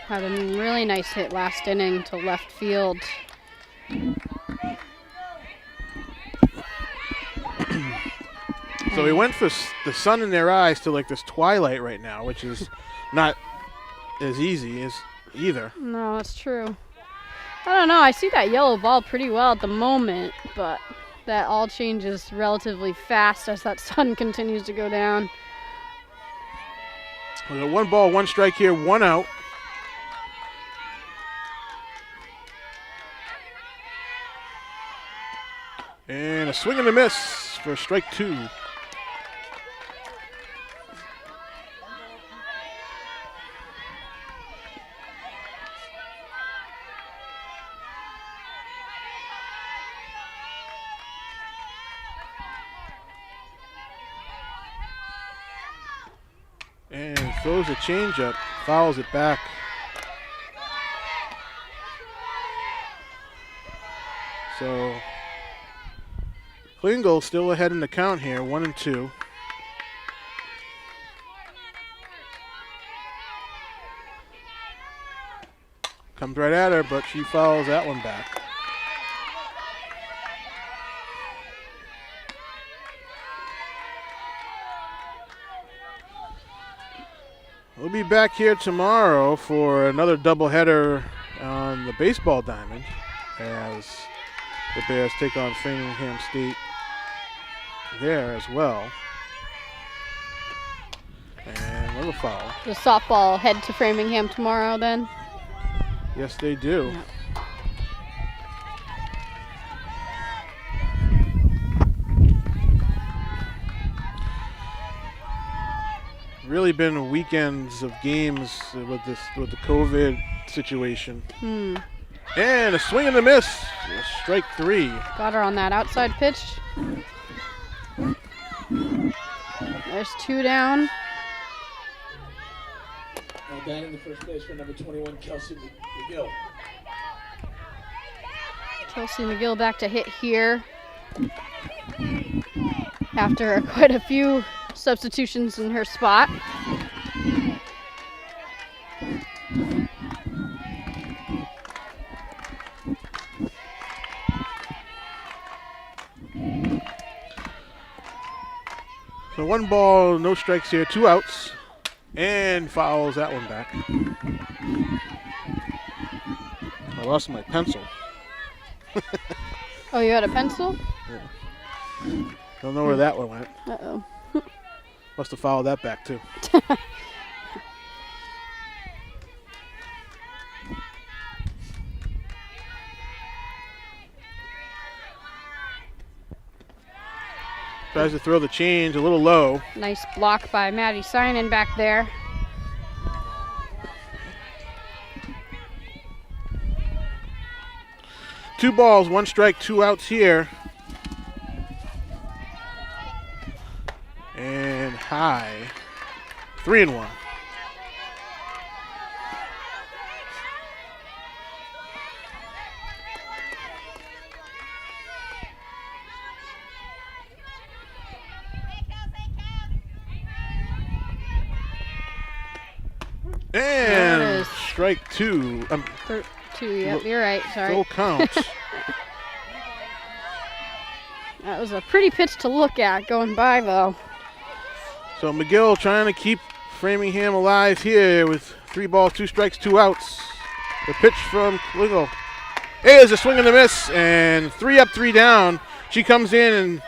Speaker 2: Had a really nice hit last inning to left field.
Speaker 1: So we went for the sun in their eyes to like this twilight right now, which is not as easy as either.
Speaker 2: No, that's true. I don't know. I see that yellow ball pretty well at the moment, but that all changes relatively fast as that sun continues to go down.
Speaker 1: With a 1 ball, 1 strike here, 1 out. And a swing and a miss for strike 2. And throws a changeup, fouls it back. So Klingel still ahead in the count here, 1-2. Comes right at her, but she fouls that one back. We'll be back here tomorrow for another doubleheader on the baseball diamond as the Bears take on Framingham State there as well. And a foul.
Speaker 2: The softball head to Framingham tomorrow then?
Speaker 1: Yes, they do.
Speaker 2: Yeah.
Speaker 1: Really been weekends of games with the COVID situation. And a swing and a miss. Strike 3.
Speaker 2: Got her on that outside pitch. There's 2 down.
Speaker 3: Now down in the first base for number 21, Kelsey McGill.
Speaker 2: Kelsey McGill back to hit here. After quite a few substitutions in her spot.
Speaker 1: So 1 ball, no strikes here, 2 outs, and fouls that one back. I lost my pencil.
Speaker 2: Oh, you had a pencil?
Speaker 1: Yeah. Don't know where that one went.
Speaker 2: Uh-oh.
Speaker 1: Must have fouled that back too. Tries to throw the change a little low.
Speaker 2: Nice block by Maddie Synan back there.
Speaker 1: Two balls, 1 strike, 2 outs here. And high. 3-1. And strike 2.
Speaker 2: 2, yep, you're right, sorry.
Speaker 1: Full count.
Speaker 2: That was a pretty pitch to look at going by, though.
Speaker 1: So McGill trying to keep Framingham alive here with 3 balls, 2 strikes, 2 outs. The pitch from Klingel. Is a swing and a miss, and 3 up, 3 down. She comes in and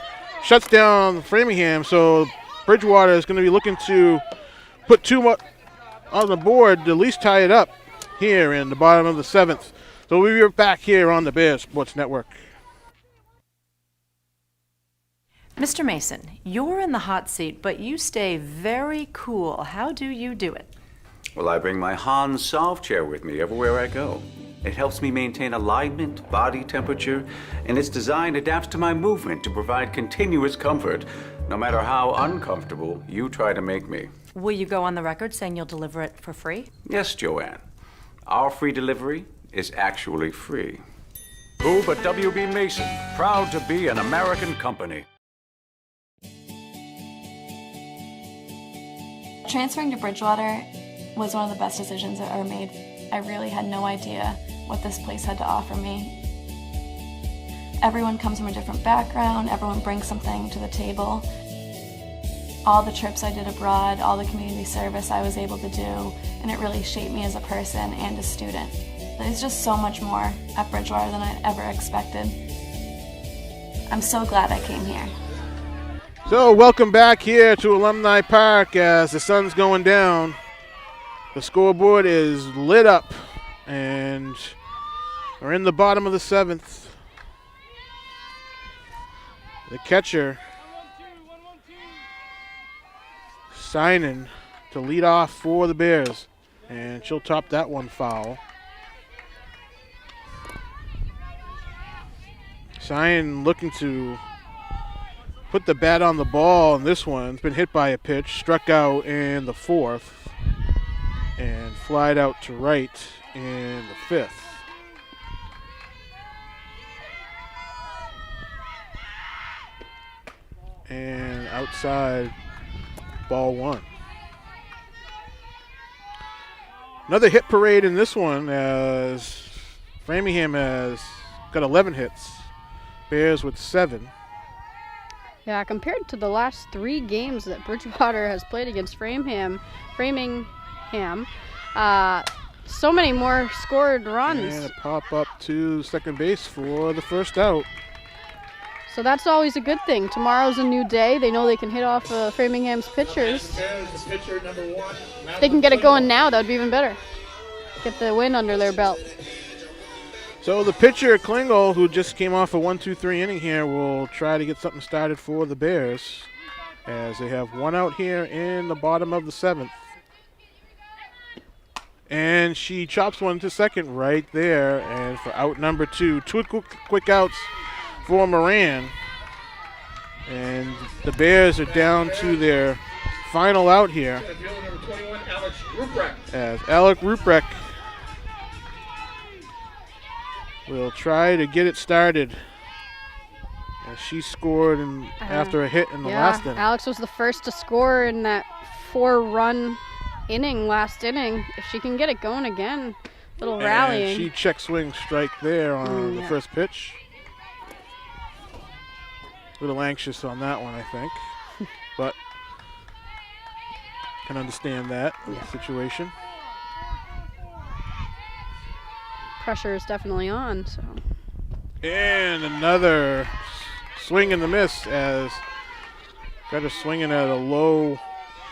Speaker 1: shuts down Framingham, so Bridgewater is going to be looking to put 2 on the board to at least tie it up here in the bottom of the 7th. So we'll be back here on the Bears Sports Network.
Speaker 5: Mr. Mason, you're in the hot seat, but you stay very cool. How do you do it?
Speaker 6: Well, I bring my Hans Solve chair with me everywhere I go. It helps me maintain alignment, body temperature, and its design adapts to my movement to provide continuous comfort, no matter how uncomfortable you try to make me.
Speaker 5: Will you go on the record saying you'll deliver it for free?
Speaker 6: Yes, Joanne. Our free delivery is actually free. Who but WB Mason, proud to be an American company.
Speaker 7: Transferring to Bridgewater was one of the best decisions I've ever made. I really had no idea what this place had to offer me. Everyone comes from a different background, everyone brings something to the table. All the trips I did abroad, all the community service I was able to do, and it really shaped me as a person and a student. There's just so much more at Bridgewater than I'd ever expected. I'm so glad I came here.
Speaker 1: So welcome back here to Alumni Park as the sun's going down. The scoreboard is lit up and we're in the bottom of the 7th. The catcher signing to lead off for the Bears, and she'll top that one foul. Sign looking to put the bat on the ball, and this one's been hit by a pitch, struck out in the 4th, and flied out to right in the 5th. And outside, ball 1. Another hit parade in this one as Framingham has got 11 hits. Bears with 7.
Speaker 2: Yeah, compared to the last 3 games that Bridgewater has played against Framingham, so many more scored runs.
Speaker 1: And a pop up to second base for the first out.
Speaker 2: So that's always a good thing. Tomorrow's a new day. They know they can hit off Framingham's pitchers. If they can get it going now, that would be even better. Get the win under their belt.
Speaker 1: So the pitcher, Klingel, who just came off a 1-2-3 inning here, will try to get something started for the Bears as they have one out here in the bottom of the 7th. And she chops one to second right there, and for out number 2. Two quick outs for Moran. And the Bears are down to their final out here as Alec Ruprecht will try to get it started. As she scored after a hit in the last inning.
Speaker 2: Alex was the first to score in that 4-run inning, last inning. If she can get it going again, little rallying.
Speaker 1: She check swing strike there on the first pitch. A little anxious on that one, I think. But can understand that situation.
Speaker 2: Pressure is definitely on. So.
Speaker 1: And another swing and the miss as got her swinging at a low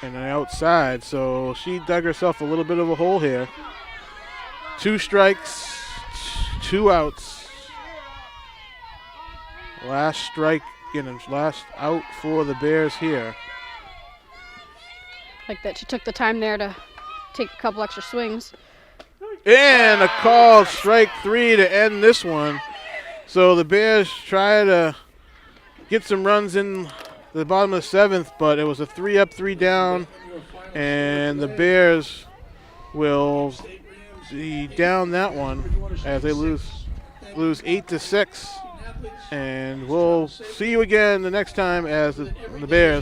Speaker 1: and an outside. So she dug herself a little bit of a hole here. 2 strikes, 2 outs. Last strike and last out for the Bears here.
Speaker 2: Like that she took the time there to take a couple extra swings.
Speaker 1: And a called strike 3 to end this one. So the Bears try to get some runs in the bottom of the 7th, but it was a 3 up, 3 down, and the Bears will be down that one as they lose 8-6. And we'll see you again the next time as the Bears